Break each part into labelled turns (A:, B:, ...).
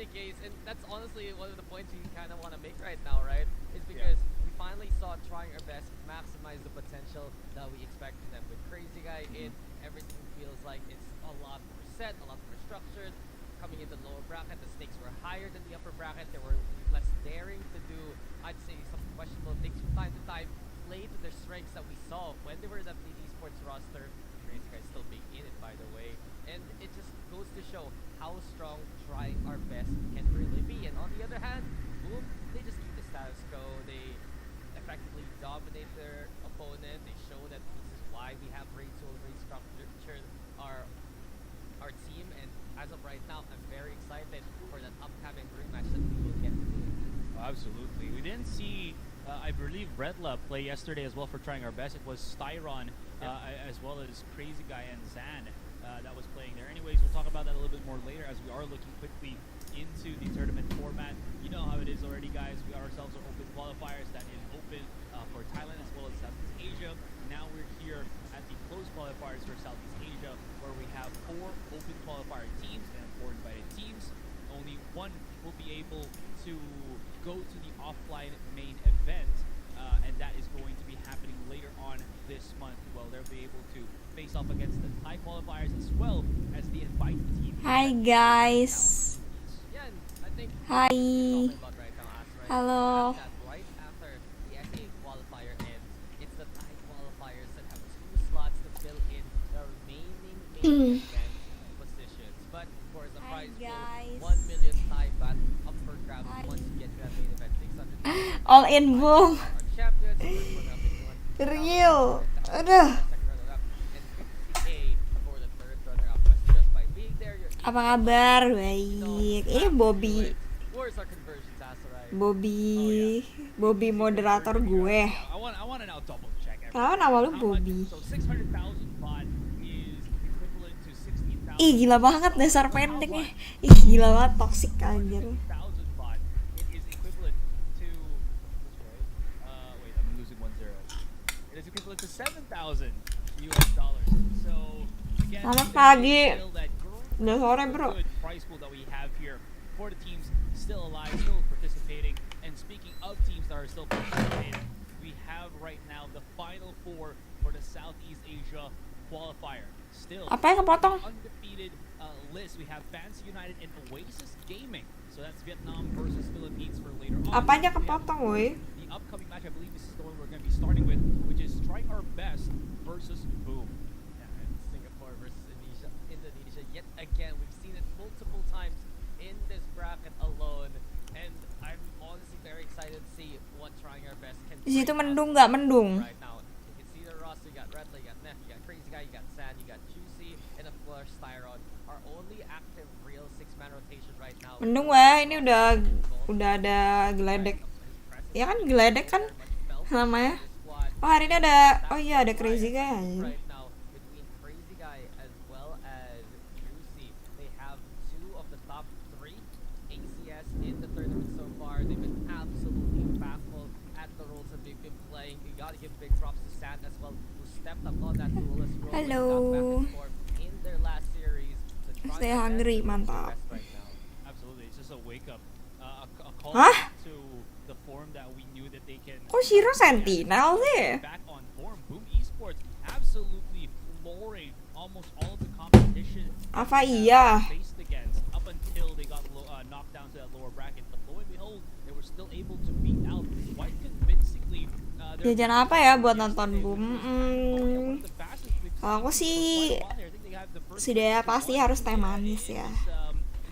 A: any case, and that's honestly one of the points we kind of want to make right now, right? Is because we finally saw trying our best maximize the potential that we expect from them. With Crazy Guy in, everything feels like it's a lot more set, a lot more structured. Coming into the lower bracket, the stakes were higher than the upper bracket. They were less daring to do, I'd say, some questionable things from time to time. Play to their strengths that we saw when they were in that Esports roster. Crazy Guy still being in it, by the way. And it just goes to show how strong trying our best can really be. And on the other hand, Boom, they just keep the status quo. They effectively dominate their opponent. They show that this is why we have restructured our team. And as of right now, I'm very excited for that upcoming rematch that we will get to do.
B: Absolutely. We didn't see, I believe, Redla play yesterday as well for trying our best. It was Styron as well as Crazy Guy and Zan that was playing there. Anyways, we'll talk about that a little bit more later as we are looking quickly into the tournament format. You know how it is already, guys. We ourselves are open qualifiers. That is open for Thailand as well as Southeast Asia. Now we're here at the closed qualifiers for Southeast Asia, where we have 4 open qualifier teams and 4 invited teams. Only one will be able to go to the offline main event, and that is going to be happening later on this month. Well, they'll be able to face off against the Thai qualifiers as well as the invited team.
C: Hi guys.
A: Yeah, and I think
C: Hi.
A: talking about right now,
C: Hello.
A: that right after the SA qualifier ends, it's the Thai qualifiers that have 2 slots to fill in the remaining main event positions. But of course, the
C: Hi,
A: prize
C: guys.
A: pool, 1 million Thai baht up for grabs once you get to that main event. 600,000
C: All in Boom.
A: are champions. First runner-up is 200,000.
C: Real. Aduh.
A: Second runner-up and 50K for the third runner-up. But just by being there, you're
C: Apa kabar? Baik. Ini Bobby.
A: Where's our conversions, Asarai?
C: Bobby moderator gue.
B: I want to now double check everything.
C: Kenapa nama lu
B: How much-
C: Bobby?
B: So 600,000 baht is equivalent to 16,000.
C: Ih gila banget dasar pendeknya. Ih gila banget toxic anjir.
B: 6,000 baht. It is equivalent to. Wait, I'm losing 1-0. It is equivalent to 7,000 US dollars. So again,
C: Selamat
B: this
C: pagi.
B: is still that
C: Udah sore bro.
B: good prize pool that we have here for the teams still alive, still participating. And speaking of teams that are still participating, we have right now the final 4 for the Southeast Asia qualifier. Still
C: Apa yang kepotong?
B: undefeated list. We have Fancy United and Oasis Gaming. So that's Vietnam versus Philippines for later on.
C: Apanya
B: We have
C: kepotong woi?
B: the upcoming match, I believe this is the one we're going to be starting with, which is Trying Our Best versus Boom.
A: Yeah, and Singapore versus Indonesia. Yet again, we've seen it multiple times in this bracket alone. And I'm honestly very excited to see what Trying Our Best can
C: Di situ
A: bring
C: mendung
A: us
C: nggak mendung?
A: right now. You can see the roster. You got Redley, you got Neff, you got Crazy Guy, you got Sand, you got Juicy, and of course Styron. Our only active real 6-man rotation right now.
C: Mendung weh, ini udah ada geledek. Ya kan geledek kan namanya. Oh hari ini ada, oh iya ada Crazy Guy anjir.
A: Right now, between Crazy Guy as well as Juicy, they have 2 of the top 3 ACS in the tournament so far. They've been absolutely impactful at the roles that they've been playing. You gotta give big props to Sand as well, who stepped up on that duelist role. and
C: Hello.
A: got back in form in their last series. The
C: Stay
A: Trying Our
C: hungry,
A: Best is
C: mantap.
A: best right now.
B: Absolutely, it's just a wake up, a call
C: Hah?
B: to the form that we knew that they can.
C: Kok Shiro Sentinel sih?
B: Back on form, Boom Esports absolutely flooring almost all of the competition
C: Apa
B: they
C: iya?
B: faced against up until they got knocked down to that lower bracket. But lo and behold, they were still able to beat out quite convincingly.
C: Jajan apa ya buat nonton Boom? Kalau aku sih si Dea pasti harus teh manis ya.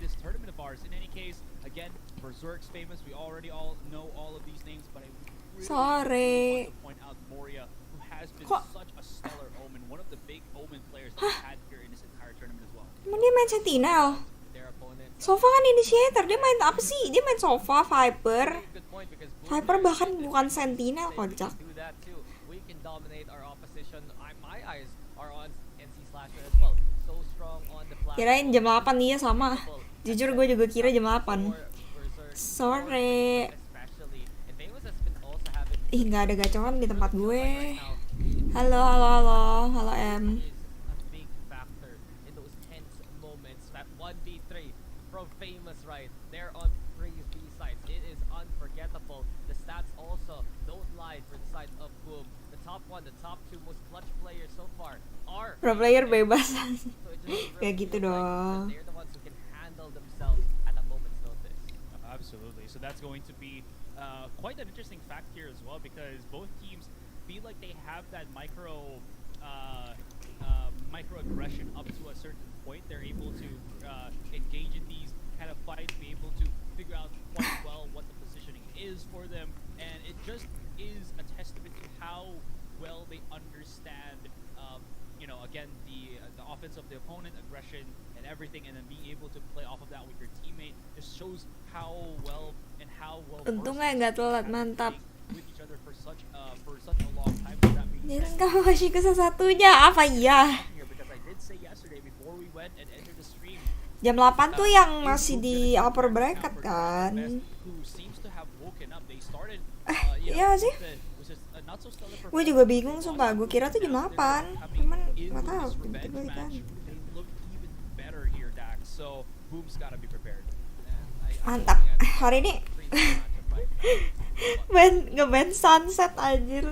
B: This tournament of ours. In any case, again, Berserk's famous. We already all know all of these names, but I really
C: Sore.
B: want to point out Moria, who has been
C: Kok-
B: such a stellar Omen, one of the big Omen players that we've had here in this entire tournament as well.
C: Emang dia main Sentinel?
A: Their opponents.
C: Sova kan initiator, dia main apa sih? Dia main Sova, Viper.
A: Good point because
C: Viper bahkan bukan Sentinel kocak.
A: do that too. We can dominate our opposition. My eyes are on NC Slasher as well. So strong on the platform.
C: Kirain jam 8 dia sama. Jujur gue juga kira jam 8. Sore.
A: Especially, and Famous has been also having
C: Ih nggak ada gacoran di tempat gue.
A: right now.
C: Halo M.
A: Is a big factor in those tense moments. That 1v3 from famous, right? They're on 3B sides. It is unforgettable. The stats also don't lie for the side of Boom. The top one, the top two most clutch players so far are
C: Pro player bebas.
A: so it just
C: Kayak
A: really
C: gitu
A: feels like
C: dong.
A: they're the ones who can handle themselves at a moment's notice.
B: Absolutely. So that's going to be quite an interesting fact here as well, because both teams feel like they have that microaggression up to a certain point. They're able to engage in these kind of fights, be able to figure out quite well what the positioning is for them, and it just is a testament to how well they understand, again, the offense of the opponent, aggression, and everything, and then being able to play off of that with your teammate just shows how well
C: Untungnya nggak telat, mantap.
B: with each other for such a long time. So that being
C: Jangan
B: said,
C: kamu kasih ke satunya, apa iya?
B: here, because I did say yesterday before we went and entered the stream,
C: Jam 8 tuh yang masih di upper bracket kan.
B: who seems to have woken up. They started,
C: Iya sih.
B: with a not so stellar
C: Gue juga bingung sumpah, gue kira tuh jam 8. Cuman nggak tahu, tiba-tiba kan.
B: They look even better here, Dax. So Boom's gotta be prepared.
C: Mantap. Hari ini nge-ban Sunset anjir.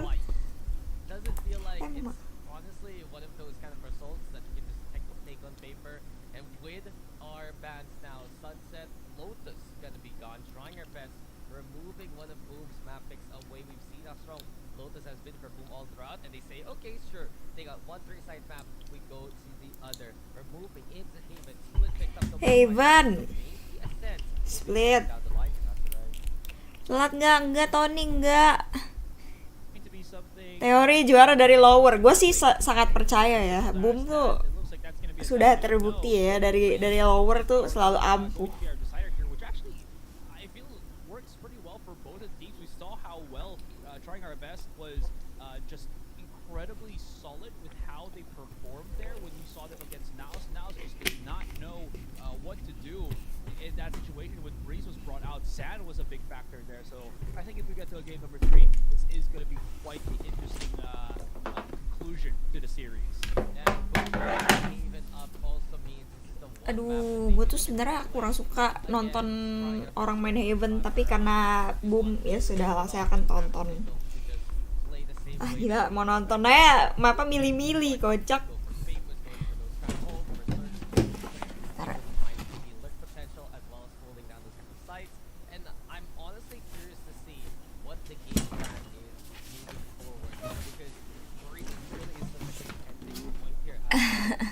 A: Doesn't feel like
C: Emma.
A: it's honestly one of those kind of results that you can just take on paper. And with our bans now, Sunset, Lotus gonna be gone. Trying our best, removing one of Boom's map picks away. We've seen how strong Lotus has been for Boom all throughout, and they say, okay, sure, they got one 3-side map. We go to the other. Removing into Haven. Split picked up the
C: Haven.
A: Maybe Ascent.
C: Split.
A: Down the line, that's right.
C: Telat nggak? Enggak, Tony enggak.
B: Going to be something.
C: Teori juara dari lower. Gue sih sangat percaya ya. Boom tuh
B: It looks like that's gonna be a
C: sudah
B: tactical
C: terbukti
B: no.
C: ya dari lower tuh selalu ampuh.
B: Our decider here, which actually I feel works pretty well for both of the teams. We saw how well Trying Our Best was just incredibly solid with how they performed there when you saw them against Naus. Naus just did not know what to do in that situation when Breeze was brought out. Sad was a big factor there. So I think if we get to a game number 3, this is going to be quite the interesting conclusion to the series.
A: Haven up also means this is the one
C: Aduh, gue tuh sebenarnya kurang suka nonton orang main Haven, tapi karena Boom ya sudahlah, saya akan tonton. Ah gila, mau nonton aja mapa milih-milih, kocak.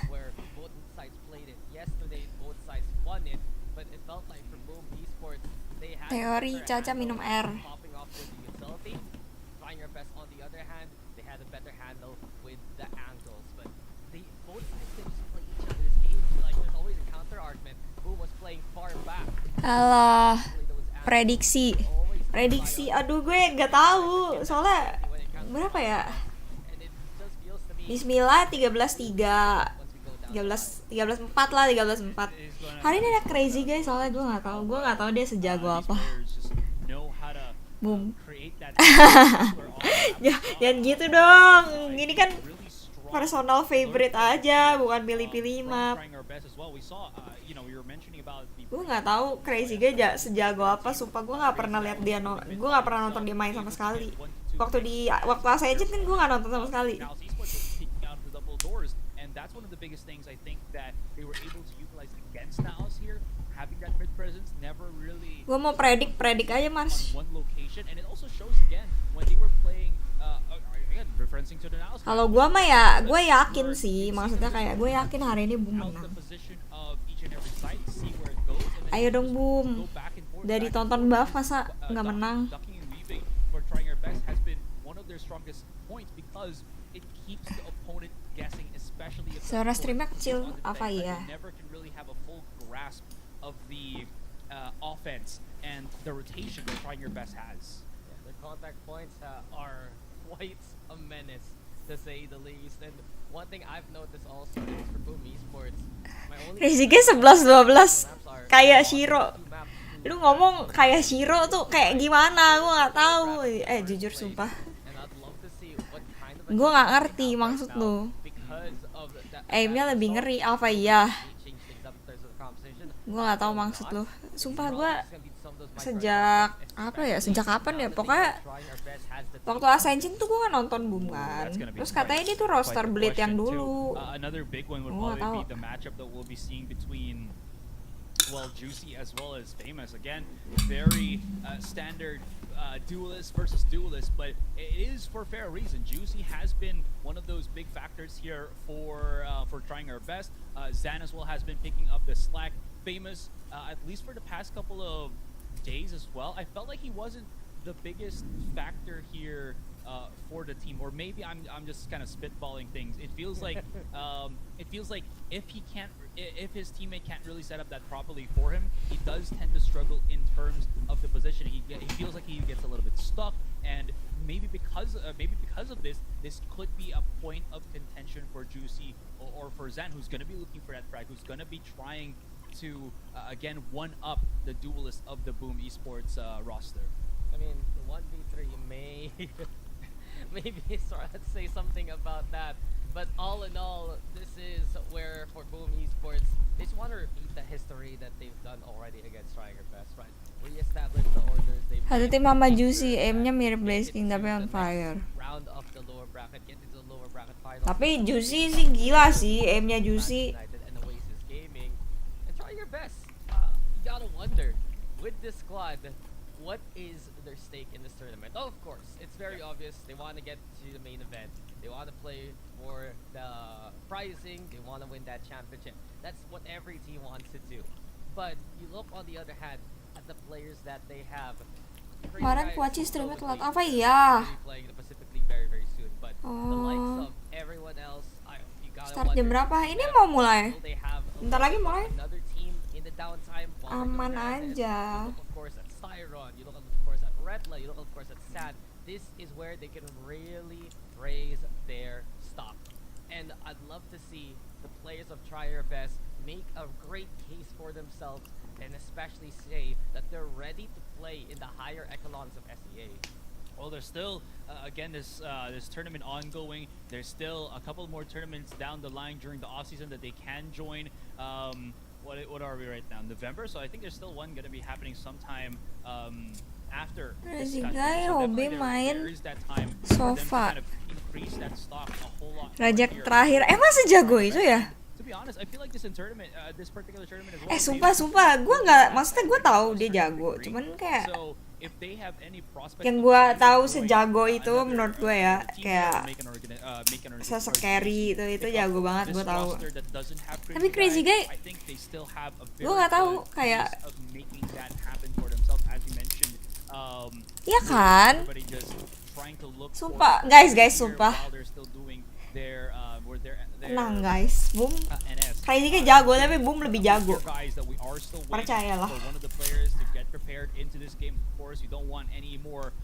A: where both sides played it yesterday, both sides won it, but it felt like for Boom Esports they had
C: Teori
A: better
C: Caca
A: handle
C: minum air.
A: popping off with the utility. Trying Our Best on the other hand, they had a better handle with the angles, but they both sides can just play each other's games. Like there's always a counter argument. Boom was playing far back.
C: Alah,
A: Those angles
C: prediksi.
A: always
C: Prediksi, aduh gue nggak tahu. Soalnya
A: when it comes
C: berapa ya?
A: and it just feels to me
C: Bismillah 13-3.
A: once we go down
C: 13-4 lah, 13-4. Hari ini ada crazy guys, soalnya gue nggak tahu dia sejago apa. Boom. Jangan gitu dong. Ini kan personal favorite aja, bukan pilih-pilih map. Gue nggak tahu crazy guy sejago apa. Sumpah gue nggak pernah lihat dia, gue nggak pernah nonton dia main sama sekali. Waktu Ascent kan gue nggak nonton sama sekali.
B: And that's one of the biggest things I think that they were able to utilize against Naus here, having that mid presence never really
C: Gue mau predik aja mas.
B: on one location, and it also shows again when they were playing again referencing to the Naus.
C: Kalau gue mah ya, gue yakin sih. Maksudnya kayak gue yakin hari ini Boom
B: out the
C: menang.
B: position of each and every site, see where it goes, and then
C: Ayo dong Boom.
B: go back and forth.
C: Dari
B: back and
C: tonton
B: forth.
C: buff masa nggak menang.
B: Ducking and weaving for Trying Our Best has been one of their strongest points because it keeps the opponent guessing, especially if
C: Suara streamnya kecil,
B: on the
C: apa
B: defense,
C: iya?
B: like, they never can really have a full grasp of the offense and the rotation that Trying Your Best has.
A: The contact points are quite a menace, to say the least. And one thing I've noticed also is for Boom Esports, my only
C: Crazy guy 11-12 kayak Shiro. Lu ngomong kayak Shiro tuh kayak gimana? Gue nggak tahu. Jujur sumpah,
A: and I'd love to see what kind of
C: gue nggak ngerti maksud lu.
A: because of that
C: Aimnya lebih ngeri, apa iya?
A: change things up in terms of composition.
C: Gue nggak tahu maksud
A: Not.
C: lu. Sumpah
A: Probably
C: gue
A: just gonna be some of those
C: sejak
A: micro-adjustments,
C: apa ya?
A: especially
C: Sejak kapan
A: now
C: ya?
A: that they
C: Pokoknya
A: know Trying Our Best has the
C: waktu
A: team.
C: Ascension tuh gue kan nonton Boom kan.
B: That's gonna be
C: Terus katanya dia tuh
B: quite
C: roster
B: the
C: Blade yang
B: question,
C: dulu.
B: too. Another big one would
C: Oh,
B: probably be
C: tahu.
B: the matchup that we'll be seeing between, well, Juicy as well as Famous. Again, very standard duelist versus duelist, but it is for fair reason. Juicy has been one of those big factors here for Trying Our Best. Zan as well has been picking up the slack. Famous, at least for the past couple of days as well, I felt like he wasn't the biggest factor here for the team, or maybe I'm just kind of spitballing things. It feels like if his teammate can't really set up that properly for him, he does tend to struggle in terms of the positioning. He feels like he gets a little bit stuck, and maybe because of this could be a point of contention for Juicy or for Zan, who's going to be looking for that frag, who's going to be trying to again one up the duelist of the Boom Esports roster.
A: I mean, the 1v3 may maybe let's say something about that. But all in all, this is where for Boom Esports, they just want to repeat the history that they've done already against Trying Our Best, right? Re-establish the orders they've
C: Satu tim
A: made,
C: sama
A: make
C: Juicy,
A: sure that
C: aimnya mirip
A: they
C: Blaze
A: get
C: King
A: to
C: tapi
A: the
C: on
A: next
C: fire.
A: round of the lower bracket, get into the lower bracket final.
C: Tapi Juicy sih gila sih, aimnya Juicy.
A: United and Oasis Gaming, and Try Your Best. You gotta wonder, with this squad, what is their stake in this tournament? Oh, of course, it's very obvious. They want to get to the main event. They want to play for the prizing. They want to win that championship. That's what every team wants to do. But you look on the other hand at the players that they have.
C: Kemarin Kuaci streamnya telat apa ya?
A: Playing the Pacific League very very soon. But the likes
C: Oh.
A: of everyone else, you gotta
C: Start jam
A: wonder,
C: berapa? Ini mau mulai.
A: will they have
C: Bentar lagi mulai.
A: another team in the downtime? while they're
C: Aman
A: doing that? And
C: aja.
A: You look of course at Styron, you look of course at Redla, you look of course at Sad. This is where they can really raise their stock. And I'd love to see the players of Try Your Best make a great case for themselves, and especially say that they're ready to play in the higher echelons of SEA.
B: Well, there's still again this tournament ongoing. There's still a couple more tournaments down the line during the off season that they can join. What are we right now? November. So I think there's still one going to be happening sometime after. this
C: Crazy
B: time.
C: guy
B: So
C: hobi
B: definitely
C: main
B: there is that time for them to
C: sofa.
B: kind of increase that stock a whole lot more
C: Rajak
B: here.
C: terakhir, emang sejago itu ya?
B: To be honest, I feel like this particular tournament as well.
C: Sumpah, gue nggak, maksudnya gue tahu dia jago, cuman kayak
B: So, if they have any prospects
C: yang
B: of
C: gue
B: trying to
C: tahu
B: join,
C: sejago itu
B: another,
C: menurut gue ya,
B: team that
C: kayak
B: will make an
C: sosok carry itu jago banget,
B: this
C: gue tahu.
B: roster that doesn't have
C: Tapi Crazy Guy,
B: I think they still have a
C: gue
B: very
C: nggak tahu
B: good
C: kayak,
B: piece of making that happen for themselves, as you mentioned.
C: iya kan?
B: Everybody just trying to look
C: Sumpah,
B: for
C: guys,
B: here
C: sumpah.
B: while they're still doing their
C: Tenang guys, Boom.
B: NS.
C: Crazy Guy jago, tapi Boom lebih jago.
B: Guys that we are still waiting
C: Percayalah.
B: for one of the players to get prepared into this game. Of course, you don't want any more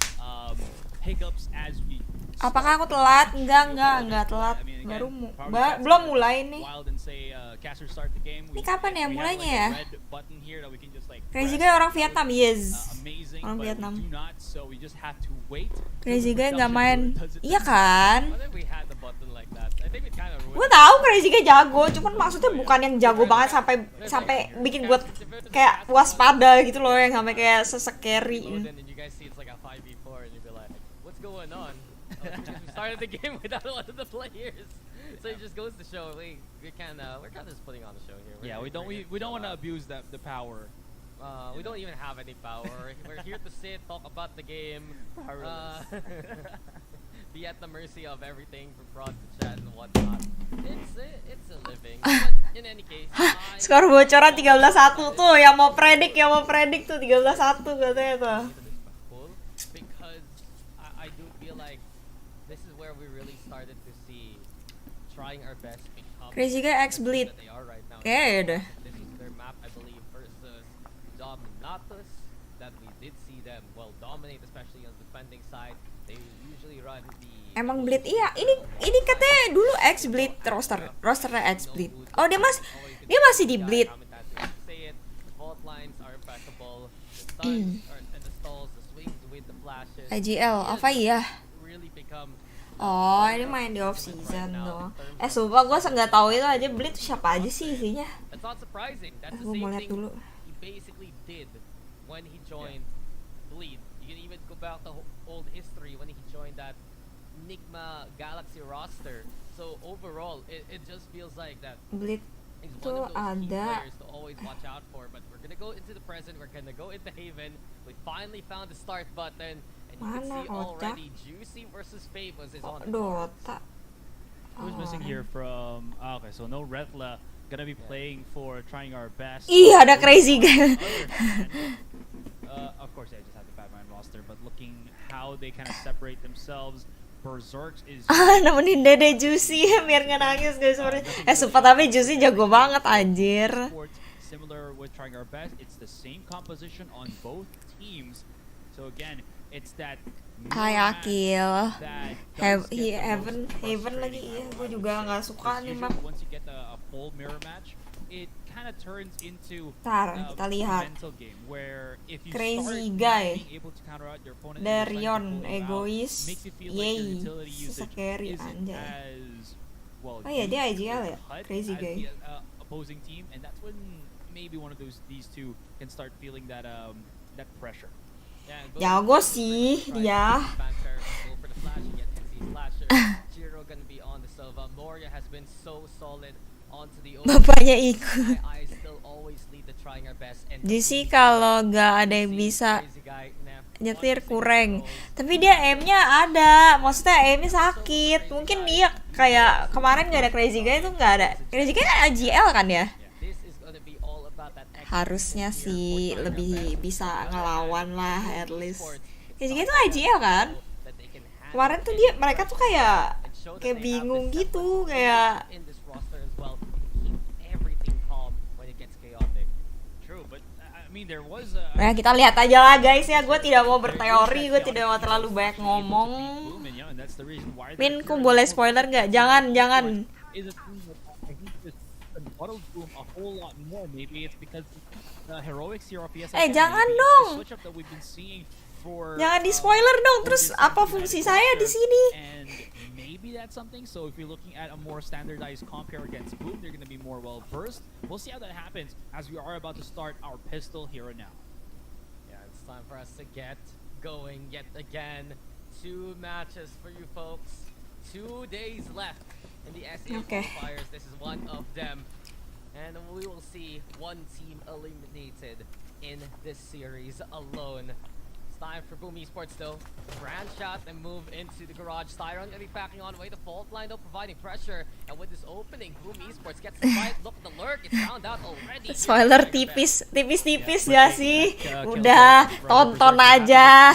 B: hiccups as we.
C: Apakah aku telat? Enggak telat. Baru belum mulai nih. Ini kapan ya mulainya ya? Crazy Guy orang Vietnam, yes. Orang Vietnam. Crazy Guy nggak main, iya kan? Gue tahu Crazy Guy jago, cuman maksudnya bukan yang jago banget sampai bikin gue kayak waspada gitu loh, yang sampai kayak sesek-carry.
A: Started the game without one of the players, so it just goes to show we're kind of just putting on the show here.
B: Yeah, we don't want to abuse the power.
A: We don't even have any power. We're here to sit, talk about the game, be at the mercy of everything from broad to chat and whatnot. It's a living. But in any case,
C: skor bocoran 13-1 tuh, yang mau predik tuh 13-1 katanya tuh.
A: Because I do feel like this is where we really started to see Trying Our Best become
C: Crazy Guy X Bleed.
A: that they are right now.
C: Deh.
A: This is their map, I believe, versus Dominatus, that we did see them dominate, especially on the defending side. They usually run the
C: Emang Bleed, iya. Ini katanya dulu X Bleed rosternya X Bleed. Oh dia masih di Bleed.
A: Say it, the fault lines are impeccable. The stuns and the stalls, the swings with the flashes.
C: IGL, apa iya?
A: Really become
C: Oh, ini main di off season tuh. Sumpah gue nggak tahu itu aja. Beli tuh siapa aja sih isinya.
A: That's not surprising. That's the
C: Gue mau
A: same
C: lihat
A: thing
C: dulu.
A: he basically did when he joined Bleed. You can even go back the old history when he joined that Enigma Galaxy roster. So overall, it just feels like that
C: Beli
A: he's
C: tuh
A: one of those key
C: ada.
A: players to always watch out for. But we're gonna go into the present. We're gonna go into Haven. We finally found the start button. And you can
C: Mana
A: see
C: Kocak?
A: already Juicy versus Famous is on the
C: Dota.
B: Who's missing here from? Okay, so no Retla. Gonna be playing for Trying Our Best.
C: Ih, ada crazy guy.
B: Of course, I just have the Batman roster, but looking how they kind of separate themselves, Berserks is.
C: Nemenin Dede Juicy biar nggak nangis guys. Sumpah tapi Juicy jago banget anjir.
B: Esports, similar with Trying Our Best, it's the same composition on both teams. So again, it's that.
C: Hai Akil.
B: Have
C: Haven lagi iya, gue juga nggak suka nih map.
B: Once you get a full mirror match, it kind of turns into
C: Ntar kita lihat.
B: mental game where if you
C: Crazy
B: start
C: guy.
B: being able to counter out your opponent,
C: Darion,
B: and
C: egois,
B: makes you feel like your
C: yay,
B: utility
C: susah
B: usage
C: carry
B: isn't
C: anjay.
B: as well.
C: Oh iya, dia
B: used
C: IGL
B: or
C: ya?
B: cut
C: Crazy
B: as
C: guy.
B: the, opposing team, and that's when maybe one of these two can start feeling that that pressure.
C: Jago sih dia.
A: Go for the flash and yet can see Slasher. Jiro gonna be on the Sova. Moria has been so solid onto the
C: Bapaknya ikut.
A: I still always lead the Trying Our Best and
C: Jadi kalau gak ada yang bisa
A: crazy guy Nef.
C: nyetir kurang. Tapi dia aimnya ada. Maksudnya aimnya sakit. Mungkin dia kayak kemarin gak ada crazy guy itu gak ada. Crazy guy kan AGL kan ya?
A: This is gonna be all about that
C: Harusnya sih lebih bisa ngelawan lah at least. Crazy guy itu AGL kan? Kemarin tuh mereka tuh kayak bingung gitu kayak.
A: in this roster as well. Keep everything calm when it gets chaotic.
B: True, but I mean there was a.
C: Nah kita lihat aja lah guys ya. Gue tidak mau berteori, gue tidak mau terlalu banyak ngomong. Min, kok boleh spoiler gak? Jangan.
B: Is a thing that I think just bottled boom a whole lot more. Maybe it's because the heroics here of ESL.
C: Jangan dong.
B: Switch up that we've been seeing for.
C: Jangan di spoiler dong. Terus apa fungsi saya di sini?
B: And maybe that's something. So if you're looking at a more standardized comp here against Boom, they're gonna be more well versed. We'll see how that happens as we are about to start our pistol here and now.
A: Yeah, it's time for us to get going yet again. 2 matches for you folks. 2 days left in the SEA qualifiers. This is one of them. And we will see one team eliminated in this series alone. It's time for Boom Esports though. Branch out and move into the garage. Styron gonna be backing on away. The fault line though providing pressure. And with this opening, Boom Esports gets the fight. Look, the lurk is found out already.
C: Spoiler tipis ya sih. Udah tonton aja.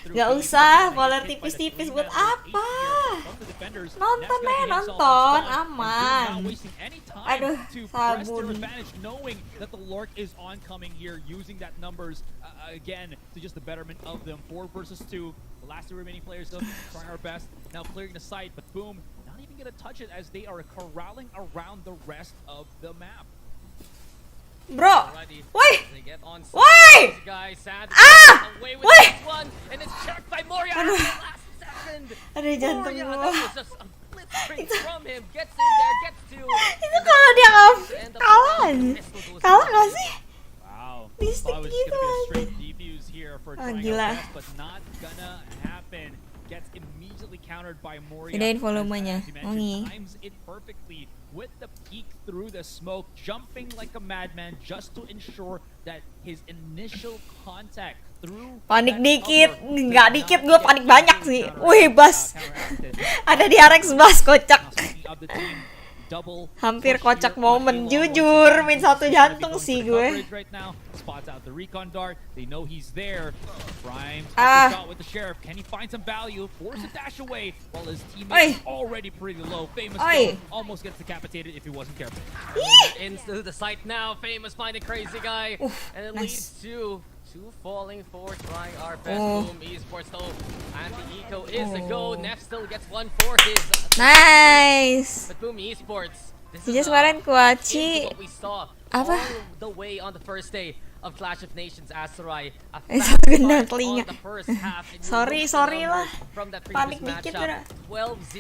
C: Gak usah spoiler tipis-tipis buat apa? Nonton aman. Aduh, sabun.
B: Knowing that the lurk is oncoming here, using that numbers again to just the betterment of them. 4 versus 2. The last 2 remaining players though trying our best. Now clearing the site, but Boom not even gonna touch it as they are corralling around the rest of the map.
C: Bro, woi,
A: Woi!
C: Woi! Aduh jantung gua. Itu kalau dia kalah nggak sih?
B: Wow.
C: Di stick
B: Thought it was
C: gitu
B: gonna be a
C: aja.
B: straight defuse here for trying
C: gila.
B: our best, but not gonna happen. Gets immediately countered by Moria.
C: Gedein volumenya.
B: As you mentioned, times it perfectly with the peek through the smoke, jumping like a madman just to ensure that his initial contact through.
C: Panik dikit, nggak dikit, gue panik banyak sih. Wih, Bas. Ada di Arex Bas, kocak. Hampir kocak momen, jujur. Min 1 jantung sih gue.
B: Spots out the recon dart. They know he's there. Prime shot with the sheriff. Can he find some value? Force a dash away while his teammate is already pretty low. Famous almost gets decapitated if he wasn't careful.
A: Into the site now. Famous finding crazy guy, and it leads to 2 falling for Trying Our Best. Boom Esports though. Anti-eco is a go. Neff still gets 1 for his.
C: Nice.
A: But Boom Esports
C: Just kemarin Kuaci
A: what we saw
C: apa?
A: all the way on the first day of Clash of Nations Asteroid. A
C: Satu
A: fast
C: gendang
A: start
C: telinga.
A: on the first half, and you
C: Sorry
A: look at the
C: lah.
A: numbers from that
C: Panik
A: previous
C: dikit
A: matchup.
C: udah.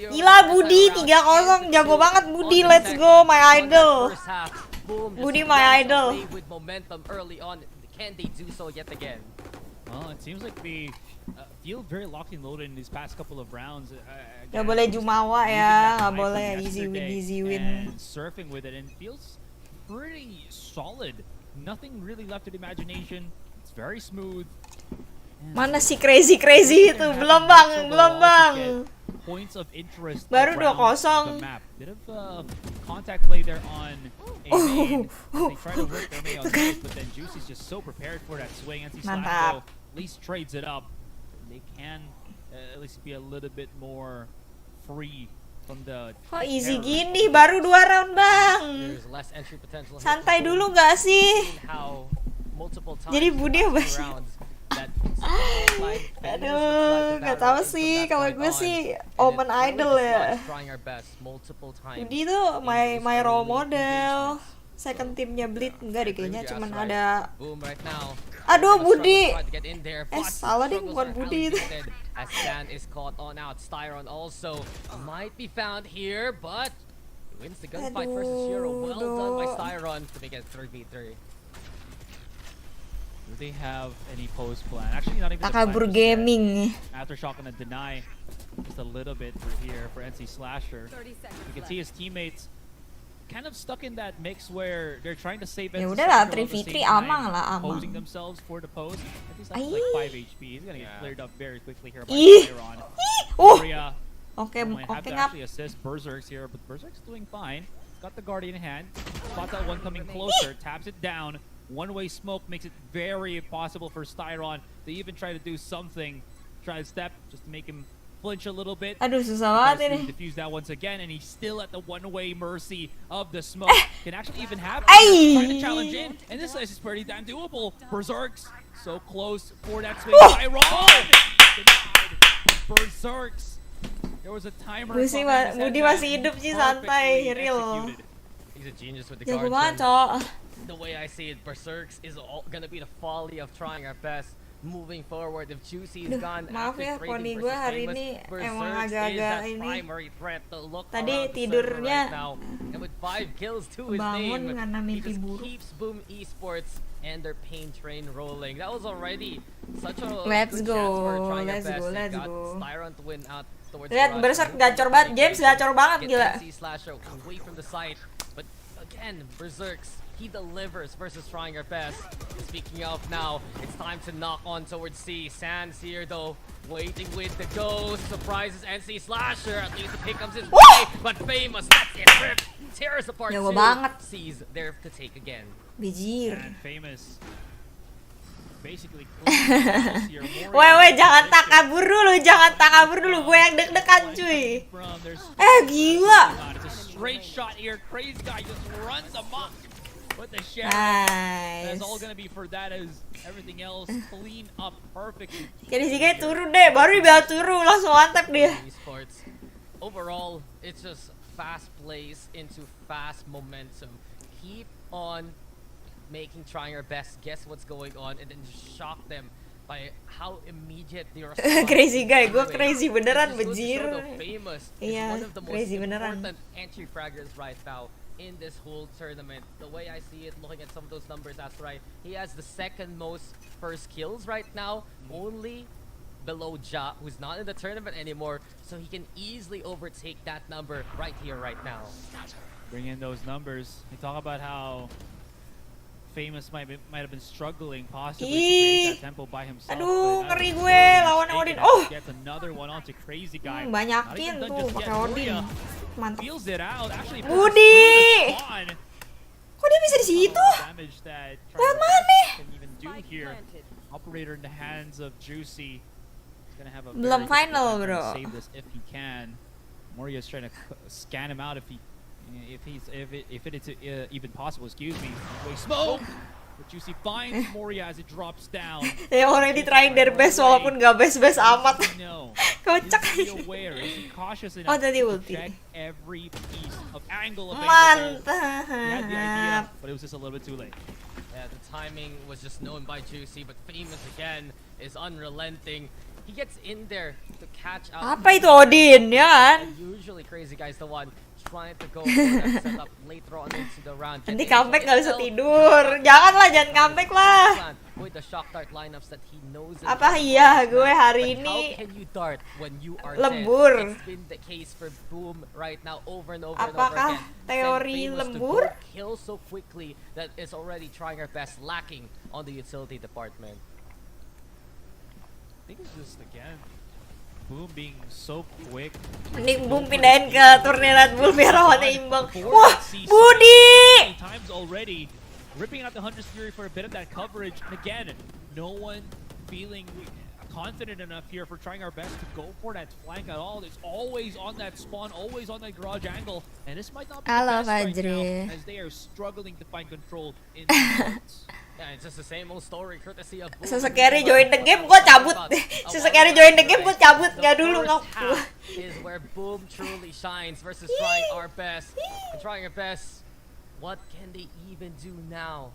A: 12-0
C: Gila Budi
A: this time around,
C: 3-0 jago
A: 10-2
C: banget Budi,
A: on the
C: let's
A: second.
C: go my
A: On that
C: idol.
A: first half, boom, just
C: Budi my
A: runs
C: idol.
A: away with momentum early on. Can they do so yet again?
B: Well, it seems like they feel very locked and loaded in these past couple of rounds.
C: Gak boleh jumawa ya, gak boleh easy win.
B: And surfing with it, and feels pretty solid. Nothing really left to the imagination. It's very smooth.
C: Mana si crazy itu? Belum bang.
B: Points of interest.
C: Baru
B: around
C: 2-0.
B: the map. Bit of contact play there on a main. They try to work their main on this, but then Juicy's just so prepared for that swing. NC Slash though, at least trades it up. They can at least be a little bit more free from the.
C: Kok easy gini? Baru 2 round bang.
A: There's less entry potential.
C: Santai dulu gak sih?
A: How multiple times
C: Jadi Budi apa sih? Aduh, gak tahu sih. Kalau gue sih Omen Idol ya. Budi tuh my role model. Second timnya Bleed enggak deh kayaknya, cuman ada. Aduh Budi. Salah deh, bukan Budi itu.
A: As Stan is caught on out, Styron also might be found here, but wins the gunfight versus Hero. Well done by Styron to make it 3v3.
B: Do they have any post plan? Actually, not even.
C: Takabur Gaming.
B: Aftershock gonna deny just a little bit for here for NC Slasher. You can see his teammates kind of stuck in that mix where they're trying to save NC
C: Ya udahlah,
B: Slasher
C: 3v3 amang lah, amang.
B: posing themselves for the post. I think that's like 5 HP. He's gonna get cleared up very quickly here by
C: Ih.
B: Iron.
C: Maria. Oke,
B: might have to
C: ngap.
B: actually assist Berserks here, but Berserk's doing fine. Got the Guardian in hand. Spot that one coming closer, taps it down. One-way smoke makes it very impossible for Styron to even try to do something. Try to step just to make him flinch a little bit.
C: Aduh, susah banget ini.
B: Defuse that once again, and he's still at the one-way mercy of the smoke. Can actually even have trying to challenge in, and this is pretty damn doable. Berserks so close for that swing. Styron denied. Berserks. There was a timer.
C: Budi masih hidup sih, santai, real.
A: He's a genius with the
C: Jago
A: guards.
C: banget, Cok.
A: The way I see it, Berserks is gonna be the folly of trying our best moving forward. If Juicy is gone
C: maaf
A: after
C: ya,
A: trading
C: poni gue
A: versus
C: hari
A: Famous,
C: ini emang
A: Berserks is
C: agak-agak
A: that
C: ini.
A: primary threat to look
C: Tadi
A: around the
C: tidurnya
A: server right now. And with 5 kills to his
C: bangun
A: name,
C: karena
A: he
C: mimpi
A: just
C: buruk.
A: keeps Boom Esports and their pain train rolling. That was already such a
C: Let's
A: good
C: go,
A: chance for trying our
C: let's
A: best.
C: go,
A: They
C: let's
A: got
C: go.
A: Styron to win out towards
C: Lihat
A: the
C: Berserk
A: rush.
C: gacor banget, James gacor banget
A: Get
C: gila.
A: NC Slasher away from the site, but again, Berserks, he delivers versus trying our best. Speaking of now, it's time to knock on towards C. Sans here though, waiting with the ghost. Surprises NC Slasher, at least the pick comes his way, but Famous, that's it, rip, tears apart
C: Jago
A: too.
C: banget.
A: C's there to take again.
C: Bijir.
B: And Famous basically
C: Weh, jangan takabur dulu, gue yang deg-degan cuy. Gila.
B: It's a straight shot here. Crazy guy just runs amok with the sheriff.
C: Nice.
B: That's all gonna be for that as everything else clean up perfectly.
C: Jadi si guy turun deh, baru dia turun langsung mantap dia.
A: Esports. Overall, it's just fast plays into fast momentum. Keep on making trying our best, guess what's going on, and then just shock them by how immediate they are.
C: Crazy guy, gue crazy beneran bejir.
A: Famous
C: Iya,
A: is one of the most
C: crazy beneran.
A: important entry fraggers right now in this whole tournament. The way I see it, looking at some of those numbers, that's right. He has the second most first kills right now, only below Ja, who's not in the tournament anymore, so he can easily overtake that number right here, right now.
B: Bring in those numbers. We talk about how Famous might have been struggling possibly to create that tempo by himself.
C: Aduh, ngeri gue lawan Odin.
B: Gets another one onto Crazy Guy.
C: Banyakin tuh pakai Odin. Mantap.
B: Feels it out. Actually,
C: Budi. Kok dia bisa di situ? Lewat mana?
B: Operator in the hands of Juicy. Gonna have a
C: Belum final, bro.
B: Save this if he can. Moria's trying to scan him out if it is even possible. Excuse me. Wait, smoke. But Juicy finds Moria as it drops down.
C: They already trying their best walaupun gak best-best amat.
B: No.
C: Kocak.
B: Is he aware? Is he cautious enough
C: Oh, tadi
B: to
C: ulti.
B: check every piece of angle available?
C: Mantap.
B: He had the idea, but it was just a little bit too late.
A: Yeah, the timing was just known by Juicy, but Famous again is unrelenting. He gets in there to catch out.
C: Apa itu Odin ya kan?
A: And usually Crazy Guy's the one trying to go for that setup later on into the round.
C: Nanti comeback gak bisa tidur. Janganlah, jangan comeback lah.
A: With the shock dart lineups that he knows.
C: Apa iya gue hari
A: But
C: ini
A: how can you dart when you are
C: lembur?
A: dead? It's been the case for Boom right now over and over and over
C: Apakah
A: again.
C: teori
A: Famous to
C: lembur?
A: go kill so quickly that is already trying our best, lacking on the utility department.
B: I think it's just again Boom being so quick.
C: Mending Boom pindahin ke turnier Red Bull biar lawannya imbang.
B: Before
C: Wah,
B: that season,
C: Budi!
B: many times already, ripping out the Hunter's Fury for a bit of that coverage. And again, no one feeling confident enough here for trying our best to go for that flank at all. It's always on that spawn, always on that garage angle. And this might not be
C: Halo,
B: the best right
C: Fajri.
B: now as they are struggling to find control in the fights.
A: Yeah, it's just the same old story courtesy of Boom.
C: Sesekeri join the game, gue cabut. Sesekeri join the game, gue cabut. Gak dulu
A: The
C: ngap.
A: first half is where Boom truly shines versus trying our best. And trying our best, what can they even do now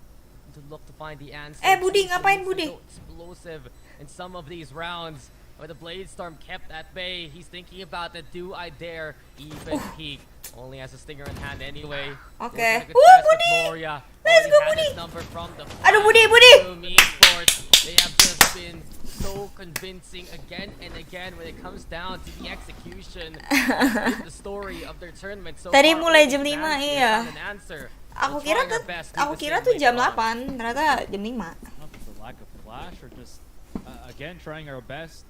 A: to look to find the answer?
C: Budi, ngapain,
A: Needs to
C: Budi?
A: go explosive in some of these rounds. Where the Blade Storm kept at bay. He's thinking about the do I dare even peek. Only has a stinger in hand anyway.
C: Oke.
A: Budi!
C: Let's go, Budi! Aduh, Budi!
A: Esports, they have just been so convincing again and again when it comes down to the execution. That's the story of their tournament so
C: Tadi
A: far.
C: mulai
A: Only
C: jam 5,
A: Nancy has
C: iya.
A: found an answer.
C: Aku
A: We'll
C: kira
A: try our best to
C: aku
A: do the
C: kira
A: same
C: tuh jam
A: later on.
C: 8, ternyata jam 5.
B: I don't know if it's a lack of flash or just, again, trying our best.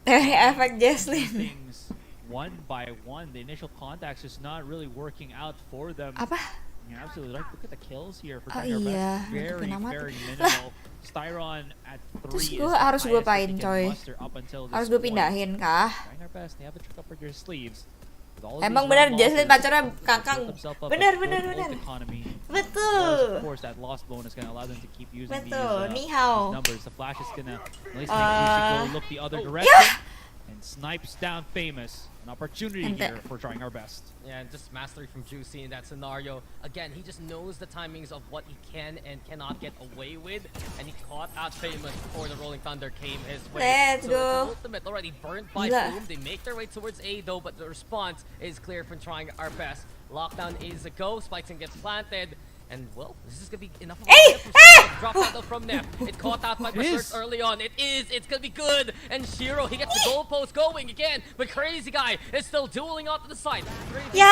C: Teori efek JESSLYN.
B: Things one by one. The initial contacts is not really working out for them.
C: Apa?
B: Yeah, absolutely. Like, look at the kills here for
C: Oh,
B: trying our
C: iya.
B: best. Very,
C: Kenapa
B: very
C: tuh?
B: minimal. Styron at 3
C: Terus
B: is
C: gue
B: the
C: harus gue
B: highest that
C: apain,
B: they can
C: coy?
B: muster up until this
C: Harus gue
B: point.
C: pindahin kah?
B: Trying our best. They have a trick up their sleeves. With all of
C: Emang
B: these
C: benar
B: round
C: JESSLYN
B: losses,
C: pacarnya
B: they
C: kakang.
B: built themselves up a
C: Benar,
B: good
C: benar,
B: ult
C: benar.
B: economy. Whereas,
C: Betul.
B: of course, that lost bonus gonna allow them to keep using
C: Betul.
B: these
C: Ni hao.
B: numbers. The flash is gonna at least make Juicy go look the other direction.
C: Yeah.
B: And snipes down Famous. An opportunity
C: Ente.
B: here for trying our best.
A: Yeah, and just mastery from Juicy in that scenario. Again, he just knows the timings of what he can and cannot get away with, and he caught out Famous before the Rolling Thunder came his way.
C: Let's
A: so
C: go.
A: It's ultimate already burnt by
C: Gila.
A: Boom. They make their way towards A though, but the response is clear from trying our best. Lockdown is a go. Spikes gets planted. And well, this is gonna be enough of a
C: Hey!
A: hit
C: Hey!
A: drop out from Nef. It caught out by Berserk early on. It is. It's gonna be good. And Shiro, he gets the goalpost going again. But Crazy Guy is still dueling onto the side.
C: Ya.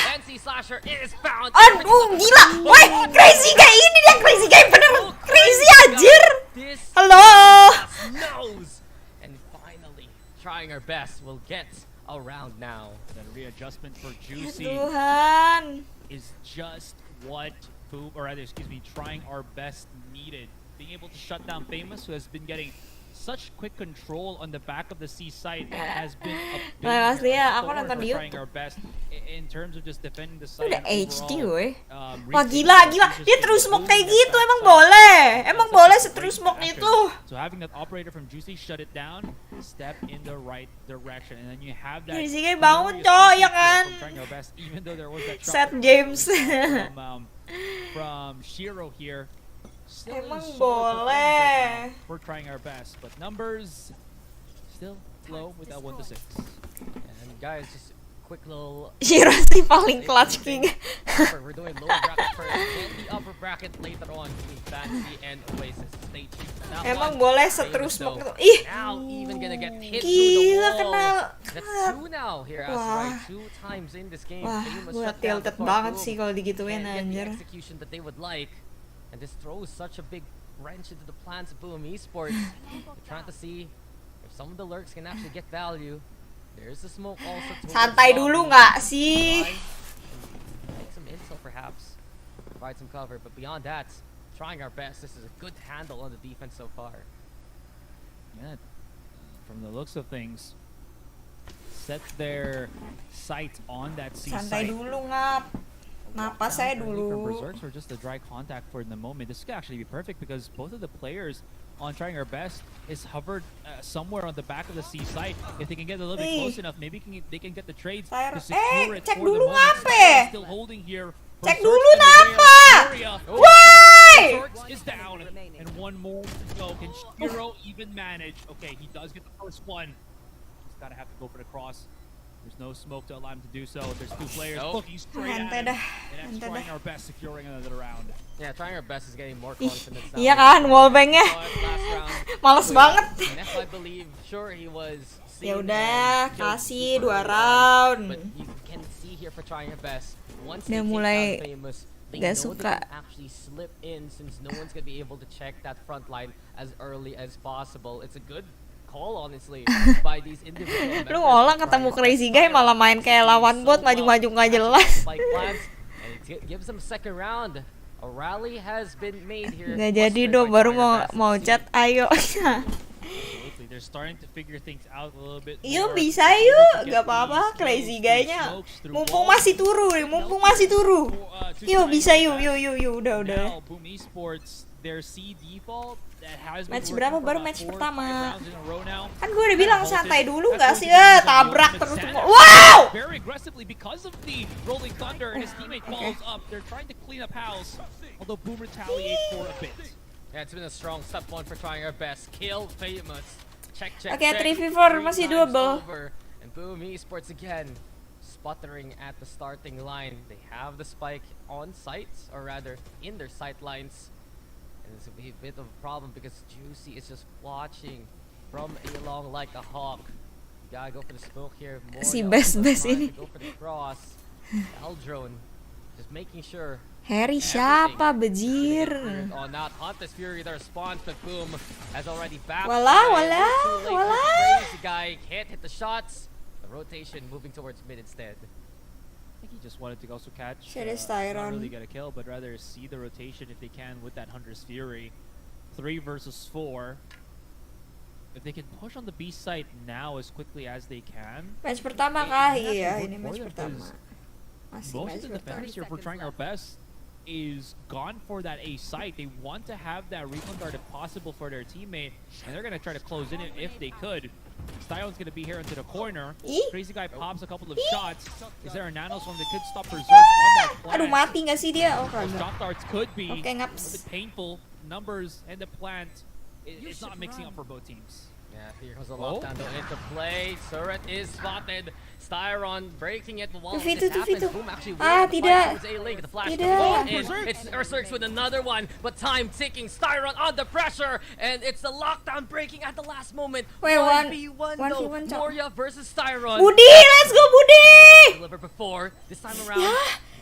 A: Fancy Slasher is found.
C: Aduh, gila. Woi, Crazy Guy ini dia Crazy Guy bener. Crazy anjir.
A: This
C: Halo.
A: knows. And finally, trying our best, we'll get around now.
B: That readjustment for
C: Ya
B: Juicy
C: Tuhan.
B: is just what Boom, or rather, excuse me, trying our best needed. Being able to shut down Famous, who has been getting such quick control on the back of the C site, has been a big
C: Nah, pasti ya, aku
B: sword
C: nonton
B: for
C: di
B: trying
C: YouTube.
B: our best in terms of just defending the
C: Itu
B: site.
C: udah
B: and
C: HD
B: overall,
C: weh. Wah
B: retake
C: gila, gila.
B: just
C: Dia
B: been
C: terus smoke kayak
B: losing
C: gitu,
B: that
C: emang
B: side.
C: boleh. Emang
B: That's
C: boleh
B: such a
C: seterus
B: great
C: smoke
B: action.
C: itu.
B: So having that operator from Juicy shut it down, step in the right direction, and then you have that.
C: Crazy Guy bangun,
B: glorious
C: coy,
B: Juicy
C: ya
B: kill
C: kan?
B: from trying our best, even though there was that
C: Seth
B: shot
C: James.
B: from Shiro here. Still
C: Emang
B: in solid performance right
C: boleh.
B: now. We're trying our best, but numbers still low with that 1 to 6.
A: And guys, just quick little.
C: Shiro sih paling clutch king.
A: We're doing lower bracket first, and the upper bracket later on between Fantasy and Oasis. Stay tuned for that
C: Emang
A: one.
C: boleh
A: Famous
C: seterus
A: though,
C: smoke itu. Ih.
A: now even gonna get hit
C: Gila,
A: through the wall.
C: kenal.
A: That's 2 now here,
C: Wah.
A: Asrai. 2 times in this game.
C: Wah,
A: Famous
C: gue
A: shut down
C: tilted
A: before
C: banget
A: Boom
C: sih kalau digituin
A: can't get
C: anjir.
A: the execution that they would like. And this throws such a big wrench into the plans of Boom Esports. They're trying to see if some of the lurks can actually get value. There's the smoke also.
C: Santai dulu nggak sih?
A: Make some intel perhaps. Provide some cover. But beyond that, trying our best. This is a good handle on the defense so far.
B: Yeah, from the looks of things, set their sights on that C
C: Santai
B: site.
C: dulu ngap. Napas
B: Down
C: saya
B: early from
C: dulu.
B: Berserks or just a dry contact for the moment. This could actually be perfect because both of the players on Trying Our Best is hovered somewhere on the back of the C site. If they can get a little bit
C: Ih.
B: close enough, maybe they can get the trades
C: Saya-
B: to secure it
C: cek
B: for the
C: dulu
B: moment.
C: ngapa?
B: Styron still holding here.
C: Cek
B: Berserks
C: dulu
B: in the
C: napa?
B: rear. Moria.
C: Woi!
B: Berserks is down, and one more to go. Can Shiro even manage? Okay, he does get the first one. He's gotta have to go for the cross. There's no smoke to allow him to do so. There's two players looking straight at
C: Ente
B: him.
C: dah.
B: And that's
C: Ente dah.
B: Trying Our Best securing another round.
A: Yeah, Trying Our Best is getting more
C: Ih,
A: confidence now.
C: iya kan, wallbangnya.
A: Last round.
C: Males banget.
A: Nef, I believe, sure he was
C: Ya
A: seen
C: udah,
A: and killed
C: kasih
A: super
C: 2
A: well,
C: round.
A: But you can see here for Trying Our Best, once
C: Dia
A: they take
C: mulai
A: down Famous, they
C: gak
A: know
C: suka.
A: they can actually slip in since no one's gonna be able to check that front line as early as possible. It's a good call, honestly, by these individual members.
C: Lu orang ketemu Crazy Guy malah main kayak lawan bot maju-maju nggak jelas.
A: Spike plants, and it gives them second round. A rally has been made here.
C: Nggak jadi do, baru mau chat ayo.
B: Absolutely. They're starting to figure things out a little bit
C: Yuk
B: more.
C: bisa yuk, gak apa-apa Crazy Guy-nya. Mumpung masih turu nih, mumpung masih turu. Yuk bisa yuk, udah.
B: Now, Boom Esports, their C default that has been
C: Match
B: working
C: berapa
B: for
C: baru
B: about
C: match
B: 4 or 5
C: pertama?
B: rounds in a row now.
C: Kan gue udah bilang santai dulu
B: That's
C: gak
B: going
C: sih?
B: to be the
C: Tabrak
B: ultimate
C: terus.
B: Xander
C: Wow!
B: very aggressively because of the rolling thunder and his teammate follows up. They're trying to clean up house, although Boom retaliates for a bit.
A: Yeah, it's been a strong step one for Trying Our Best. Kill Famous. Check.
C: Oke,
A: check.
C: 3v4
A: Three
C: masih
A: times
C: double.
A: over. And Boom Esports again, sputtering at the starting line. They have the spike on sites, or rather, in their sight lines. And it's a bit of a problem because Juicy is just watching from along like a hawk. You gotta go for the smoke here.
C: Si
A: Moria
C: Best
A: also
C: Best
A: trying
C: ini.
A: to go for the cross. Eldrone just making sure.
C: Harry siapa bejir?
A: Oh, not Hunter's Fury, the response, but Boom has already backed.
C: Wala.
A: Crazy Guy can't hit the shots. The rotation moving towards mid instead.
B: I think he just wanted to also catch.
C: Shit, it's
B: Not
C: Tyron.
B: really get a kill, but rather see the rotation if they can with that Hunter's Fury. 3 versus 4. If they can push on the B site now as quickly as they can.
C: Match pertama kah? Iya, ini match pertama. Masih
B: Most
C: match
B: of the
C: pertama.
B: defenders here for Trying Our Best is gone for that A site. They want to have that recon guard if possible for their teammate, and they're gonna try to close in it if they could. Styron's gonna be here into the corner.
C: Ih.
B: Crazy Guy pops a couple of shots. Is there a nanoswarm that could stop Berserk on that plant?
C: Aduh, mati nggak sih dia? Oh,
B: Those
C: kagak.
B: drop darts could be
C: Oke,
B: a
C: ngaps.
B: bit painful. Numbers and the plant, it's not mixing up for both teams.
A: Yeah, here comes the lockdown though into play. Turret is spotted. Styron breaking it while
C: Tufi,
A: this
C: tufi,
A: happens.
C: tufi.
A: Boom actually
C: Ah,
A: wins the fight
C: tidak.
A: towards A-Link. The flash
C: Tidak.
A: comes in. It's Berserks with another one, but time ticking. Styron under pressure, and it's the lockdown breaking at the last moment.
C: Wait,
A: 1v1
C: one
A: though.
C: v one, Cok.
A: Moria versus Styron.
C: Budi, let's go Budi!
A: Delivered before. This time around,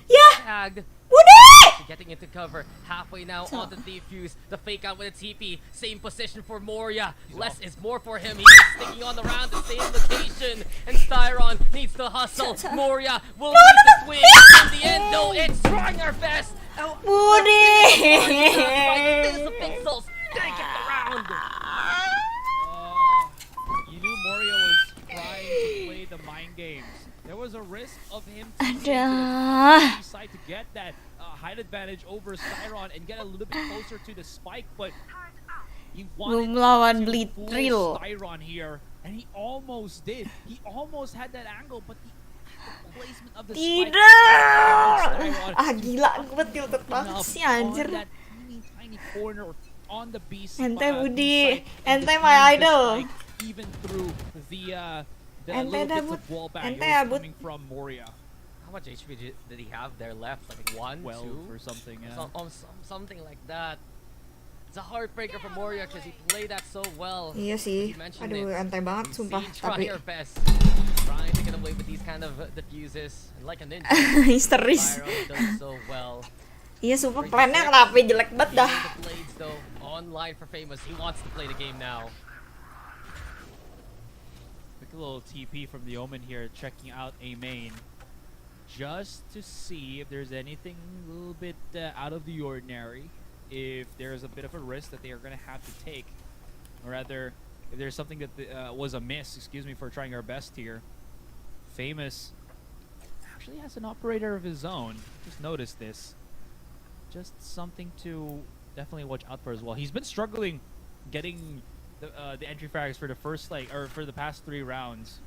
C: Ya,
A: tagged.
C: Budi!
A: Getting into cover, halfway now onto the defuse. The fake out with a TP, same position for Moria. Less is more for him. He's just sticking on the round, the same location. And Styron needs to hustle. Moria will need to swing. In the end, though, it's Trying Our Best. Oh,
C: Budi!
A: the pixels. Didn't get the round.
B: You knew Moria was trying to play the mind games. There was a risk of him taking it to
C: Ada.
B: the side to get that height advantage over Styron and get a little bit closer to the spike, but he wanted
C: Belum lawan
B: to
C: Bleed
B: fool
C: Drill.
B: Styron here, and he almost did. He almost had that angle, but the placement of the spike
C: Tidak!
B: Styron
C: Ah gila, gue tilted banget
B: enough
C: sih
B: on
C: anjir.
B: that tiny corner on the B
C: Ente,
B: B
C: Budi.
B: side, and
C: Ente
B: defuse
C: my
B: the
C: idol.
B: spike even through the
C: Ente
B: little
C: dah,
B: bits
C: Bud.
B: of wall bang
C: Ente
B: that
C: ya,
B: was
C: Bud.
B: coming from Moria.
A: How much HP did he have there left? Like 1,
B: 12
A: 2?
B: or something, yeah.
A: Something like that. It's a heartbreaker for Moria because he played that so well.
C: Iya sih.
A: You mentioned
C: Aduh,
A: it.
C: antai banget
A: We've
C: sumpah.
A: seen
C: Tapi
A: Trying Our Best. Trying to get away with these kind of diffuses. And like a ninja,
C: histeris.
A: Byron does so well.
C: Iya sumpah plannya kenapa jelek banget dah.
A: Feeling the blades though, online for Famous. He wants to play the game now.
B: Quick little TP from the Omen here, checking out a main. Just to see if there's anything a little bit out of the ordinary. If there's a bit of a risk that they are going to have to take. Or rather, if there's something that was amiss, excuse me, for Trying Our Best here. Famous actually has an operator of his own. Just noticed this. Just something to definitely watch out for as well. He's been struggling getting the entry frags for the first for the past 3 rounds.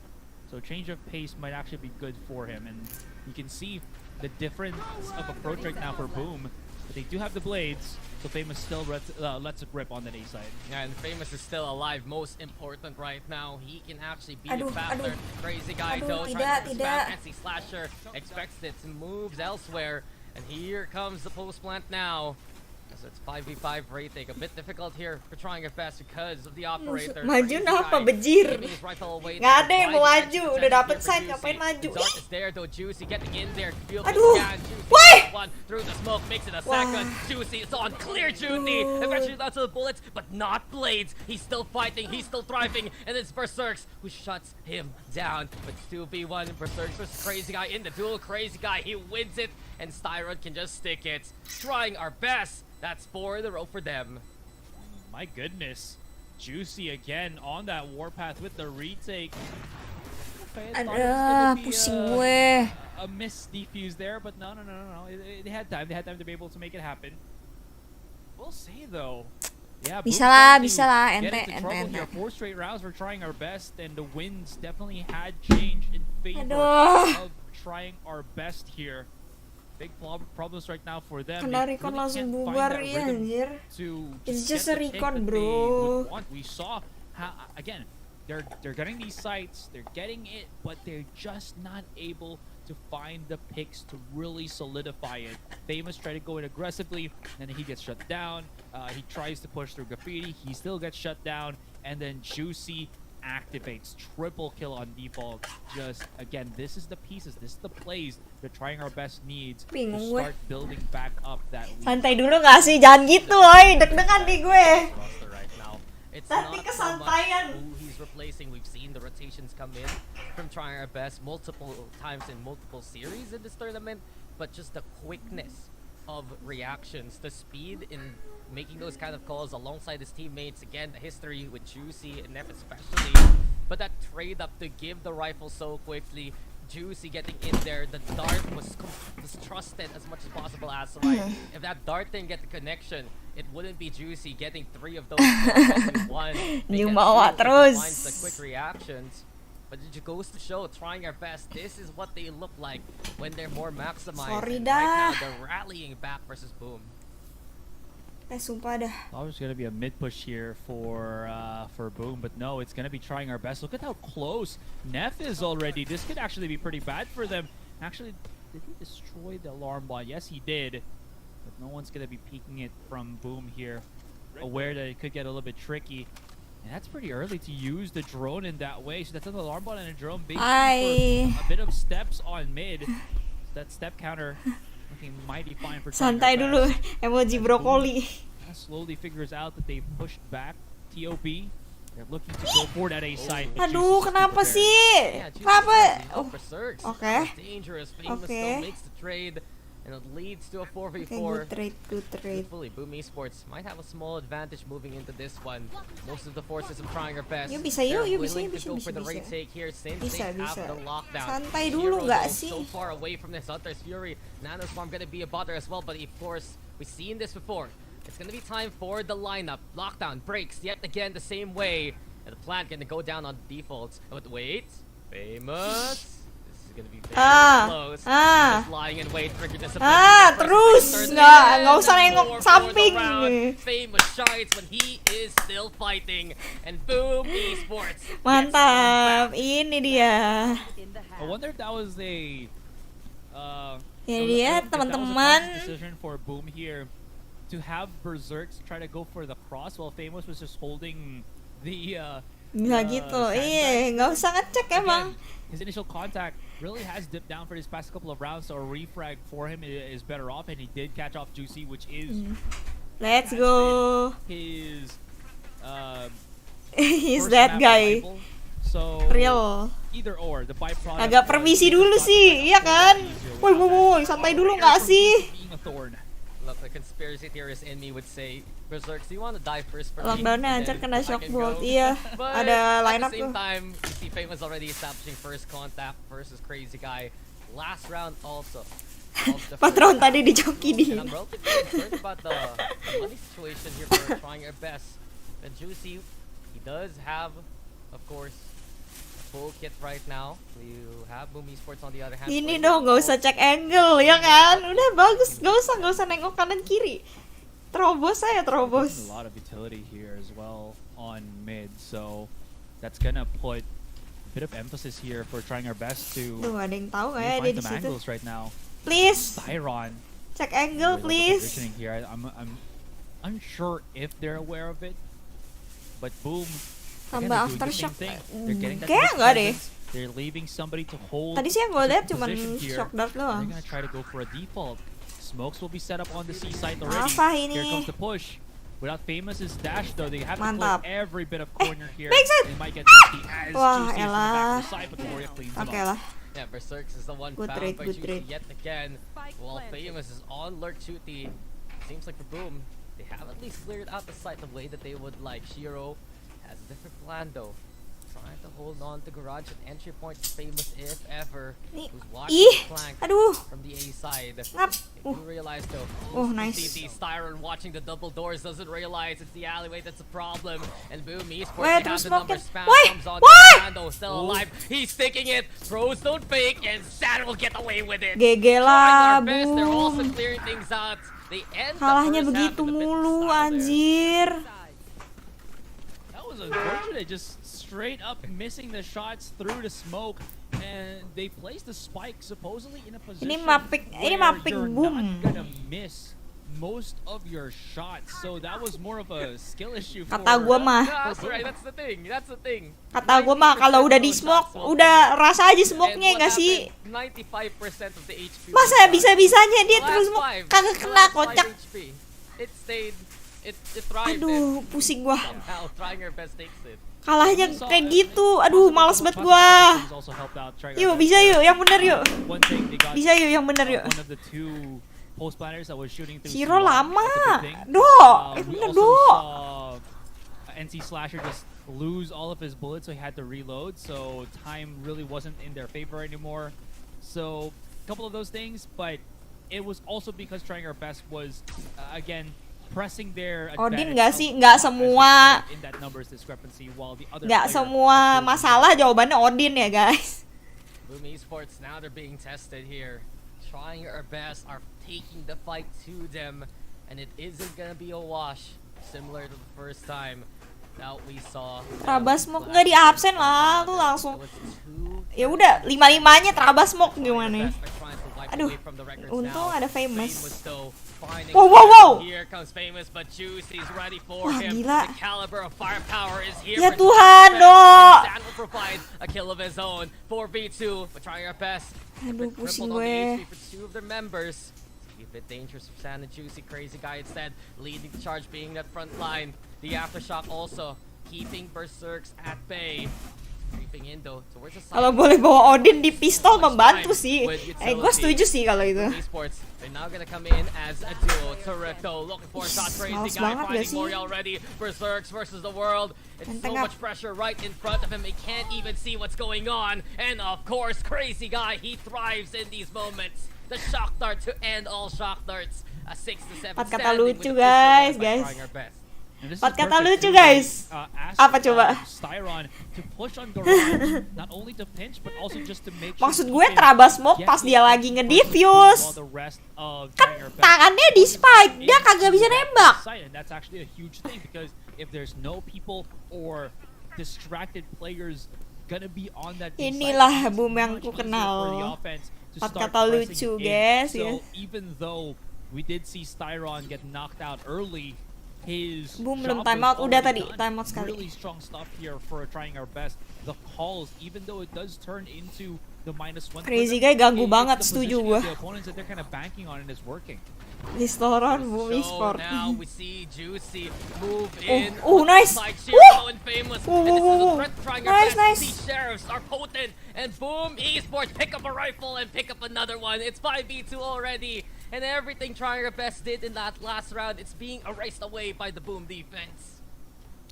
B: So change of pace might actually be good for him, and you can see the difference of approach right now for Boom. But they do have the blades, so Famous still lets it rip on the A side.
A: Yeah, and Famous is still alive. Most important right now, he can actually beat it faster. Crazy guy though, trying to spam anti-slasher, expects it, moves elsewhere, and here comes the post plant now. So it's 5v5 retake, a bit difficult here for trying our best because of the operator.
C: Maju apa bejir? Nggak ada yang mau maju, udah dapet side, ngapain maju?
A: Is there though, Juicy getting in there.
C: Aduh, why?
A: One through the smoke, makes it a second. Juicy is on clear duty. Eventually lots of bullets, but not blades. He's still fighting, he's still thriving, and it's Berserks who shuts him down. But 2v1, Berserks versus Crazy Guy in the duel. Crazy Guy, he wins it, and Styron can just stick it. Trying our best. That's 4 in a row for them.
B: My goodness. Juicy again on that warpath with the retake.
C: Aduh, pusing gue.
B: A miss defuse there, but no. They had time. They had time to be able to make it happen. We'll see though. Yeah,
C: bisa lah, ente.
B: 4 straight rounds. We're trying our best, and the wins definitely had changed in favor of trying our best here. Big problems right now for them.
C: Kena recon langsung bubar ya anjir. It's just a recon, bro.
B: We saw how, again, they're getting these sites, they're getting it, but they're just not able to find the picks to really solidify it. Famous tried to go in aggressively, and then he gets shut down. He tries to push through Graffiti, he still gets shut down, and then Juicy activates triple kill on default. Just again, this is the pieces, this is the plays that trying our best needs to start building back up that lead.
C: Santai dulu gak sih? Jangan gitu, oi. Deg-degan nih gue.
A: Tapi kesantaian. Who he's replacing. We've seen the rotations come in from trying our best multiple times in multiple series in this tournament, but just the quickness of reactions, the speed in making those kind of calls alongside his teammates. Again, the history with Juicy and Neff especially, but that trade up to give the rifle so quickly. Juicy getting in there, the dart was trusted as much as possible as right. If that dart didn't get the connection, it wouldn't be Juicy getting 3 of those in one.
C: Jumawa terus.
A: Finds the quick reactions. But it just goes to show, trying our best, this is what they look like when they're more maximized.
C: Sorry
A: and
C: dah.
A: right now, they're rallying back versus Boom.
C: Sumpah dah.
B: Thought it was gonna be a mid push here for Boom, but no, it's gonna be trying our best. Look at how close Neff is already. This could actually be pretty bad for them. Actually, did he destroy the alarm bot? Yes, he did. But no one's gonna be peeking it from Boom here. Aware that it could get a little bit tricky. And that's pretty early to use the drone in that way. So that's an alarm bot and a drone basically for a bit of steps on mid. That step counter looking mighty fine for
C: santai dulu, emoji brokoli.
B: Slowly figures out that they pushed back TOP. They're looking to go forward at A side.
C: Aduh, kenapa sih? Kenapa?
A: Okay. Dangerous. Famous still makes the trade. And it leads to a 4v4.
C: Good trade.
A: Hopefully, Boom Esports might have a small advantage moving into this one. Most of the forces are trying our best.
C: Yuk bisa yuk,
A: go for the retake here since they have the lockdown.
C: Santai dulu gak sih?
A: So far away from this Hunter's Fury. Nanoswarm gonna be a bother as well, but of course, we've seen this before. It's gonna be time for the lineup. Lockdown breaks yet again the same way. And the plant gonna go down on defaults. But wait, Famous. Gonna be very close. Just lying in wait for
C: terus nggak usah nengok samping.
A: Famous shines when he is still fighting, and Boom Esports.
C: Mantap, ini dia.
B: I wonder if that was a
C: ini dia teman-teman.
B: Decision for Boom here to have Berserks try to go for the cross while Famous was just holding the.
C: Nggak gitu, iya, nggak usah ngecek emang.
B: His initial contact really has dipped down for his past couple of rounds, so a refrag for him is better off, and he did catch off Juicy, which is
C: let's go.
B: His
C: he's that guy.
B: So
C: real.
B: Either or, the byproduct.
C: Agak permisi dulu sih, iya kan? Woi, santai dulu nggak sih?
A: Look, the conspiracy theorist in me would say, Berserks, do you want to die first for me?
C: Lockdownnya anjir kena shock bolt. Iya, ada line up tuh.
A: At the same time, you see Famous already establishing first contact versus Crazy Guy. last round also.
C: Patron tadi dijoki di.
A: And I'm relatively concerned about the money situation here for trying our best. And Juicy, he does have, of course, a full kit right now. You have Boom Esports on the other hand.
C: Ini dong, gak usah cek angle ya kan? Udah bagus, gak usah nengok kanan kiri. Terobos saya terobos.
B: A lot of utility here as well on mid, so that's gonna put a bit of emphasis here for trying our best to
C: Tuh ada yang tahu nggak ya dia
B: find
C: di
B: some
C: situ?
B: angles right now.
C: Please,
B: Tyron,
C: cek angle
B: really look at the
C: please.
B: positioning here. I'm unsure if they're aware of it, but Boom. Again,
C: Tambah
B: they're doing the
C: aftershock.
B: same thing. They're getting that
C: Kayak nggak deh.
B: presence. They're leaving somebody to hold.
C: Tadi sih yang gue
B: a
C: lihat
B: certain
C: cuman
B: position here,
C: shock dart
B: and
C: doang.
B: they're gonna try to go for a default. Smokes will be set up on the C side already.
C: Apa ini?
B: Here comes the push. Without Famous's dash though, they have
C: Mantap.
B: to clear every bit of corner here.
C: backside.
B: They might get lucky as
C: Wah,
B: Juicy is in the back
C: elah.
B: of the side, but Gloria cleans them
C: Oke
B: up.
C: lah.
A: Yeah, Berserks is the one
C: Good
A: found
C: trade,
A: by
C: good
A: Juicy
C: trade.
A: yet again. While Famous is on lurk shooty. Seems like for Boom, they have at least cleared out the site the way that they would like. Shiro has a different plan though. Trying to hold on to garage and entry point to Famous if ever.
C: Nih.
A: Who's watching
C: Ih,
A: the flank
C: aduh.
A: from the A side.
C: Ngap.
A: If you realize though,
C: Oh,
A: you
C: nice.
A: see the Styron watching the double doors doesn't realize it's the alleyway that's a problem. And Boom Esports,
C: Wait,
A: they have the
C: smoke
A: number
C: it.
A: spam
C: Why?
A: comes on.
C: Why?
A: Fernando still alive. He's sticking it. Pros don't fake, and Sad will get away with it.
C: GG
A: Trying
C: lah,
A: their best. They're also
C: Boom.
A: clearing things out. They end
C: Kalahnya
A: the first half
C: begitu
A: in a bit
C: mulu,
A: style there.
C: anjir.
B: That was unfortunate, just straight up missing the shots through the smoke, and they placed the spike supposedly in a position
C: mapping
B: where you're
C: Boom.
B: not gonna miss most of your shots. So that was more of a skill issue for
C: Kata gua mah,
A: Yeah, that's right. That's the thing. That's the thing.
C: kata gua mah kalau udah di smoke, udah rasa aja smoke-nya nggak sih?
A: 95% of the HP.
C: Masa bisa-bisanya dia
A: Last
C: terus
A: five.
C: kagak kena
A: Last five
C: kocak.
A: HP. It stayed. It thrived.
C: Aduh, pusing gua.
A: Somehow trying her best takes it.
C: Kalahnya kayak gitu. Aduh, males banget gua. Yuk, bisa yuk, yang bener yuk. Bisa yuk, yang bener yuk.
B: One of the two post planners that was shooting through
C: Shiro
B: C1.
C: lama.
B: That's a good thing.
C: Dok,
B: We
C: bener
B: also
C: dok.
B: saw NC Slasher just lose all of his bullets, so he had to reload. So time really wasn't in their favor anymore. So a couple of those things, but it was also because trying our best was again pressing their
C: Odin
B: advantage
C: nggak
B: of-
C: sih? Nggak
B: as they
C: semua.
B: played in that numbers discrepancy, while the other
C: Nggak
B: player
C: semua
B: was
C: masalah jawabannya Odin ya guys.
A: Boom Esports, now they're being tested here. Trying our best, are taking the fight to them, and it isn't gonna be a wash, similar to the first time that we saw.
C: Trabas smoke nggak di absen lah, tuh langsung. Ya udah, 5-5-nya Trabas smoke gimana? Aduh, untung ada Famous. Wow, wow, wow.
A: Here comes Famous, but Juicy's ready for
C: Wah,
A: him.
C: gila.
A: The caliber of firepower is here.
C: Ya
A: for
C: Tuhan,
A: Juicy.
C: dok.
A: Stan will provide a kill of his own. 4v2, but trying our best.
C: Aduh,
A: Bit
C: pusing
A: crippled on the
C: gue.
A: HP for two of their members. It's a bit dangerous for Stan and Juicy. Crazy guy instead, leading the charge, being that front line. The aftershock also keeping Berserks at bay. Creeping in though towards the side.
C: Kalau boleh bawa Odin di pistol membantu sih. Gue setuju sih kalau itu.
A: Esports, they're now gonna come in as a duo. Terrifico looking for a shot. Crazy
C: Males
A: guy
C: banget gak
A: finding
C: sih?
A: Mori already. Berserks versus the world. It's so
C: Enteng
A: much pressure right in front of him. He can't even see what's going on. And of course, Crazy guy, he thrives in these moments. The shock dart to end all shock darts. A 6-7
C: Empat kata
A: standing
C: lucu,
A: with the
C: guys,
A: pistol by
C: guys.
A: trying our best.
B: And this is
C: Empat kata
B: perfect
C: lucu,
B: too.
C: guys.
B: Asked,
C: Apa coba?
B: Styron to push on Garage, not only to pinch but also just to make sure
C: Maksud
B: he
C: gue
B: can
C: Trabas smoke
B: get
C: pas
B: the
C: dia lagi
B: while
C: nge-defuse.
B: the rest of
C: Kan
B: trying our best
C: tangannya di spike, dia kagak bisa nembak.
B: side, and that's actually a huge thing because if there's no people or distracted players gonna be on that B side,
C: Inilah
B: it's
C: Boom yang
B: much
C: ku
B: easier
C: kenal.
B: for the offense to
C: Empat
B: start
C: kata
B: pressing
C: lucu,
B: in.
C: guys,
B: So
C: ya.
B: even though we did see Styron get knocked out early, his
C: Boom, belum
B: job
C: time
B: was
C: out. Udah
B: already
C: tadi,
B: done.
C: time out sekali.
B: Really strong stuff here for trying our best. The calls, even though it does turn into the -1.
C: Crazy guy ganggu
B: it's
C: banget,
B: the
C: setuju
B: positioning
C: gua.
B: of the opponents that they're kind of banking on and is working.
C: Restoran Boom
A: So
C: Esports.
A: now we see Juicy move in.
C: Oh, nice.
A: Like
C: Woo.
A: Shiro and Famous.
C: Woo,
A: And this
C: woo,
A: is
C: woo.
A: a threat trying our
C: Nice,
A: best.
C: nice.
A: These sheriffs are potent. And Boom Esports pick up a rifle and pick up another one. It's 5v2 already. And everything trying our best did in that last round, it's being erased away by the Boom defense.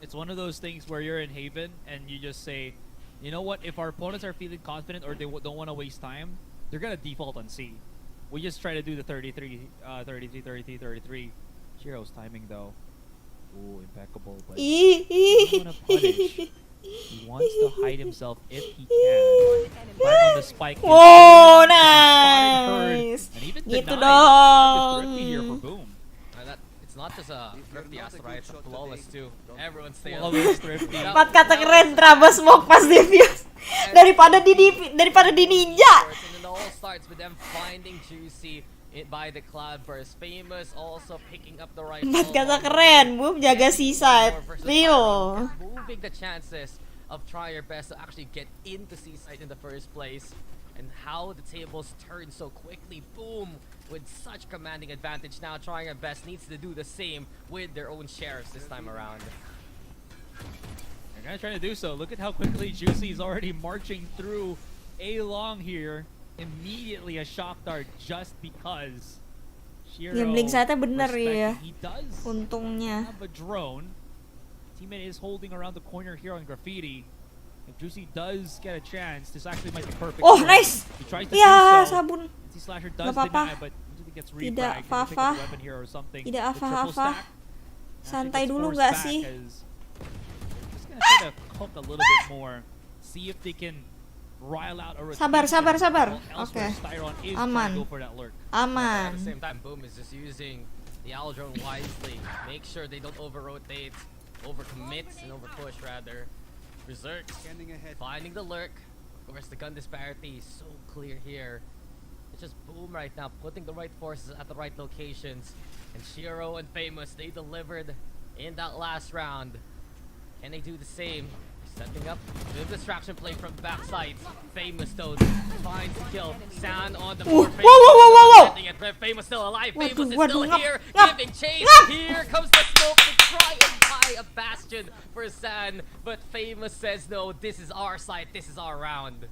B: It's one of those things where you're in Haven and you just say, you know what, if our opponents are feeling confident or they don't want to waste time, they're gonna default on C. We just try to do the 33, 33, 33, 33. Shiro's timing though. Ooh, impeccable. But he doesn't want to punish. He wants to hide himself if he can. Right on the spike.
C: Oh,
B: Nice! And even
C: Gitu
B: denied.
C: dong.
B: Thrifty here for Boom.
A: It's not just a thrifty as right, it's a flawless too. Everyone's staying.
B: Flawless thrifty.
C: 4 kata keren, Traba smoke pas defuse. Daripada di ninja.
A: And it all starts with them finding Juicy by the cloud burst. Famous also picking up the right
C: 4 kata keren, Boom jaga seaside. Real.
A: Moving the chances of trying your best to actually get into seaside in the first place. And how the tables turn so quickly. Boom with such commanding advantage now. Trying our best needs to do the same with their own sheriffs this time around.
B: They're gonna try to do so. Look at how quickly Juicy is already marching through A long here. Immediately a shock dart just because Shiro
C: Gambling saya bener ya.
B: he does
C: Untungnya.
B: have a drone. Teammate is holding around the corner here on Graffiti. If Juicy does get a chance, this actually might be perfect.
C: Oh,
B: for him.
C: nice.
B: He tries to
C: Ya,
B: do so.
C: sabun.
B: Slasher does
C: Gak apa-apa.
B: deny, but usually gets
C: Tidak
B: refragged. He can pick up
C: apa-apa.
B: a weapon here or something.
C: Tidak
B: The triple
C: apa-apa.
B: stack
C: Santai
B: actually gets
C: dulu
B: forced
C: gak
B: back
C: sih?
B: as they're just gonna try to cook a little bit more. See if they can rile out a
C: Sabar, sabar, sabar.
B: Oke.
C: Oke. Aman.
B: Go for that lurk.
A: At
C: Aman.
A: the same time, Boom is just using the Owl drone wisely. Make sure they don't over-rotate, over-commit, and over-push rather. Berserk finding the lurk. Of course, the gun disparity is so clear here. It's just Boom right now, putting the right forces at the right locations. And Shiro and Famous, they delivered in that last round. Can they do the same? Setting up the distraction play from the backside. Famous though finds the kill. San on the board.
C: Whoa.
A: Famous still alive.
C: Waduh,
A: Famous is
C: waduh,
A: still
C: ngap,
A: here,
C: ngap,
A: giving chase.
C: ngap.
A: Here comes the smoke to try and buy a bastion for San, but Famous says no. This is our side. This is our round.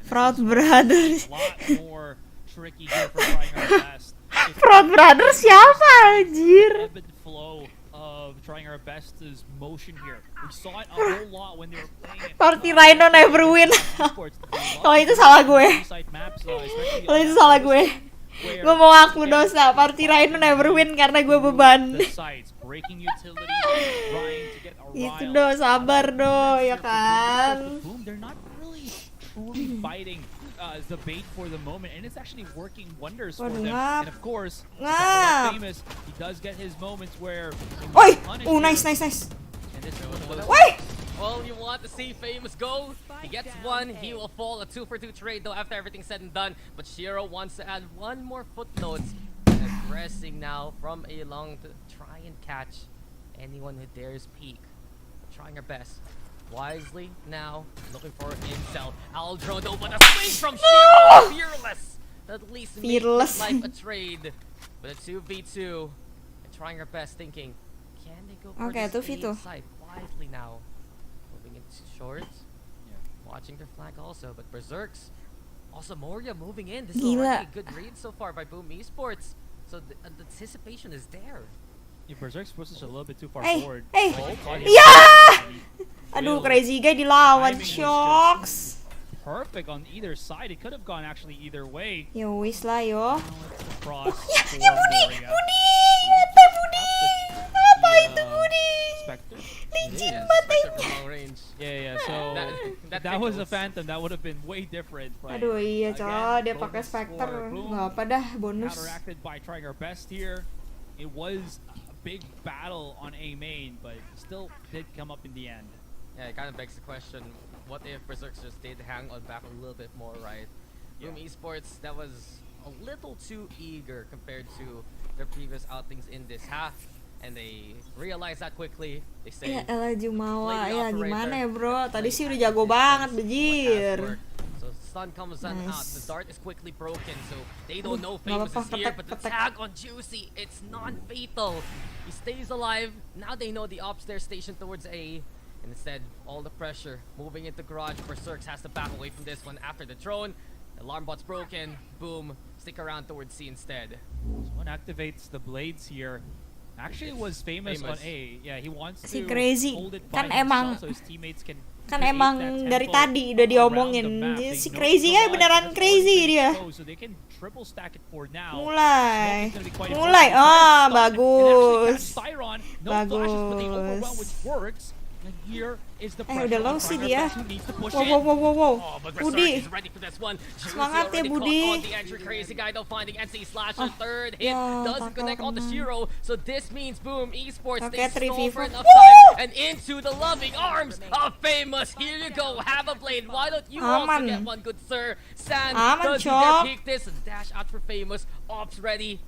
C: Proud Brothers.
B: A lot more tricky here for trying our best.
C: Proud Brothers siapa anjir?
B: Ebb and flow of trying our best is motion here. We saw it a whole lot when they were playing it.
C: Party Rhino never win. Oh, itu salah gue. Oh, itu salah gue. Gue mau aku dosa. Party Rhino never win karena gue beban. Itu do, sabar do, ya kan.
B: They're not really truly fighting the bait for the moment, and it's actually working wonders for them.
C: Ngap.
B: And of course,
C: Ngap.
B: Famous, he does get his moments where.
C: Oi, nice.
B: And this
C: Woi.
A: Well, you want to see Famous go? He gets one, he will fall. A 2-for-2 trade though after everything's said and done. But Shiro wants to add one more footnote. Aggressing now from A long to try and catch anyone who dares peek. Trying our best. Wisely now, looking for incel. Aldro though, but a swing from Shiro! Fearless! At least make
C: Fearless.
A: life a trade. But a 2v2. And trying our best thinking, can they go for
C: Okay,
A: this
C: 2v2.
A: side wisely now? Moving into shorts. Watching their flank also, but Berserks. Also Moria moving in. This is
C: Gila.
A: already a good read so far by Boom Esports. So the anticipation is there.
B: Berserk's pushes a little bit too far
C: Hey,
B: forward.
C: hey.
B: Oh, caught him.
C: Ya! Aduh, Crazy Guy dilawan,
B: Timing was
C: shocks.
B: Perfect on either side. It could have gone actually either way.
C: Ya wis lah yo.
B: Cross
C: Ya,
B: for
C: ya Budi,
B: Moria.
C: Budi, apa Budi? Apa itu Budi?
B: Spectre?
C: Licin
A: Yeah,
C: banget.
A: Spectre from long range.
B: Yeah. So
A: That
B: that was a
A: tickles.
B: Phantom. That would have been way different. But
C: Aduh iya
B: again,
C: coy, dia
B: bonus
C: pakai Spectre.
B: for Boom.
C: Gak apa dah, bonus.
B: Counteracted by trying our best here. It was a big battle on A main, but still did come up in the end.
A: Yeah, it kind of begs the question, what if Berserks just did hang on back a little bit more, right? Boom Esports, that was a little too eager compared to their previous outings in this half. And they realized that quickly. They say,
C: Ya elah Jumawa,
A: play the
C: ya
A: operator,
C: gimana ya bro? Tadi
A: play
C: sih
A: the
C: udah jago
A: distance,
C: banget,
A: what has
C: bejir.
A: worked. So stun comes out, the
C: Nice.
A: dart is quickly broken, so they don't know
C: Nggak
A: Famous
C: apa-apa,
A: is here, but the
C: petek.
A: tag on Juicy, it's non-fatal. He stays alive. Now they know the ops there stationed towards A. And instead, all the pressure moving into garage. Berserks has to back away from this one after the drone. The alarm bot's broken. Boom. Stick around towards C instead.
B: So one activates the blades here Actually was famous on A. Yeah, he wants
C: Si
B: to
C: Crazy
B: hold it
C: kan
B: by
C: emang
B: himself so his teammates can
C: kan
B: create
C: emang
B: that
C: dari
B: tempo
C: tadi udah
B: around
C: diomongin
B: the map. They
C: si
B: know
C: Crazy
B: the
C: ya
B: Garage
C: beneran
B: has
C: crazy
B: already been
C: dia.
B: exposed, so they can triple stack it for now.
C: Mulai
B: Smoke is gonna be quite
C: mulai
B: important. He's
C: ah
B: gonna stun and actually
C: bagus
B: catch Styron. No flashes, but they overwhelm, which
C: bagus.
B: works. And here is the
C: Udah
B: pressure
C: low
B: on
C: sih
B: Tiger
C: dia.
B: Best who needs to push
C: Wow
B: in.
C: wow wow wow wow.
A: Oh, but
C: Budi
A: Berserk is ready for this one. Juicy
C: semangat ya
A: already caught
C: Budi.
A: on the entry. Crazy guy though finding NC Slasher.
C: Oh,
A: Third hit
C: ya,
A: doesn't
C: takal
A: connect on the
C: kena.
A: Shiro. So this means boom, Esports
C: Oke,
A: they stall
C: 3v4.
A: for enough
C: Woo!
A: time and into the loving arms of Famous. Here you go, have a blade. Why don't you also
C: Aman.
A: get one, good sir? San
C: Aman,
A: does he
C: Chok.
A: dare peek this? Dash out for Famous. Ops ready.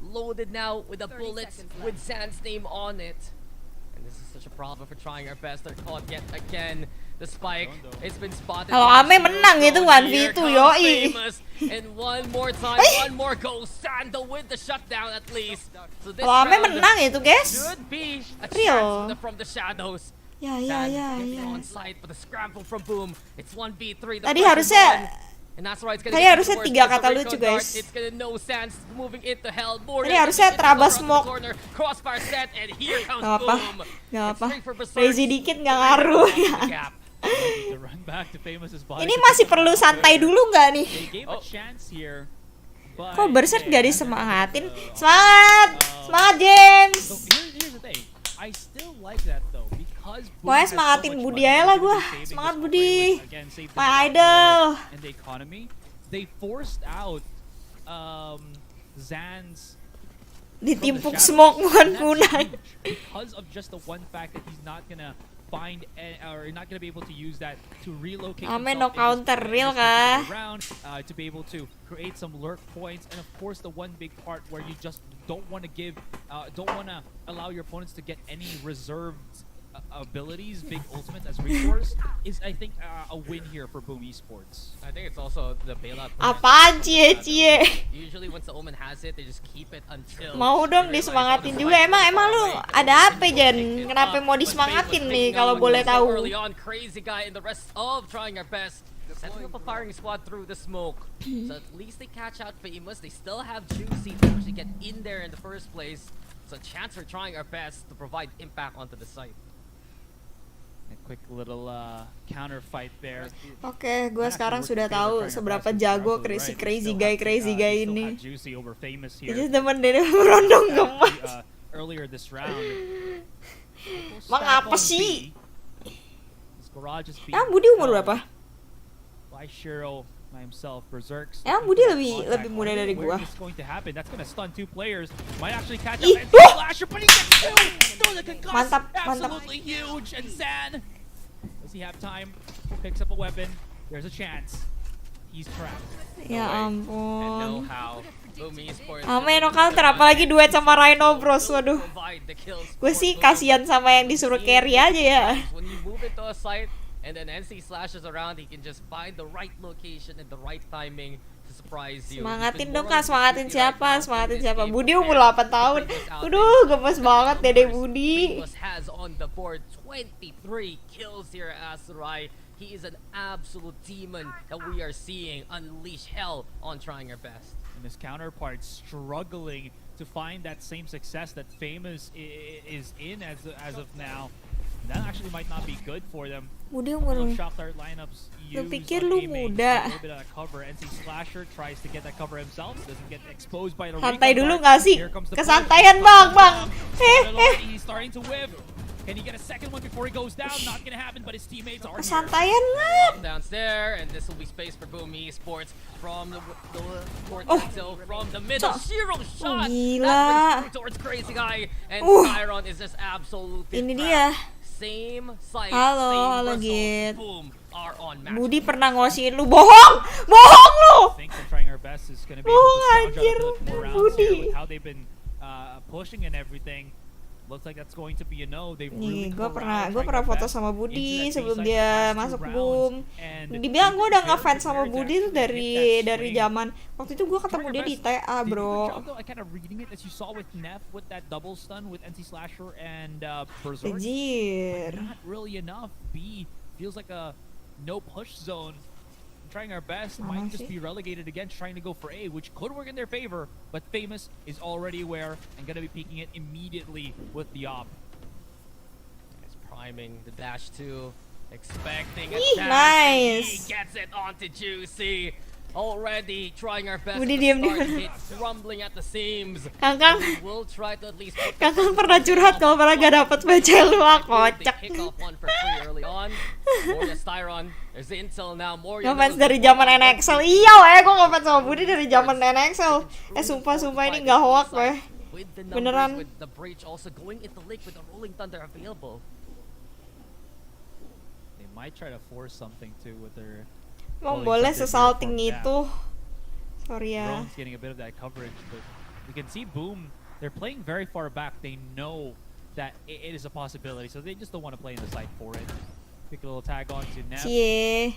A: Loaded now with the
D: 30
A: bullets
D: seconds
A: with Zan's name on it. And this is such a problem for trying our best. They're caught yet again. The spike, it's been spotted.
C: Kalau
A: by
C: Ame
A: Shiro
C: menang itu
A: Throne.
C: 1v2
A: Here comes
C: yoi.
A: Famous. And one more time, one more goal. Sando with the shutdown at least. So this
C: Kalau Ame
A: round
C: menang itu guys.
A: should be a
C: Real.
A: chance from the shadows.
C: Ya
A: San
C: ya
A: getting
C: ya.
A: on site, but the scramble from Boom. It's 1v3. The
C: Tadi
A: pressure's
C: harusnya
A: on. And that's why it's gonna
C: tadi
A: get
C: harusnya
A: worse.
C: 3
A: With the
C: kata
A: Rico
C: lucu,
A: dart,
C: guys.
A: It's gonna know Sans moving into hell. More
C: Tadi harusnya Traba smoke.
A: Crossfire set, and here comes
C: Gak apa,
A: Boom.
C: gak
A: It's
C: apa.
A: straight for Berserk.
C: Lazy dikit gak ngaruh
A: The
C: ya.
A: gap.
B: The run back to Famous's body.
C: Ini masih perlu santai dulu nggak nih?
B: They gave a chance here. But
C: Kok Berserk
B: yeah,
C: gak disemangatin? Semangat, semangat James.
B: So here's the thing. I still like that though because Boom
C: Pokoknya
B: has so
C: semangatin
B: much
C: Budi
B: money,
C: aja lah
B: they're
C: gua.
B: gonna be saving
C: Semangat
B: this
C: Budi.
B: player, which, again, saved them
C: My
B: a lot
C: idol.
B: more in the economy. They forced out Zan's
C: Ditimpuk smoke bukan kunai.
B: because of just the one fact that he's not gonna find or not gonna be able to use that to relocate
C: Ame
B: himself
C: no counter,
B: in this
C: real
B: particular
C: kah?
B: round, to be able to create some lurk points, and of course the one big part where you just don't want to allow your opponents to get any reserved abilities, big ultimates as resource is I think a win here for Boom Esports.
A: I think it's also the bailout.
C: Apaan cie-cie?
A: Usually once the Omen has it, they just keep it until.
C: Mau dong disemangatin juga. Emang lu ada apa Jen? Kenapa mau disemangatin nih kalau boleh tahu?
A: Early on, Crazy guy and the rest of Trying Our Best. Setting up a firing squad through the smoke. So at least they catch out Famous. They still have Juicy to actually get in there in the first place. So a chance for Trying Our Best to provide impact onto the site.
B: A quick little counter fight there.
C: Oke, gue sekarang sudah tahu seberapa jago crazy guy ini.
B: Juicy over Famous here.
C: Jadi temen Dede berondong gemas.
B: Earlier this round.
C: Emang apa sih?
B: This Garage is
C: Emang Budi umur berapa?
B: by Shiro by himself. Berserk.
C: Emang Budi lebih muda dari
B: Where
C: gua.
B: is this going to happen? That's going to stun 2 players. Might actually catch
C: Ih,
B: up. And
C: wah!
B: Slasher, but he gets 2. No, the concuss.
C: Mantap, mantap.
B: Absolutely huge. And San, does he have time? Picks up a weapon. There's a chance. He's trapped.
C: Ya
A: And know
C: ampun.
A: how. Boom Esports.
C: Ame no counter, apalagi duet sama Rhino Bros. Waduh.
A: Provide the kills
C: Gue
A: for
C: sih
A: Boom.
C: kasihan sama yang disuruh carry aja ya.
A: When you move into a site and then NC slashes around, he can just find the right location and the right timing to surprise you.
C: Semangatin
A: He's been
C: dong Kak,
A: morally
C: semangatin
A: tricky right
C: siapa?
A: now
C: Semangatin
A: in this
C: siapa?
A: game
C: Budi
A: compared
C: umur
A: to
C: 8 tahun.
A: Famous out
C: Aduh,
A: there.
C: gemes banget Dede
A: Numbers
C: Budi.
A: Famous has on the board 23 kills here as Rai. He is an absolute demon that we are seeing unleash hell on Trying Our Best.
B: And his counterpart struggling to find that same success that Famous is in as of now. That actually might not be good for them.
C: Budi
B: Couple
C: umur
B: of shock dart lineups
C: Lu
B: used
C: pikir
B: on
C: lu
B: A-main,
C: muda.
B: a little bit of cover. NC Slasher tries to get that cover himself, doesn't get exposed by the
C: santai
B: recon
C: dulu
B: dart.
C: nggak sih?
B: Here comes the
C: Kesantaian
B: push.
C: bang.
B: He's starting to whiff. Can he get a second one before he goes down? Not gonna happen, but his teammates are here.
C: Kesantaian lah.
A: Down there, and this will be space for Boom Esports from the court
C: Oh.
A: until from the middle.
C: Cok.
A: Zero shot.
C: Gila.
A: That brings towards Crazy Guy, and Tyron is just absolutely.
C: Ini
A: trapped.
C: dia.
A: Same site,
C: Halo,
A: same
C: halo,
A: results.
C: Git.
A: Boom are on match.
C: Budi pernah ngosiin lu bohong lu.
B: I think we're trying our best is going to be
C: Oh,
B: able to scrounge
C: anjir,
B: out a bit more rounds
C: Budi.
B: here with how they've been pushing and everything. Looks like that's going to be a no. They've really
C: Nih, gue
B: corralled
C: pernah
B: Trying Our
C: foto
B: Best
C: sama
B: into
C: Budi
B: that
C: sebelum
B: B-side
C: dia
B: the past 2
C: masuk
B: rounds,
C: boom.
B: and
C: Dibilang gue udah
B: they're
C: ngefans sama
B: prepared to
C: Budi tuh
B: actually
C: dari
B: hit that swing.
C: zaman waktu itu gue ketemu
B: Trying
C: dia
B: Our
C: di
B: Best
C: TA
B: did a good
C: bro.
B: job, though, kind of reading it as you saw with Neff with that double stun with NC Slasher and Berserk.
C: Anjir.
B: Not really enough. B feels like a no push zone Trying Our Best might just be relegated again, trying to go for A, which could work in their favor, but Famous is already aware and going to be peeking it immediately with the op.
A: It's priming the dash 2, expecting a dash.
C: Nice.
A: He gets it onto Juicy. Already trying our best
C: Budi
A: to
C: diam
A: start
C: diam.
A: hit, rumbling at the seams.
C: Kakang,
A: We will try to at least
C: Kakang pernah curhat kalau pernah gak dapat baca lu, kocak.
A: They pick off one for free early on. Moria Styron, there's intel now. Moria
C: Ngefans
A: knows
C: dari
A: the
C: zaman
A: point.
C: NXL. Iya weh, gue ngefans sama Budi dari zaman NXL. Sumpah ini gak hoax weh.
A: With the
C: Beneran.
A: numbers, with the breach also going into lake with the rolling thunder available.
B: They might try to force something too with their...
C: Emang boleh sesalting itu? Sorry ya.
B: Roam's getting a bit of that coverage, but we can see Boom. They're playing very far back. They know that it is a possibility, so they just don't want to play in the side for it. Quick little tag on to Neff.
C: Cie.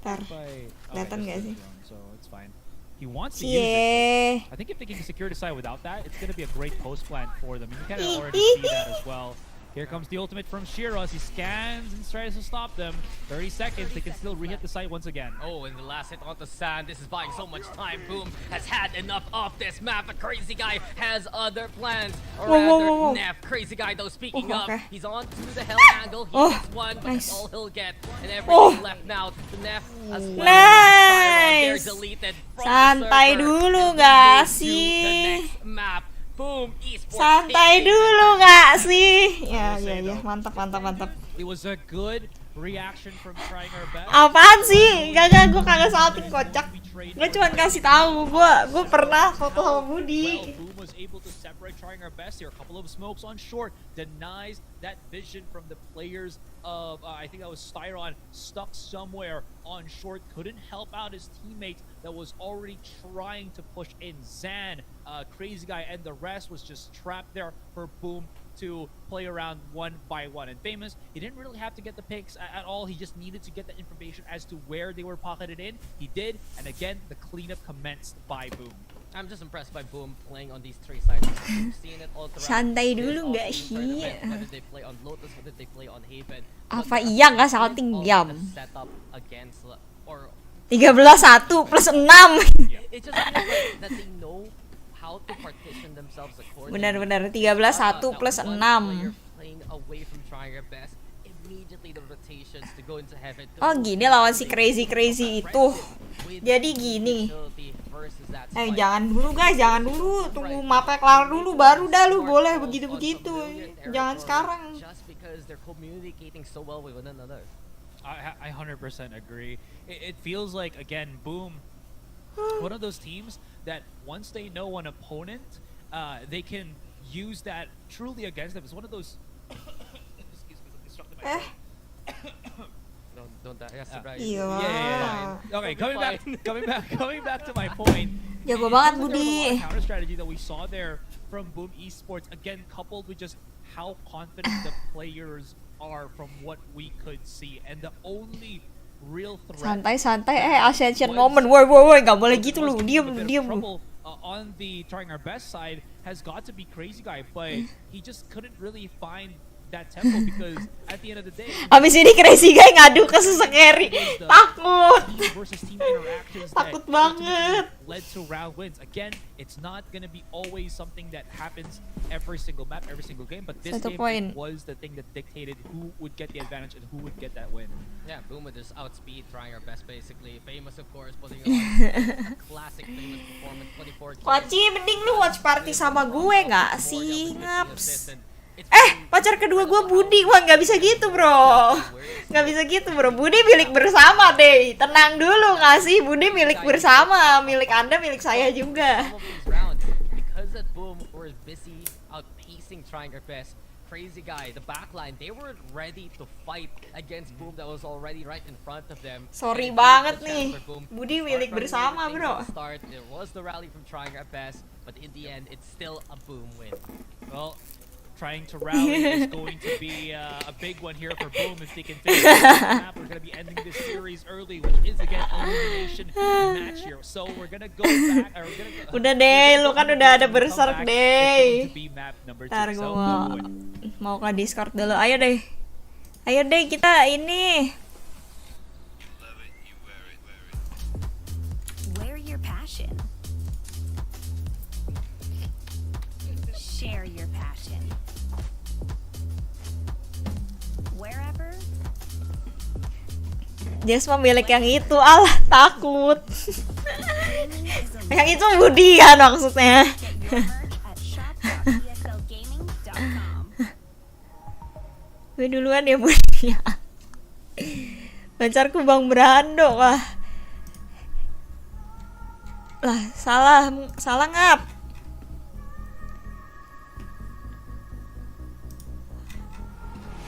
C: Ntar,
B: just
C: kelihatan gak sih?
B: drone, so it's fine. He wants to use it.
C: Cie.
B: I think if they can secure the side without that, it's going to be a great post plant for them. You can kind of
C: Ih,
B: already
C: ih,
B: see that as well. Here comes the ultimate from Shiros. He scans and tries to stop them. 30 seconds. They can still re-hit the site once again.
A: Oh, and the last hit onto sand. This is buying so much time. Boom has had enough of this map. A crazy guy has other plans. Or rather, Neff. Crazy guy, though, speaking up.
C: Okay.
A: He's on to the hell angle. He
C: Oh,
A: gets one, but
C: nice.
A: that's all he'll get. And everything left now to Neff as well. They're
C: Nice.
A: deleted from
C: Santai
A: the server.
C: dulu
A: Move
C: gak
A: to
C: sih?
A: the next map. Boom, Esports.
C: Santai dulu gak sih? Ya, mantap.
B: It was a good reaction from Trying Our Best.
C: Apaan sih? Gak, gue kagak salting, kocak. Gue cuma kasih tahu, gue pernah foto sama Budi.
B: Well, Boom was able to separate Trying Our Best here. A couple of smokes on short denies that vision from the players of, I think that was Styron, stuck somewhere on short. Couldn't help out his teammate that was already trying to push in. Zan, Crazy Guy, and the rest was just trapped there for Boom to play around one by one. And Famous, he didn't really have to get the picks at all. He just needed to get the information as to where they were pocketed in. He did, and again, the cleanup commenced by Boom.
A: I'm just impressed by Boom playing on these three sides. We've seen it all throughout.
C: Santai
A: this
C: dulu gak
A: offseason
C: sih?
A: tournament, whether they play on Lotus, whether they play on Haven.
C: Apa iya gak salting? Diam.
A: Setup against or
C: 13-1 plus 6.
A: it just feels like that they know how to partition themselves accordingly.
C: Benar 13-1 plus 6.
A: Playing away from trying their best, immediately the rotations to go into heaven.
C: Oh gini lawan si crazy itu. Jadi gini. Jangan dulu guys, jangan dulu. Tunggu mapnya kelar dulu, baru dah lu boleh begitu-begitu. Jangan sekarang.
A: Just because they're communicating so well with one another.
B: I 100% agree. It feels like, again, Boom, one of those teams that once they know an opponent, they can use that truly against them. It's one of those... Excuse me, disrupted my throat.
A: Don't die. Yes, right.
C: Iya.
B: Okay, coming back to my point.
C: Jago banget
B: There was a lot
C: Budi.
B: of counter strategy that we saw there from Boom Esports, again coupled with just how confident the players are from what we could see, and the only real threat.
C: Santai. Ascension moment. Woi, gak boleh gitu lu. Diam lu.
B: On the Trying Our Best side has got to be Crazy Guy, but he just couldn't really find that tempo because at the end of the day,
C: Abis ini crazy guy ngadu ke Sesengeri. Takut.
B: team versus team interactions
C: Takut
B: that
C: banget.
B: led to round wins. Again, it's not going to be always something that happens every single map, every single game, but this
C: Satu
B: game
C: poin.
B: was the thing that dictated who would get the advantage and who would get that win.
A: Yeah, Boom would just outspeed trying our best basically. Famous of course putting on a classic Famous performance 24 kills.
C: Koci, mending lu watch party sama gue gak sih? Ngaps.
A: It's
C: Pacar kedua gue Budi. Wah gak bisa gitu bro. Gak bisa gitu bro. Budi milik bersama deh. Tenang dulu gak sih? Budi milik bersama. Milik anda, milik saya juga.
A: some of these rounds because at Boom were busy outpacing trying our best. Crazy Guy, the backline, they weren't ready to fight against Boom that was already right in front of them.
C: Sorry
A: And it
C: banget
A: gave the
C: nih.
A: chance for Boom
C: Budi
A: to
C: milik
A: start running
C: bersama,
A: things
C: bro.
A: at the start. There was the rally from trying our best, but in the end, it's still a Boom win.
B: Well, trying to rally is going to be a big one here for Boom if they can finish this map. We're going to be ending this series early, which is again an elimination match here. So we're going to go back.
C: Udah deh, lu kan udah ada berserk deh. Ntar gue
B: So,
C: mau ke Discord dulu. Ayo deh kita ini. Jess milik yang itu, alah takut. Yang itu Budi kan maksudnya. Gue duluan ya Budi. Pacarku Bang Brando lah. Lah salah ngap.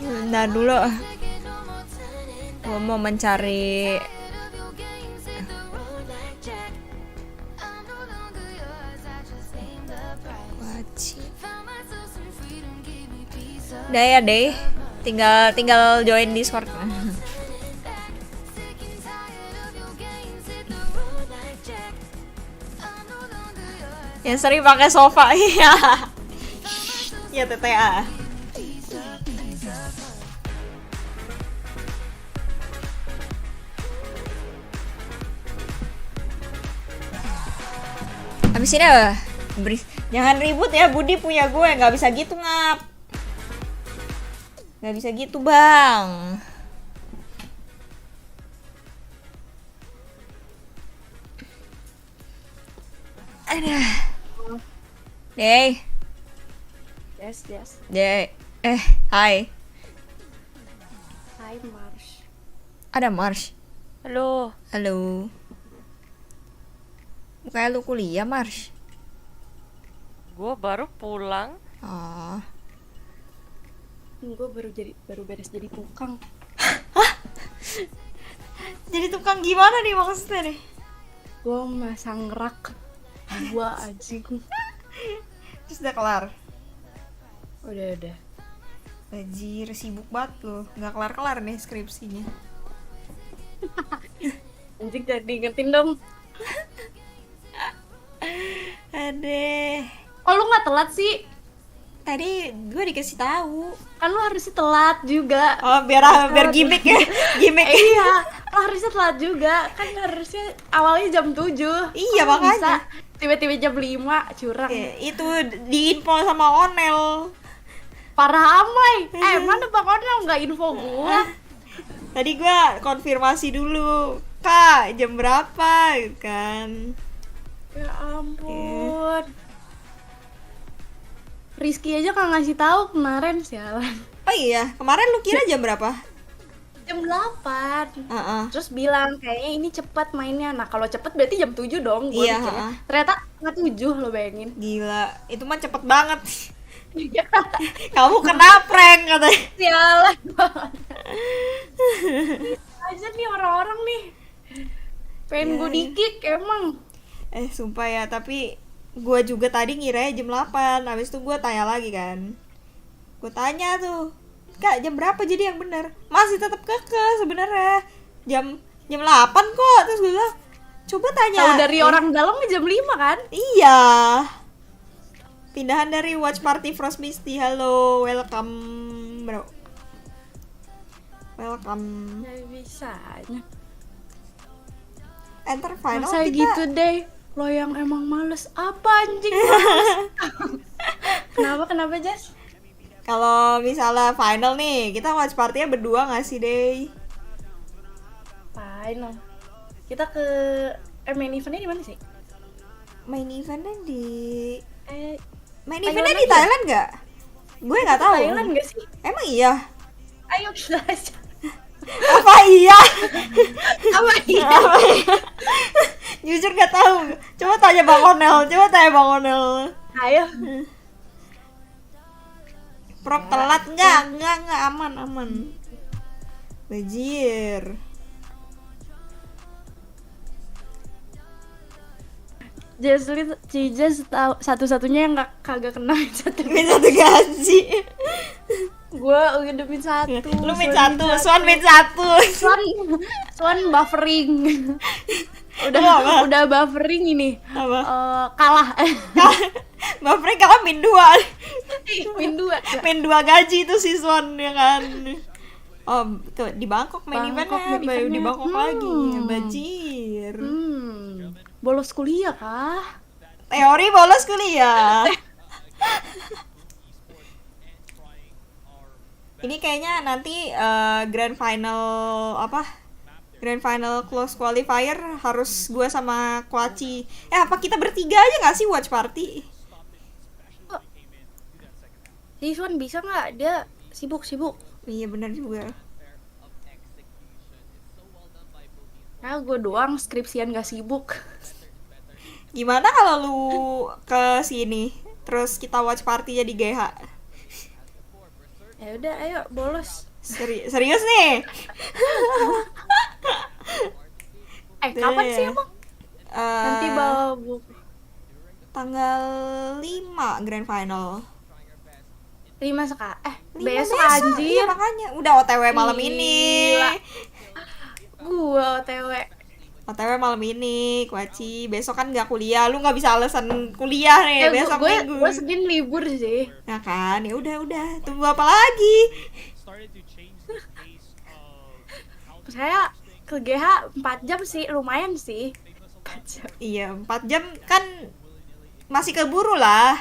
C: Nah dulu gue mau mencari udah ya deh, tinggal join Discord. Yang sering pakai sofa. Iya. Ya TTA. Habis ini jangan ribut ya, Budi punya gue, nggak bisa gitu ngap. Nggak bisa gitu bang. Ada. Dey.
D: Yes.
C: Dey. Hai.
D: Hai, Mars.
C: Ada Mars.
D: Halo.
C: Halo. Kayak lu kuliah, Mars.
D: Gue baru pulang.
C: Oh.
D: Gue baru beres jadi tukang.
C: Jadi tukang gimana nih maksudnya nih?
D: Gue masang rak. Gue anjing.
C: Terus udah kelar?
D: Udah.
C: Anjir, sibuk banget lu. Nggak kelar-kelar nih skripsinya.
D: Anjing jangan diingetin dong.
C: Adeh.
D: Oh lu nggak telat sih?
C: Tadi gue dikasih tahu.
D: Kan lu harusnya telat juga.
C: Oh, biar gimmick ya. Gimmick.
D: Iya, lu harusnya telat juga. Kan harusnya awalnya jam 7.
C: Iya,
D: Kok
C: makanya.
D: bisa tiba-tiba jam 5 curang.
C: Itu diinfo sama Onel.
D: Parah amai. Mana Bang Onel nggak info gua?
C: Tadi gue konfirmasi dulu. Kak, jam berapa? Gitu kan.
D: Ya ampun. Rizky aja kan ngasih tahu kemarin, sialan.
C: Oh iya, kemarin lu kira jam berapa?
D: Jam 8.
C: Heeh.
D: Terus bilang kayaknya ini cepat mainnya. Nah, kalau cepet berarti jam 7 dong gua
C: Iya,
D: mikirnya.
C: heeh.
D: Ternyata nggak 7 lo bayangin.
C: Gila, itu mah cepet banget. Kamu kena prank katanya.
D: Sialan banget. Aja nih orang-orang nih. Pengen gue di-kick emang.
C: Sumpah ya, tapi gue juga tadi ngiranya jam 8. Habis itu gue tanya lagi kan. Gue tanya tuh, Kak, jam berapa jadi yang benar? Masih tetap kekeh sebenarnya. Jam 8 kok. Terus gue bilang, coba tanya.
D: Tahu dari orang dalam jam 5 kan?
C: Iya. Pindahan dari Watch Party Frost Misty. Halo, welcome, bro. Welcome.
D: Nggak bisanya.
C: Enter final
D: Masa
C: kita.
D: gitu deh. Lo yang emang males apa anjing males. Kenapa Jess?
C: Kalau misalnya final nih, kita watch party-nya berdua nggak sih, Dey?
D: Final. Kita ke main event-nya di mana sih?
C: Main eventnya di main
D: Thailand
C: eventnya di
D: aja?
C: Thailand nggak? Gue nggak tahu.
D: Thailand nggak sih?
C: Emang iya?
D: Ayo kita aja.
C: Apa iya?
D: Apa iya?
C: Apa iya? Jujur nggak tahu. Coba tanya Bang Onel.
D: Ayo.
C: Prok telat nggak aman. Bajir.
D: JESSLYN, Jess satu-satunya yang kagak kena satu.
C: Min satu gaji.
D: Gue udah min satu.
C: Lu min satu, Swan min satu.
D: Swan buffering. Udah buffering ini.
C: Apa?
D: Kalah.
C: Buffering kalah min 2.
D: Min 2.
C: Min 2 gaji itu si Swan ya kan. Oh, tuh di Bangkok main
D: Bangkok
C: eventnya,
D: main
C: baru di
D: eventnya.
C: Bangkok lagi. Bajir.
D: Bolos kuliah kah?
C: Teori bolos kuliah. Ini kayaknya nanti grand final apa? Grand Final close qualifier harus gua sama Kwaci. Apa kita bertiga aja nggak sih watch party?
D: JESSLYN bisa nggak? Dia sibuk.
C: Iya benar juga.
D: Nah, gue doang skripsian gak sibuk.
C: Gimana kalau lu ke sini terus kita watch party-nya di GH?
D: Ya udah, ayo bolos.
C: Serius nih?
D: Kapan sih emang? Nanti bawa buku.
C: Tanggal 5 Grand Final.
D: 5 seka.
C: 5
D: besok
C: Iya
D: anjir.
C: makanya udah OTW malam ini.
D: Gila. Gua OTW
C: malam ini, Kwaci. Besok kan nggak kuliah, lu nggak bisa alasan kuliah nih besok minggu.
D: Gue Senin libur sih.
C: Nah kan, ya udah. Tunggu apa lagi?
D: Saya ke GH 4 jam sih, lumayan sih. 4 jam.
C: Iya, 4 jam kan masih keburu lah.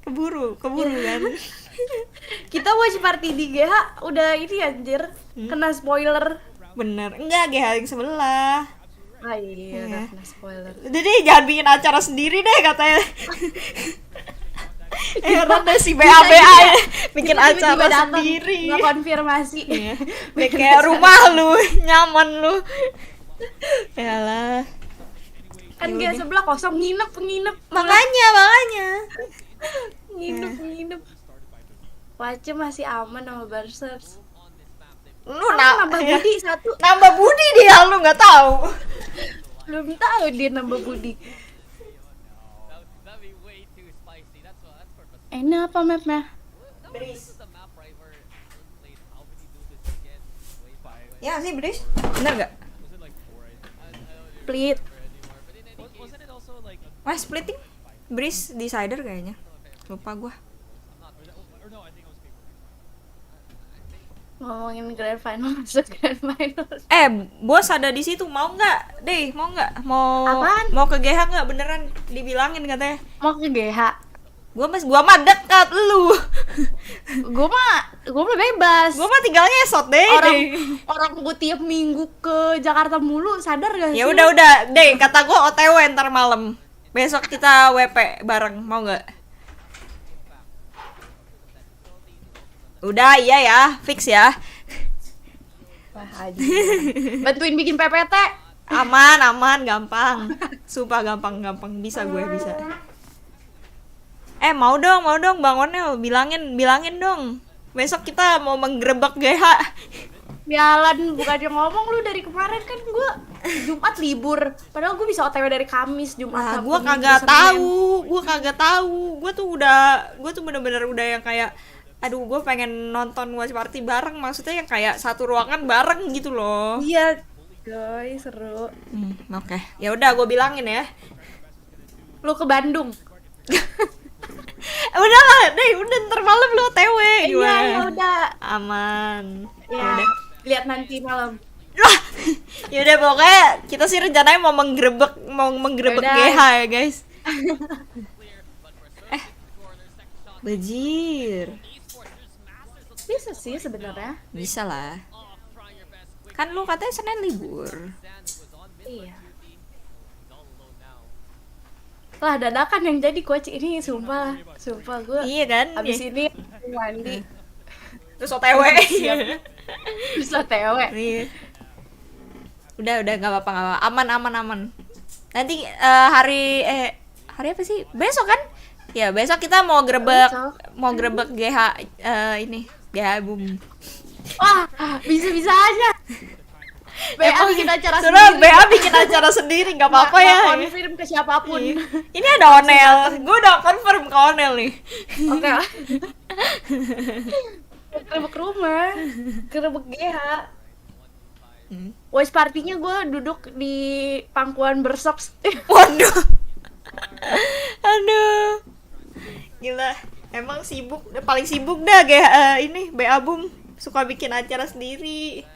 C: Keburu kan.
D: Kita watch party di GH udah ini anjir, kena spoiler.
C: Bener, enggak GH yang sebelah.
D: Ah iya,
C: Iya.
D: kena spoiler.
C: Jadi jangan bikin acara sendiri deh katanya. Heran deh si BABA ya bikin
D: Kita tiba-tiba
C: acara
D: datang,
C: sendiri.
D: nggak konfirmasi.
C: Iya. Kayak rumah lu, nyaman lu. Yalah.
D: Kan
C: Ya
D: GH
C: udah.
D: sebelah kosong, nginep.
C: Makanya.
D: Nginep. Wace masih aman sama Barsers.
C: Lu
D: Nambah
C: ya.
D: Budi 1.
C: Nambah Budi dia, lu nggak tahu.
D: Belum tahu dia nambah Budi.
A: That'd be way too spicy. That's purpose.
D: Ini apa mapnya?
A: This is the map right where played how many do this again? Way back when.
C: Ya sih, Bris. Bener nggak?
B: Was it like 4? I don't
D: Split.
A: remember anymore. But in any case,
B: wasn't it also like
C: Wah, splitting. Bris decider kayaknya. Lupa gua.
B: or no, I think it was paper.
D: Ngomongin grand final, masuk grand final.
C: Bos ada di situ, mau nggak? Deh, mau nggak?
D: Apaan?
C: Mau ke GH nggak? Beneran dibilangin katanya.
D: Mau ke GH.
C: Gua mah dekat lu.
D: Gue mah bebas.
C: Gua mah tinggal ngesot deh.
D: Orang gue tiap minggu ke Jakarta mulu, sadar gak sih?
C: Ya udah deh, kata gua OTW ntar malam. Besok kita WP bareng, mau nggak? Udah, iya ya, fix ya.
D: Wah, aja. Bantuin bikin PPT.
C: Aman, gampang. Sumpah gampang, bisa gue bisa. Mau dong Bang Onel, bilangin dong. Besok kita mau menggerebek GH.
D: Jalan, bukannya ngomong lu dari kemarin kan gue Jumat libur. Padahal gue bisa OTW dari Kamis, Jumat. Sabtu,
C: Gue
D: Minggu,
C: kagak
D: Senin.
C: tahu. Gue tuh bener-bener udah yang kayak, aduh gue pengen nonton watch party bareng, maksudnya yang kayak satu ruangan bareng gitu loh.
D: Iya, guys, seru.
C: Oke. Ya udah gue bilangin ya.
D: Lu ke Bandung.
C: Udah lah, udah ntar malam lu OTW.
D: Iya, ya udah.
C: Aman.
D: Ya, lihat nanti malam.
C: Lah, yaudah pokoknya kita sih rencananya mau menggerebek
D: Yaudah.
C: GH ya guys. Bajir.
D: Bisa sih sebenarnya.
C: Bisa lah. Kan lu katanya Senin libur.
D: Iya. Lah dadakan yang jadi coach ini, sumpah gue.
C: Iya kan?
D: Abis ini mandi
C: Terus OTW.
D: terus OTW.
C: Iya. Udah nggak apa-apa. Aman. Nanti hari apa sih? Besok kan? Ya, besok kita mau gerebek GH ini, GH boom.
D: Wah, bisa aja. BA bikin acara
C: Suruh
D: sendiri.
C: BA bikin acara sendiri, nggak apa-apa ya.
D: Nggak konfirm ke siapapun.
C: Iya. Ini ada Onel, gue udah confirm ke Onel nih.
D: Oke. Gerebek rumah, gerebek GH. Watch party-nya gue duduk di pangkuan bersoks.
C: Waduh. Aduh. Gila, emang sibuk, paling sibuk dah kayak ini BA Boom, suka bikin acara sendiri.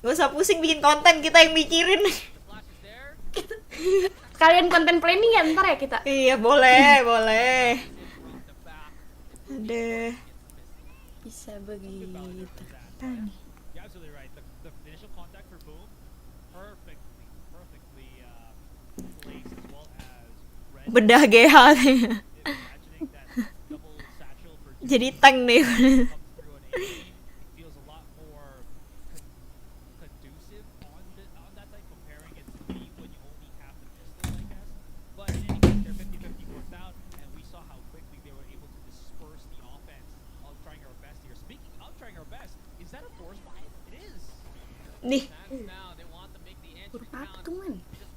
C: Gak usah pusing bikin konten, kita yang mikirin.
D: Kalian konten planning ya ntar ya kita.
C: Iya, boleh. Aduh.
D: Bisa begitu.
B: Yeah, absolutely right. The initial contact for Boom perfectly placed as well as Red.
C: Bedah GH.
B: Imagining that double satchel for
C: Jadi tank nih.
B: comes through on A. It feels a lot more conducive on that side, comparing it to B when you only have the pistol, I guess. But in any case, they're 50-50 worked out, and we saw how quickly they were able to disperse the offense of Trying Our Best here. Speaking of Trying Our Best, is that a force buy? It is.
C: Nih.
A: Now they want to make the entry
D: Huruf apa
A: count
D: tuh, man?
A: just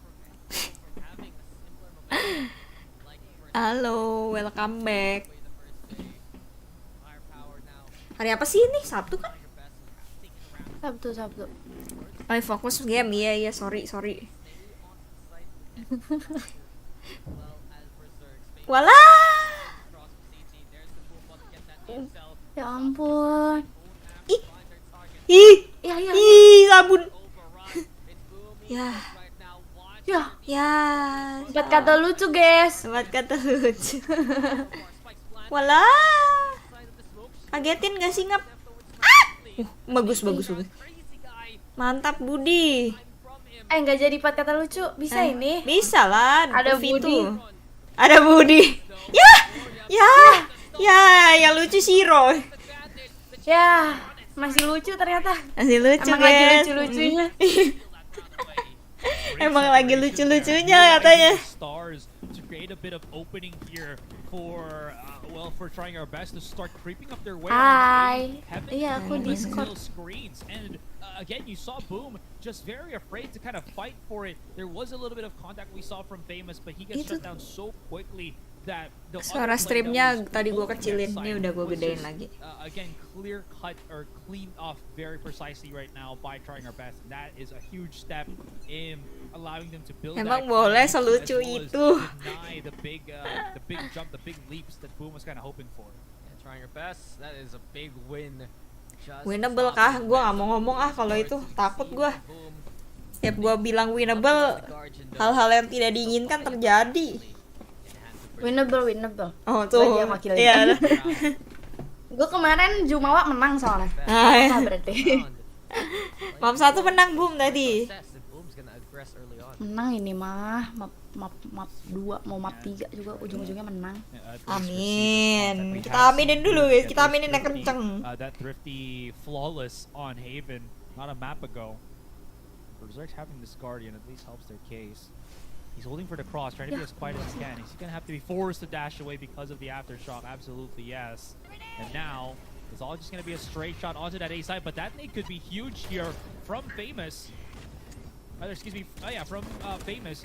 A: from having a simpler momentum. Like for
C: Halo, welcome back.
A: the first day. Firepower now.
C: Hari apa sih ini? Sabtu kan?
A: Trying your best to take it around.
D: Sabtu.
C: Oh, fokus game. Iya, sorry.
A: Stay on site with well as Berserk's
C: Walah.
A: cross CT. There's the move on to get that ESL.
D: Ya ampun.
C: Ih.
A: Find their target.
C: Ih.
D: Ya.
C: Ih, sabun.
A: Overrun. It's booming
C: Ya.
A: right now. Watch
D: Ya.
C: Ya.
D: Empat kata lucu, guys.
C: Sobat kata lucu.
A: Spikes flat
C: Walah.
A: side of the smoke.
C: Kagetin gak sih ngap? Bagus.
A: Crazy guy.
C: Mantap Budi.
A: From him.
D: Nggak jadi empat kata lucu. Bisa ini.
C: Bisa lah.
D: Ada
C: Buffy
D: Budi.
C: tuh. Ada Budi. Ya. Yang lucu Shiro.
D: Ya, masih lucu ternyata.
C: Masih lucu
D: Emang lagi
C: guys.
D: lucu-lucunya.
C: Emang lagi lucu-lucunya katanya.
B: Stars to create a bit of opening here for for Trying Our Best to start creeping up their way.
D: Hai.
B: Heaven
D: Iya, aku
B: Boom
D: Discord.
B: still screens, and again you saw Boom just very afraid to kind of fight for it. There was a little bit of contact we saw from Famous, but he gets
C: Itu-
B: shut down so quickly that the
C: Suara
B: other play
C: streamnya
B: that was
C: tadi gua
B: on that
C: kecilin.
B: side
C: Ini udah gua
B: was
C: gedein
B: just,
C: lagi.
B: Again, clear cut or cleaned off very precisely right now by Trying Our Best. And that is a huge step in allowing them to build.
C: Emang
B: that
C: boleh
B: confidence
C: selucu
B: as well as
C: itu.
B: deny the big jump, the big leaps that Boom was kind of hoping for.
A: Yeah, trying your best. That is a big win. Just
C: Winnable
A: stopping
C: kah?
A: the
C: Gua nggak mau
A: momentum
C: ngomong ah kalau
A: towards
C: itu.
A: the
C: Takut
A: scene.
C: gua.
A: Boom.
C: Tiap gua bilang winnable,
A: The Guardian does
C: hal-hal yang tidak diinginkan terjadi.
A: in hand to
D: Winnable.
C: Oh
D: Gua
C: tuh.
D: aja yang wakilin.
C: Iya.
D: Gue kemarin Jumawa menang soalnya.
C: Ah, ya.
D: Nah, berarti.
C: Map 1 menang Boom tadi.
A: Boom's gonna aggress early on.
D: Menang ini mah. Map 2 mau map 3 juga ujung-ujungnya menang.
C: Amin. Kita aminin dulu guys. Kita aminin yang kenceng.
B: That thrifty flawless on Haven not a map ago. Berserk's having this Guardian at least helps their case. He's holding for the cross, trying to be as quiet as he can. He's gonna have to be forced to dash away because of the aftershock. Absolutely yes. And now it's all just gonna be a straight shot onto that A side, but that nade could be huge here from Famous. From Famous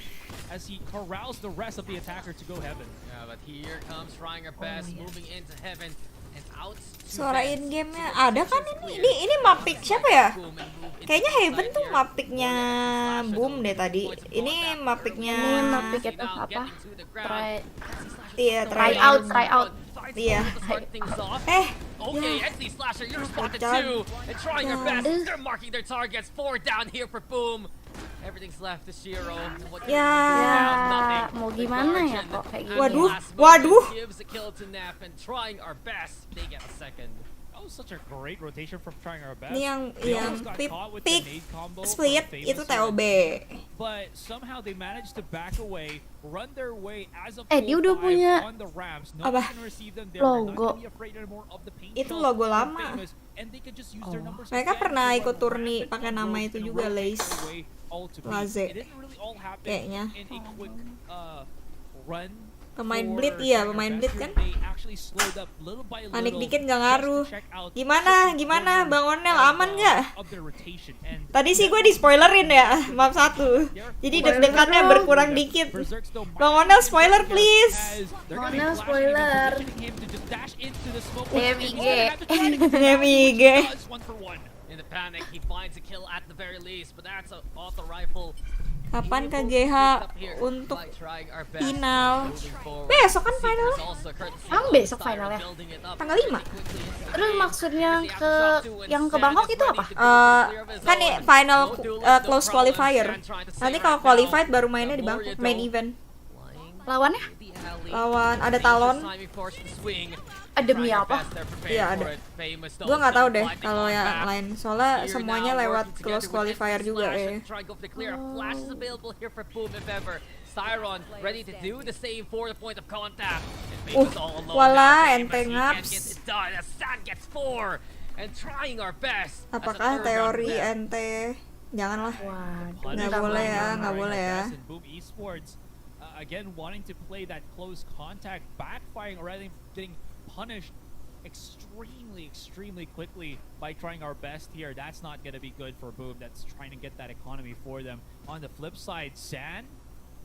B: as he corrals the rest of the attacker to go Heaven.
A: Yeah, but here comes trying her best, moving into heaven and out. to
C: Suara
A: bed.
C: in game-nya ada kan ini? Ini map pick siapa ya? Kayaknya Heaven tuh map picknya Boom deh tadi. Ini map picknya
D: Ini map pick itu apa?
C: Iya,
D: Try out.
C: Iya.
A: Okay, XD Slasher, you're spotted
C: Jangan.
A: too. And trying their best.
D: Jangan.
A: They're marking their targets. 4 down here for Boom. Everything's left to Shiro. What
C: Ya.
D: Ya, mau gimana ya kok kayak gini.
C: Waduh.
A: Gives a kill to Nap and trying our best. They get a second.
B: That was such a great rotation from Trying Our Best.
C: Ini yang
B: They almost got
C: pick
B: caught with the nade combo from
C: split
B: Famous
C: itu
B: here.
C: TOB.
B: But somehow they managed to back away, run their way as a
D: Dia udah
B: full
D: punya
B: five on the ramps. No
C: apa?
B: one can receive them there. They're not
D: Logo.
B: gonna be afraid anymore of the paint
C: Itu
B: shots
C: logo
B: from
C: lama.
B: Famous, and they could just use their numbers
C: Mereka
B: again
C: pernah
B: to
C: ikut
B: run
C: turni
B: rapid
C: pakai
B: on
C: nama
B: roads
C: itu
B: and
C: juga,
B: rotate
C: Lace.
B: their way all to
C: Laze.
B: It didn't really all happen
C: Kayaknya.
B: in a quick run.
C: Pemain
B: for
C: Blitz, iya,
B: Trying Our
C: pemain
B: Best
C: Blitz
B: here.
C: kan?
B: They actually slowed up little by
C: Panik
B: little
C: dikit nggak
B: just to
C: ngaruh.
B: check out
C: Gimana?
B: certain
C: Gimana?
B: corners
C: Bang Onel
B: of,
C: aman nggak?
B: of their rotation. And
C: Tadi sih gue di spoilerin ya map 1. Jadi deg-degannya berkurang dikit. Bang Onel spoiler please.
D: Onel spoiler.
C: MIG.
A: In the panic, he finds a kill at the very least, but that's a auto rifle.
C: Kapan
A: Able to
C: KGH
A: pick up here
C: untuk
A: by trying our best.
C: final?
A: Moving forward.
C: Besok kan final?
A: Seekers also courtesy
D: Emang
A: of
D: besok
A: Styro
D: finalnya?
A: building it up
C: Tanggal 5.
A: pretty quickly into the
D: Terus
A: game.
D: maksudnya
A: As the aftershock too, and
D: yang ke
A: Stan
D: Bangkok
A: is
D: itu
A: ready
D: apa?
A: to go to clear of his
C: Kan nih
A: own.
C: final
A: No duelist, no
C: close
A: problem.
C: qualifier.
A: Stan trying to
C: Nanti
A: say
C: kalau
A: right
C: qualified
A: now,
C: baru mainnya di
A: Gloria
C: Bangkok main
A: though,
C: event.
A: flying
D: Lawannya?
A: through the alley.
C: Lawan ada
A: Dangerous
C: Talon.
A: timing forced the swing.
D: Demi apa?
C: Iya ada. Gue nggak tahu deh kalau yang lain. Soalnya semuanya lewat close qualifier juga
A: Flash is available here for Boom if ever. Siron ready to do the same for the point of contact.
C: Wala, ente ngaps.
A: San gets 4 and trying our best.
C: Apakah teori ente? Janganlah. Nggak boleh ya, nggak boleh ya.
B: Boom Esports again wanting to play that close contact, backfiring already, getting punished extremely quickly by trying our best here. That's not gonna be good for Boom. That's trying to get that economy for them. On the flip side, San,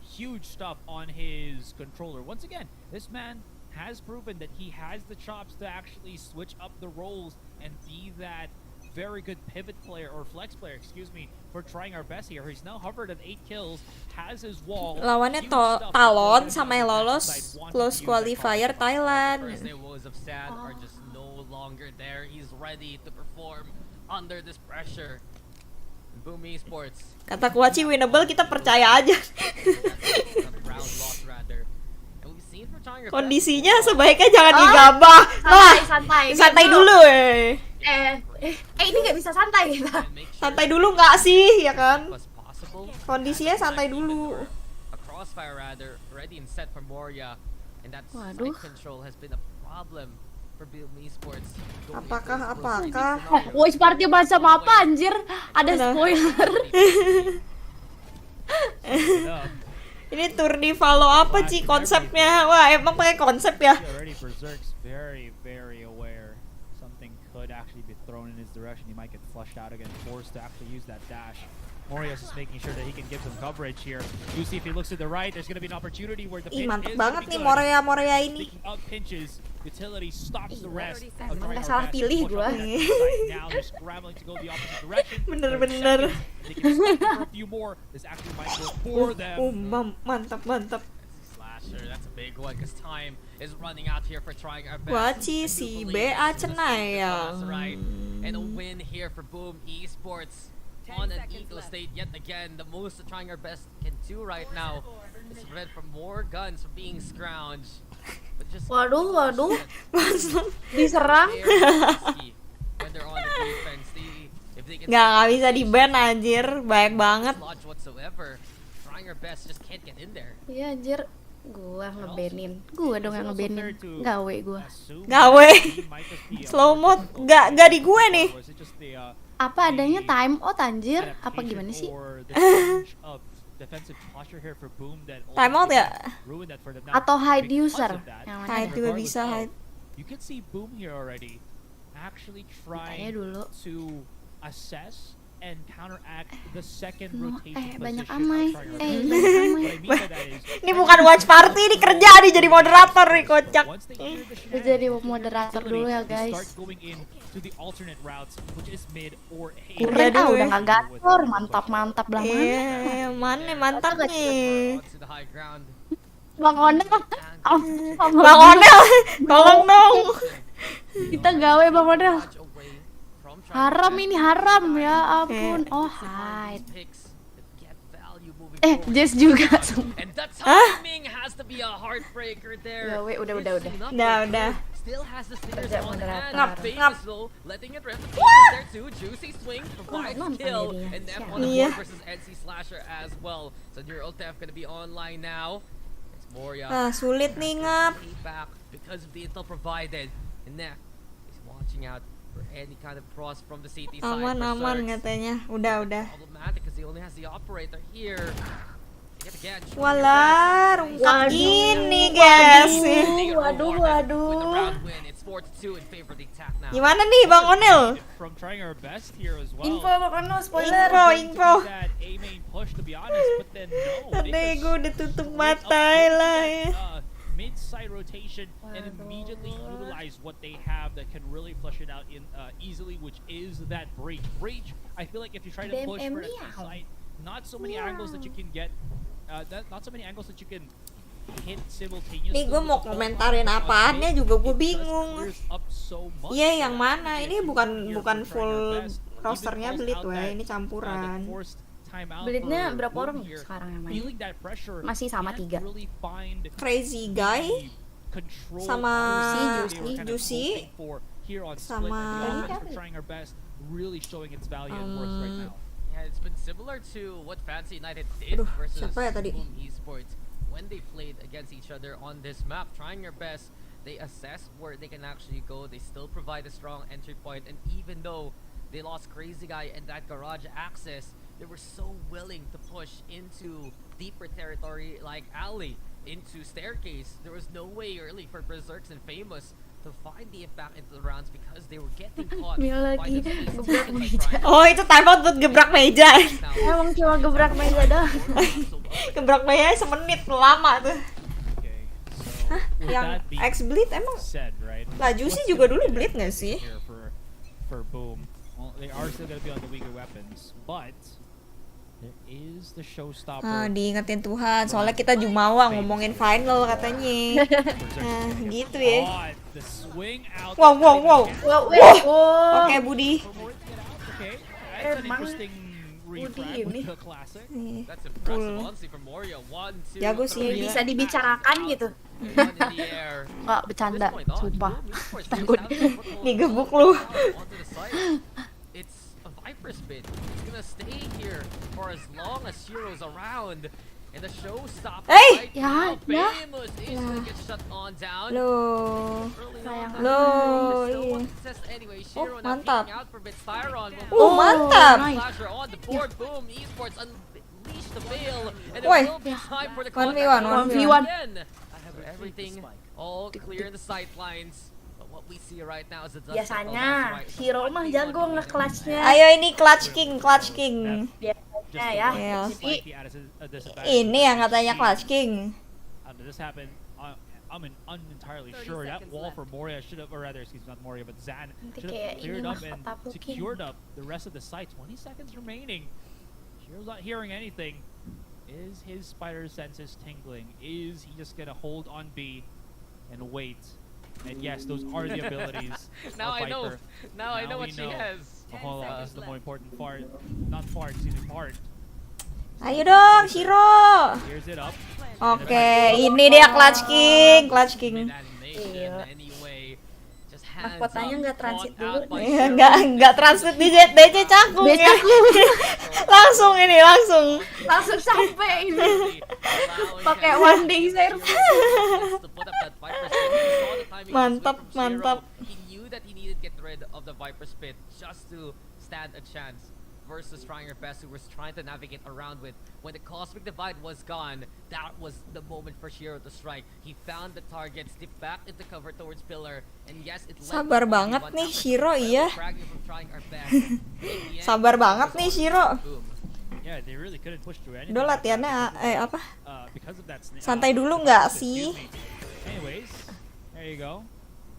B: huge stuff on his controller. Once again, this man has proven that he has the chops to actually switch up the roles and be that very good pivot player or flex player, excuse me, for trying our best here. He's now hovered at 8 kills, has his wall.
C: Lawannya Talon sama yang lolos close qualifier Thailand.
A: Their woes of San are just no longer there. He's ready to perform under this pressure. Boom Esports.
C: Kata Kuaci winnable, kita percaya aja. Kondisinya sebaiknya jangan digabah. Santai dulu
D: ini nggak bisa santai kita.
C: Santai dulu nggak sih, ya kan? Kondisinya santai dulu.
D: Waduh.
C: Apakah?
D: Watch party macam apa anjir? Ada spoiler.
C: Ini tour di Valo apa sih konsepnya? Wah, emang pakai konsep ya?
B: Very aware something could actually be thrown in his direction. He might get flushed out again, forced to actually use that dash. Morias is making sure that he can give some coverage here. You see if he looks to the right, there's going to be an opportunity where the pinch
C: mantep
B: is
C: banget nih
B: good.
C: Morea ini.
B: Picking up pinches, utility stops the rest.
D: Emang nggak salah pilih gua.
B: Now they're scrambling to go the opposite direction.
C: Bener.
B: They can stop for a few more. This actually might work for them.
C: Mantap.
A: Slasher, that's a big one because time is running out here for trying our best.
C: Waci si BA Cenayang.
A: Right. And a win here for Boom Esports on an equal state yet again. The most that trying our best can do right now is prevent from more guns from being scrounged. But just
D: Waduh. Diserang.
A: when they're on the defense, if they can
C: Nggak bisa di ban anjir, banyak banget.
A: whatsoever, trying our best just can't get in there.
D: Iya anjir. Gua ngebanin. Gua dong yang ngebanin. Gawe gua.
C: Gawe. Slow mode nggak di gue nih.
D: Apa adanya time out anjir? Apa gimana sih?
C: Time out ya?
D: Atau hide user?
C: Hide juga bisa hide.
B: You can see Boom here already actually trying to assess and counteract the second rotation
D: banyak
B: position.
D: amai.
C: Ini bukan watch party, ini kerja nih jadi moderator nih, kocak.
D: Gue jadi moderator dulu ya guys. Keren udah nggak gator, mantap belah mana?
C: Mana mantapnya?
D: Bang Onel,
C: tolong dong.
D: Kita gawe Bang Onel. Haram ini haram ya ampun. Oh hide. Jess juga.
C: Hah?
D: Gawe udah.
C: Udah.
D: Kerja moderator.
C: Ngap. Iya. Sulit nih ngap. Aman katanya. Udah. Walah, rungkap gini guys. Waduh. Gimana nih Bang Onel? Info Bang Onel, spoiler. Info. Tadi gue udah tutup mata lah ya.
B: Mid-side rotation and immediately utilize what they have that can really flush it out in easily, which is that breach. I feel like if you try to push for the side, not so many angles that you can get, not so many angles that you can hit simultaneously.
C: Nih gue mau komentarin apaannya juga gue bingung. Iya yang mana? Ini bukan full rosternya Bleed weh, ini campuran.
D: Bleednya berapa orang sekarang yang main? Masih sama 3.
C: Crazy guy
B: control
C: Sama
D: Juicy.
B: for here on Split,
C: Sama-
B: and the offense for Trying Our Best really showing its value and worth right now.
A: Yeah, it's been similar to what Fancy United did
C: Aduh,
A: versus
C: siapa ya tadi?
A: Boom Esports when they played against each other on this map. Trying Your Best, they assess where they can actually go. They still provide a strong entry point, and even though they lost Crazy Guy and that garage access, they were so willing to push into deeper territory like alley, into staircase. There was no way early for Berserks and Famous to find the impact into the rounds because they were getting caught
D: Mila
A: by
D: lagi
A: the space
D: gebrak
A: taken by
D: meja.
A: Trying Your
C: Oh, itu timeout buat gebrak meja.
D: Emang cuma gebrak meja doang.
C: Gebrak meja semenit lama tuh.
B: Okay, so with
C: Yang
B: that being
C: X-Bleed emang
B: said, right?
C: lah Juicy
B: what's
C: juga
B: gonna
C: dulu
B: be
C: bleed
B: the
C: nggak sih?
B: here for Boom? Well, they are still gonna be on the weaker weapons, but there is the showstopper.
C: Diingetin Tuhan, soalnya kita Jumawa ngomongin final katanya. Nah, gitu ya.
B: The swing out.
C: Wow.
D: Wow,
C: Oke, Budi.
B: Okay, that's an
D: Emang
B: interesting refrag
D: ini.
B: with the classic.
A: That's impressive, honestly, from Moria. 1, 2,
C: Jago sih.
A: three.
D: Bisa dibicarakan gitu.
A: One in the air.
D: Nggak bercanda,
A: At this point,
D: sumpah.
A: Boom Esports, they
D: Takut.
A: established a foothold
C: Digebuk lu.
A: onto the site. It's a Viper spin. He's gonna stay here for as long as Shiro's around. And the show stops
C: Hey!
A: right now.
D: Ya.
A: Famous is gonna get shut on down.
C: Loh.
A: Early
D: Sayang.
A: on,
C: Loh,
A: there's no
C: iya.
A: one to test anyway. Shiro now
C: mantap.
A: peeking out for a bit. Styron will
C: Mantap.
D: nice.
A: Flasher on the board. Boom Esports unleash the veil, and it
C: Woi.
A: will be time for the
C: 1v1,
D: 1v1.
A: again. Everything all clear in the sidelines. But what we see right now is the dust settle
D: Biasanya
A: down, so
D: Hero mah jago nge-clutchnya.
C: Ayo ini Clutch King.
D: Biasanya ya.
C: Iya.
B: Might be at a disadvantage.
C: Ini yang katanya Clutch King.
B: This happened. I'm entirely sure that wall for Moria should have, or rather, excuse me, not Moria, but Zan
D: Nanti
B: should
D: kayak
B: have cleared
D: ini
B: up
D: mah
B: and
D: ketapukin.
B: secured up the rest of the site. 20 seconds remaining. Shiro's not hearing anything. Is his spider senses tingling? Is he just gonna hold on B and wait? And yes, those are the abilities.
A: Now
B: of
A: I know.
B: Viper.
A: Now I know
B: we
A: what she has.
B: The more important part, not part, excuse me, part.
C: Ayo dong, Shiro.
B: Here's it up.
C: Oke, ini dia Clutch King.
A: Mid-animation anyway. Just hands
D: Mahkotanya
A: up,
D: nggak transit
A: caught out
D: dulu.
A: by
C: Iya,
A: Shiro.
C: nggak transit di DC cakung ya. langsung.
D: Langsung sampai ini.
A: Allowing
D: Pakai
A: him
D: one day service.
A: to put up that Viper spin. He saw the timing
C: Mantap,
A: swing from Shiro.
C: mantap.
A: He knew that he needed to get rid of the Viper spin just to stand a chance versus Trying Your Best, who was trying to navigate around with. When the Cosmic Divide was gone, that was the moment for Shiro to strike. He found the target, stepped back into cover towards Pillar, and yes, it led
C: Sabar
A: to
C: banget
A: 1v1
C: nih,
A: after
C: Shiro,
A: incredible
C: iya.
A: fragging from Trying Our Best. In the end,
C: Sabar banget nih, Shiro.
A: boom.
B: Yeah, they really couldn't push through anything.
C: Udah latihannya apa?
B: Because of that
C: Santai dulu nggak sih?
B: Anyways, there you go.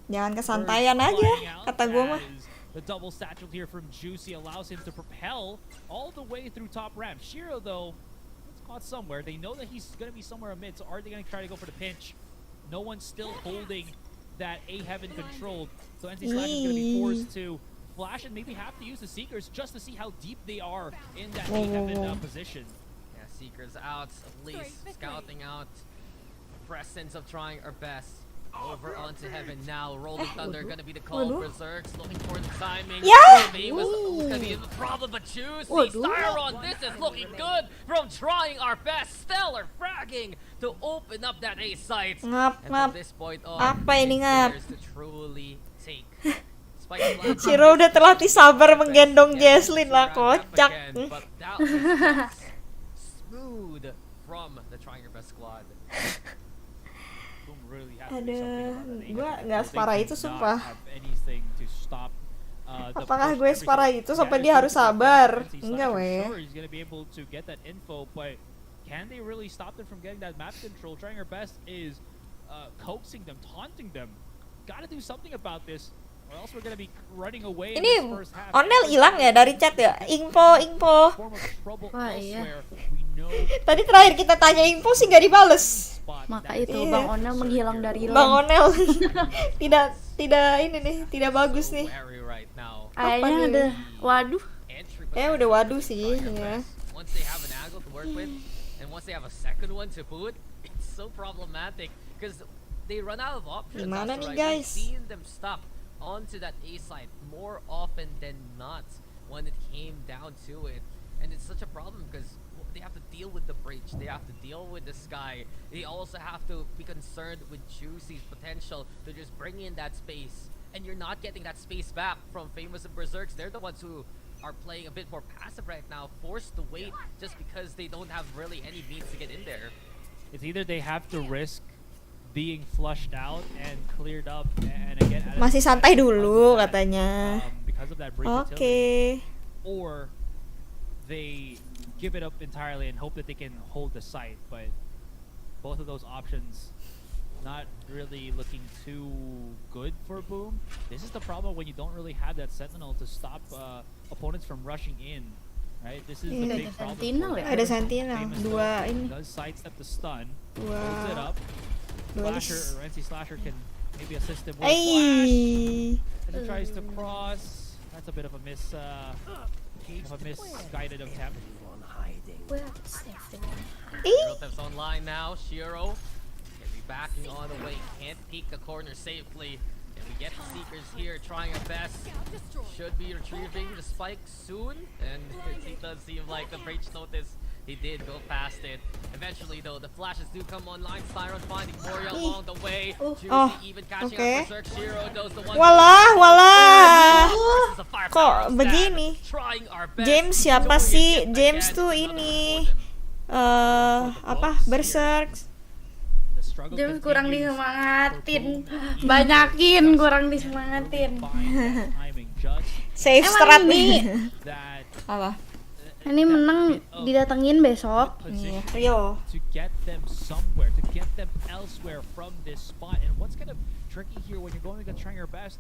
C: Jangan kesantaian aja, kata gue mah.
B: The double satchel here from Juicy allows him to propel all the way through top ramp. Shiro, though, gets caught somewhere. They know that he's going to be somewhere amid, so are they going to try to go for the pinch? No one's still holding that A Heaven controlled, so NC Slash is going to be forced to flash and maybe have to use the Seekers just to see how deep they are in that A Heaven position.
A: Yeah, Seekers out, at least scouting out. Presence of Trying Our Best. Over onto Heaven now. Rolling Thunder gonna be the call. Berserks looking for the timing.
C: Yeah!
A: Famous gonna be the problem, but Juicy.
D: Waduh.
A: Styron, this is looking good from Trying Our Best. Stellar fragging to open up that A site.
C: Ngap.
A: And from this point on,
C: Apa ini
A: it's
C: ngap?
A: theirs to truly take. Spike Blast
C: Shiro udah terlatih sabar menggendong
A: gets
C: JESSLYN
A: to
C: lah,
A: round up
C: kocak.
A: again, but that was just smooth from the Trying Your Best squad.
B: Boom really has to do something
C: Aduh,
B: about that A
C: gua
B: Heaven.
C: nggak
B: They
C: separah
B: do
C: itu,
B: not
C: sumpah.
B: have anything to stop, the
C: Apakah
B: push
C: gue
B: every
C: separah
B: single-
C: itu sampai
B: Yeah,
C: dia harus sabar?
B: NC Slash
C: Enggak,
B: for
C: weh.
B: sure he's gonna be able to get that info, but can they really stop them from getting that map control? Trying Our Best is coaxing them, taunting them. Gotta do something about this, or else we're gonna be running away in
C: Ini
B: this first half.
C: Onel hilang ya dari chat ya? Info.
B: Form of trouble
D: Wah, iya.
B: elsewhere. We know
C: Tadi terakhir kita tanya info sih nggak dibales.
B: spot
D: Maka
B: that
D: itu
C: Iya.
D: Bang Onel menghilang dari
C: Bang
D: LAN.
C: Onel tidak ini nih, tidak bagus nih.
A: Wary right now.
D: Kayaknya
C: nih?
D: ada, waduh.
A: Entry
C: Udah waduh sih,
A: Trying Our
C: ya.
A: Best. Once they have an angle to work with, and once they have a second one to boot, it's so problematic because they run out of options.
C: Gimana
A: That's
C: nih,
A: right.
C: guys?
A: We've seen them stuck onto that A side more often than not when it came down to it. And it's such a problem because they have to deal with the breach, they have to deal with the sky, they also have to be concerned with Juicy's potential to just bring in that space, and you're not getting that space back from Famous and Berserks. They're the ones who are playing a bit more passive right now, forced to wait just because they don't have really any means to get in there.
B: It's either they have to risk being flushed out and cleared up and again
C: Masih santai dulu katanya.
B: because of that breach
C: Oke.
B: utility, or they give it up entirely and hope that they can hold the site, but both of those options not really looking too good for Boom. This is the problem when you don't really have that sentinel to stop opponents from rushing in, right? This is the
C: Iya.
B: big problem.
D: Sentinel
B: for
D: ya?
B: them.
C: Ada sentinel,
B: Famous
C: dua
B: though
C: ini.
B: does sidestep the stun,
C: Dua.
B: holds it up.
C: Duelis.
B: Slasher or NC Slasher can maybe assist him with a flash.
C: Ay.
B: As he tries to cross, that's a bit of a misguided attempt.
A: Shiro online now. Shiro can be backing on the way, can't peek the corner safely. And we get the Seekers here trying our best. Should be retrieving the spike soon. And it does seem like the breach notice, he did go past it. Eventually though, the flashes do come online. Siren finding Moria along the way. Juicy
C: Oh,
A: even catching
C: okay.
A: up Berserk. Shiro does the one.
C: Walah, walah.
A: Versus a firepower
C: Kok
A: stand.
C: begini?
A: Trying our best.
C: James siapa
A: Doing it
C: sih?
A: yet
C: James
A: again.
C: tuh
A: Another
C: ini.
A: for them.
C: Apa? Berserk.
B: The struggle
D: James kurang
B: continues
D: disemangatin,
B: for Boom.
D: banyakin kurang disemangatin.
B: Find that timing just
C: Save
D: Emang
C: strat
D: ini-
C: nih.
B: that
C: Apa?
D: Ini menang didatengin besok.
C: Iya,
B: position
C: Rio.
B: to get them somewhere, to get them elsewhere from this spot. And what's kind of tricky here when you're going against trying your best,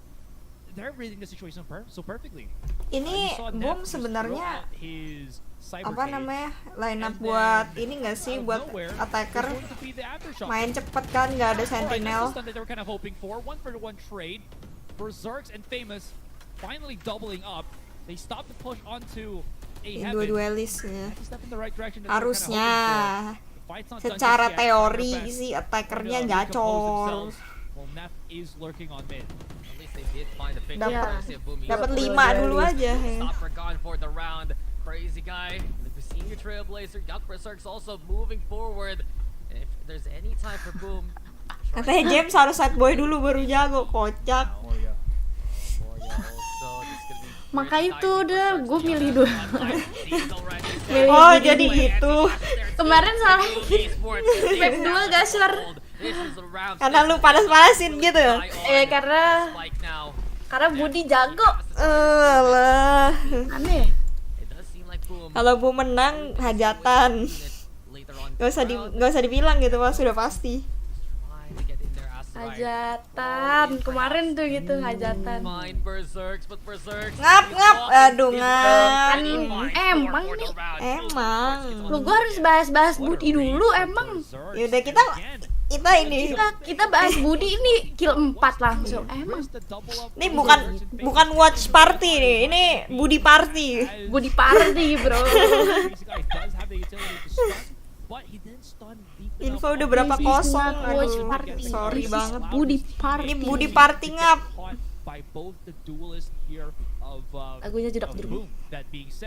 B: they're reading the situation so perfectly. You
C: Ini
B: saw Neff
C: Boom
B: just
C: sebenarnya
B: throw out his cyber
C: apa
B: cage,
C: namanya? Line up
B: and
C: buat
B: then
C: ini nggak sih
B: out of
C: buat
B: nowhere,
C: attacker
B: there's going to be the aftershock.
C: main cepet kan, nggak ada
B: Alright, that's the
C: sentinel.
B: stun that they were kind of hoping for. 1-for-1 trade. Berserks and Famous finally doubling up. They stopped the push onto a
C: Yang
B: heaven.
C: dua-duelis ya.
B: That's a step in the right direction that they were kinda
C: Harusnya
B: hoping for. The fight's not done
C: secara
B: just yet.
C: teori
B: Trying their
C: si
B: best
C: attackernya
B: to
C: gacor.
B: recompose themselves. Well, Neff is lurking on mid.
A: At least they did find a pick.
C: Dapat 5 dulu aja ya.
A: Stop for gone for the round. Crazy guy. The senior trailblazer. Young Berserk's also moving forward. And if there's any time for Boom,
C: Katanya James harus side boy dulu baru jago, kocak.
B: Moria.
A: Moria also just gonna be
D: Maka
A: pretty
D: itu
A: tight.
D: udah
A: Berserk's
D: gue
A: got
D: milih
A: that
D: dua.
A: one side. He's already set.
D: Milih
C: Oh,
D: begini.
C: jadi gitu.
D: Kemarin salah
A: Esports.
D: Web 2 gasler.
A: This is a round
C: Karena lu
A: six.
C: panas-panasin gitu.
D: Karena
A: Spike now.
D: Budi jago.
C: Lah.
D: Aneh.
A: It does seem like Boom.
C: Kalau Bu menang hajatan.
A: Later on.
C: Gak usah dibilang gitu, Mas, sudah pasti.
A: Trying to get in there as the right.
D: Hajatan. Kemarin tuh gitu hajatan.
A: Find Berserks, but Berserks.
C: Ngap,
A: is
C: ngap.
A: walking
C: Aduh,
A: his
C: ngap.
A: own, and he
D: Emang
A: finds four for the
D: nih.
A: round.
C: Emang.
D: Lu gua harus bahas-bahas Budi dulu emang.
C: Yaudah, kita ini
D: Kita bahas Budi ini kill 4 langsung. Emang
C: ini bukan watch party nih, ini Budi party.
D: Budi party, bro.
C: Info udah berapa kosong,
D: Watch
C: aduh,
D: party.
C: sorry
D: This is
C: banget.
D: Budi party.
C: Ini Budi party ngap.
D: Lagunya jedak jeruk.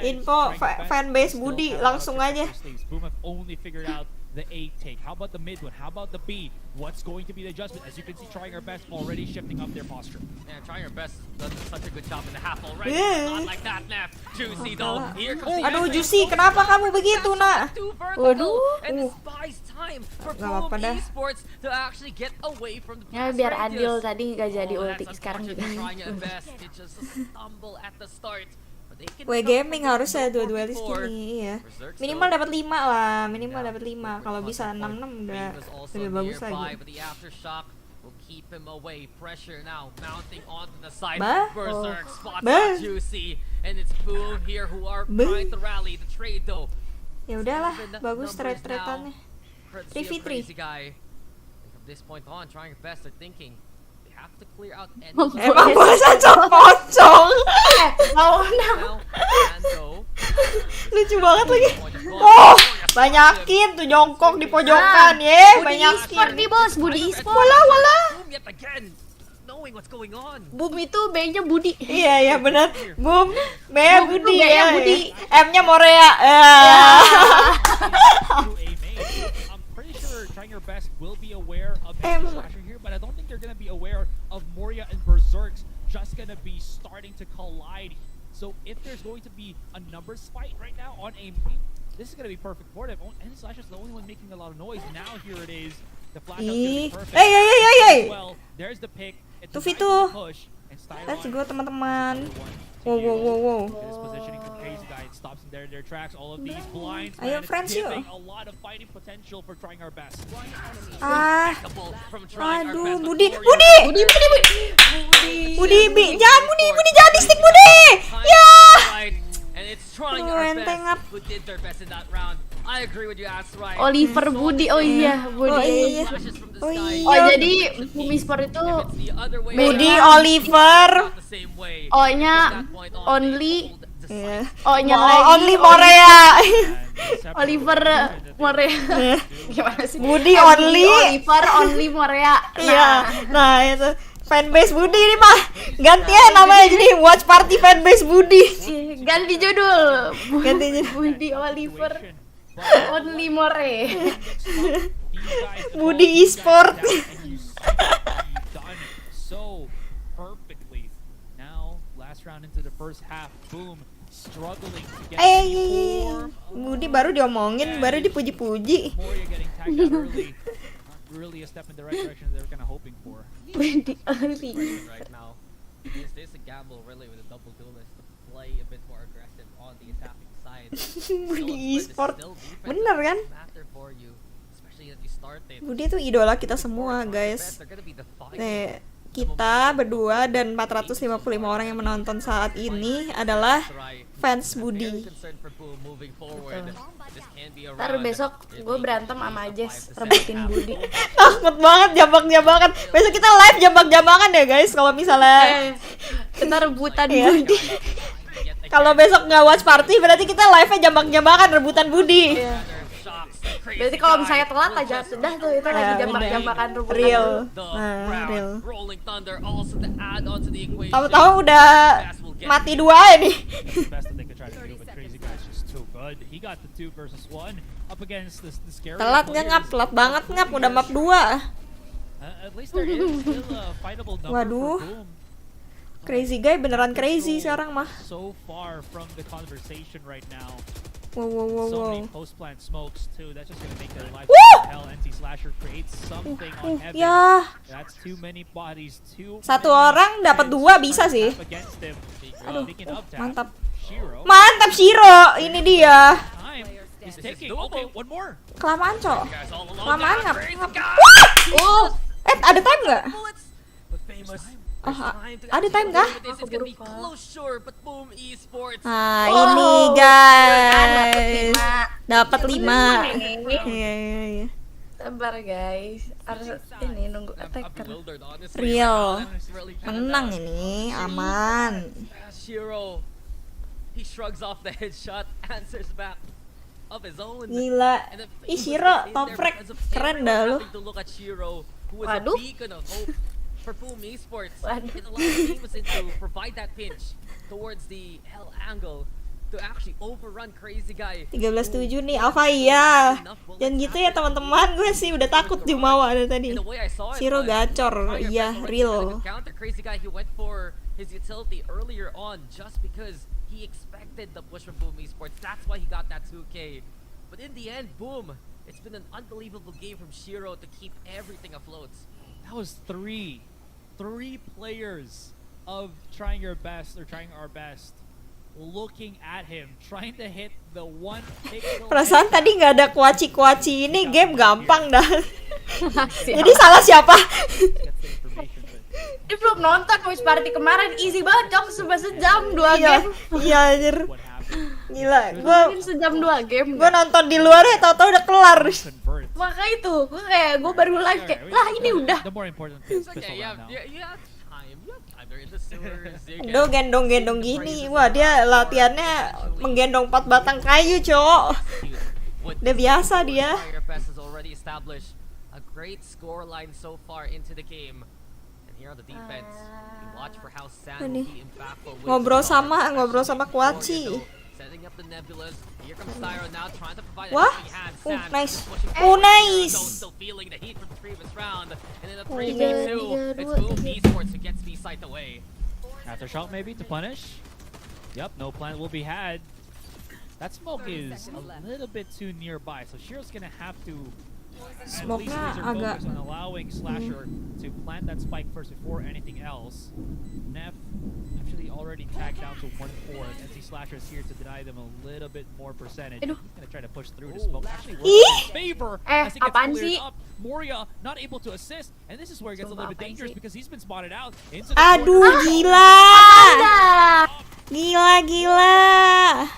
C: Info fanbase Budi langsung aja.
B: Boom have only figured out the A take. How about the mid one? How about the B? What's going to be the adjustment? As you can see, trying our best already shifting up their posture.
A: Yeah, trying our best. Done such a good job in the half already.
C: Yeah.
A: Not like that, Neff. Juicy though. Here comes the
C: Aduh,
A: exit.
C: Juicy, kenapa kamu begitu, nak?
A: Too vertical.
C: Waduh.
A: And this buys time for
C: Gak
A: Boom
C: apa-apa dah.
A: Esports to actually get away from the
D: Ya
A: blast
D: biar
A: radius.
D: adil tadi gak jadi
A: Oh,
D: ulti
A: that's
D: sekarang juga.
A: unfortunate. Trying our best. It just a stumble at the start. But they can
C: W
A: come
C: gaming
A: from the
C: harusnya
A: door
C: dua-dualis
A: before.
C: gini ya.
A: Berserk
C: Minimal
A: still.
C: dapat 5 lah, minimal dapat 5. Kalau bisa 6-6 udah
A: Famous also
C: lebih bagus
A: nearby,
C: lagi.
A: but the aftershock will keep him away. Pressure now mounting onto the side.
C: Bah?
A: Berserk spots
C: Bah?
A: out Juicy, and it's Boom here who are
C: Bah?
A: trying to rally the trade though.
C: Ya udahlah,
A: Even the
C: bagus
A: numbers
C: trade-tradeannya.
A: Courtesy of
C: 3v3.
A: Crazy guy. From this point on, trying their best, they're thinking they have to clear out any
C: Emang bosan pocong.
D: Mau
A: now. Mando.
C: Lucu banget lagi.
A: Oh!
C: Banyakin tuh jongkok di pojokan ya,
D: Budi
C: banyakin.
D: Esports nih bos, Budi Esports.
C: Wala.
A: Boom yet again, knowing what's going on.
D: Boom itu B-nya Budi.
C: Iya benar. Boom, B
D: Boom
C: Budi
D: itu B-nya
C: ya.
D: Budi.
C: M-nya Morea.
B: through a main. I'm pretty sure Trying Your Best will be aware of
C: Mama.
B: Slasher here, but I don't think they're gonna be aware of Moria and Berserk's just gonna be starting to collide. So if there's going to be a numbers fight right now on a main, this is gonna be perfect for them. And Slasher's the only one making a lot of noise. Now here it is. The flash out's gonna be perfect.
C: Hey.
B: Well, there's the pick. It's a
C: 2v2.
B: nice push. And Styron
C: Let's go teman-teman.
B: is
C: Wow.
B: This positioning from Crazy Guy, it stops in their tracks. All of these blinds,
C: Ayo,
B: man, it's
C: friends, yuk.
B: giving a lot of fighting potential for Trying Our Best.
C: Ah,
A: Couple from trying our
C: aduh,
A: best, but
C: Budi.
A: Warriors-
C: Budi jangan di stick Budi. Ya.
A: And it's trying
C: Oh,
A: our
C: enteng
A: best
C: up.
A: who did their best in that round. I agree with you, Right.
D: Oliver Budi. Oh iya,
C: Oh
D: Budi.
C: iya.
A: Flashes from the
C: Oh
A: sky.
C: iya.
D: Oh jadi Boom Esports itu
A: If it's the other way
C: Budi
A: around,
C: Oliver.
A: not the same way.
D: O-nya
A: From that point on,
D: only
A: they hold the
C: Iya.
D: O-nya
C: Oh,
D: lagi
C: only Morea.
D: Oliver Morea. Gimana sih?
C: Budi
D: MD
C: only.
D: Oliver only Morea.
C: Iya. Nah, itu fanbase Budi ini mah. Ganti ya namanya jadi Watch Party fanbase Budi.
D: Ganti judul.
C: Ganti judul.
D: Budi Oliver only More.
C: Budi Esports.
B: So perfectly. Now, last round into the first half, Boom struggling to get any form of
C: Budi baru diomongin, baru dipuji-puji.
B: Moria getting tagged out early. Not really a step in the right direction they were kind of hoping for.
D: Budi Oliver.
A: right now. Is this a gamble really with a double duelist to play a bit more aggressive on the attacking side?
C: Budi Esports. Bener kan?
A: Matter for you, especially as you started.
C: Budi itu idola kita semua, guys. Nih, kita berdua dan 455 orang yang menonton saat ini adalah fans Budi.
D: Ntar besok gue berantem sama Jess rebutin Budi.
C: Takut banget jambak-jambakan. Besok kita live jambak-jambakan ya, guys. Kalau misalnya
D: Kita rebutan
C: Iya.
D: Budi.
C: kalau besok nggak watch party berarti kita live-nya jambak-jambakan rebutan Budi.
D: Berarti kalau misalnya telat aja sudah tuh itu lagi jambak-jambakan rebutan.
C: Real.
A: Nah,
C: Nah, real.
A: Tahu-tahu
C: Tahu-tahu udah mati dua ini.
B: Best that they could try to do, but Crazy Guy's just too good. He got the 2 versus 1 up against the scary
C: Telat nggak ngap, telat banget ngap, udah map 2.
B: At least there is still a fightable number
C: Waduh.
B: for Boom.
C: Crazy guy beneran crazy sekarang mah.
B: So far from the conversation right now.
C: Wow.
B: So many post-plant smokes too. That's just gonna make their life
C: Woo!
B: hell. NT Slasher creates something on heaven.
C: Ya,
B: That's too many bodies.
C: satu orang dapat 2 bisa sih.
B: Against him.
C: Aduh,
B: Speaking of that,
C: mantap.
B: Shiro.
C: Mantap Shiro, ini dia.
B: Time. He's taking. Okay, one more.
C: Kelamaan, Cok. Kelamaan ngap.
D: Oh,
C: Ada time nggak? Oh, ada time kah? Nah, ini guys. Dapat 5. Iya.
D: sabar guys. Harus ini nunggu attacker.
C: Real. Menang ini, aman.
A: Shiro, he shrugs off the headshot, answers back of his own.
C: Gila.
A: And the
C: Ih,
A: famous
C: Shiro,
A: is
C: top
A: there
C: rank.
A: because of
C: Keren
A: everyone
C: dah lu.
A: having to look at Shiro, who was
D: Waduh.
A: a beacon of hope for Boom Esports.
D: Waduh.
A: It allowed Famous to provide that pinch towards the hell angle to actually overrun Crazy Guy.
C: 13-7 nih, Alpha iya. Jangan gitu ya teman-teman, gue sih udah takut jumawa dari tadi.
A: And the way I saw it
C: Shiro
A: was,
C: gacor,
A: Fire
C: iya,
A: Fest wasn't
C: real.
A: gonna counter Crazy Guy. He went for his utility earlier on just because he expected the push from Boom Esports. That's why he got that 2K. But in the end, Boom, it's been an unbelievable game from Shiro to keep everything afloat.
B: That was three players of trying your best or trying our best looking at him trying to hit the one pixel.
C: Perasaan tadi nggak ada kuaci-kuaci ini game gampang dah. Jadi salah siapa?
D: Dia belum nonton Wish Party kemarin, easy banget dong, cuma sejam 2
C: Iya,
D: game.
C: iya anjir.
B: What happened?
C: Gila, gue
D: Mungkin sejam 2 game.
C: nonton di luar ya, tau-tau udah kelar.
B: Convert.
D: Maka itu, gue baru live kayak, lah ini udah.
B: The more important thing is
A: It's
B: pistol
A: okay,
B: round now.
A: you have time. You have time. They're in the sewers. You
C: Aduh, gendong-gendong gini. Wah, dia latihannya menggendong 4 batang kayu, cowok. Udah biasa dia.
A: TRYINGOURBEST has already established a great score line so far into the game. And here on the defense, you watch for how San will be impactful.
C: Ngobrol sama Kuaci.
A: Setting up the nebulas. Here comes Styro now trying to provide a
C: Wah.
A: helping hand.
C: Oh,
A: San
C: nice.
A: pushing
C: Oh,
A: forward.
C: nice.
A: Hero still feeling the heat from the previous round. And in the
C: Tiga,
A: 3v2, it's Boom Esports who gets the sight away.
B: Aftershock maybe to punish. Yep, no plan will be had. That smoke is a little bit too nearby, so Shiro's gonna have to at least
C: Smoke-nya
B: laser
C: agak-
B: focus on allowing Slasher to plant that spike first before anything else. Neff actually already tagged down to 1/4. NC Slasher is here to deny them a little bit more percentage.
D: Aduh.
B: He's gonna try to push through the smoke. Actually works
C: Ih!
B: in his favor as it gets
D: apaan
B: cleared
D: sih?
B: up. Moria not able to assist, and this is where it gets a little bit
D: Apaan
B: dangerous
D: sih?
B: because he's been spotted out into the
C: Aduh,
B: corner.
C: gila.
D: Ah,
C: Gila.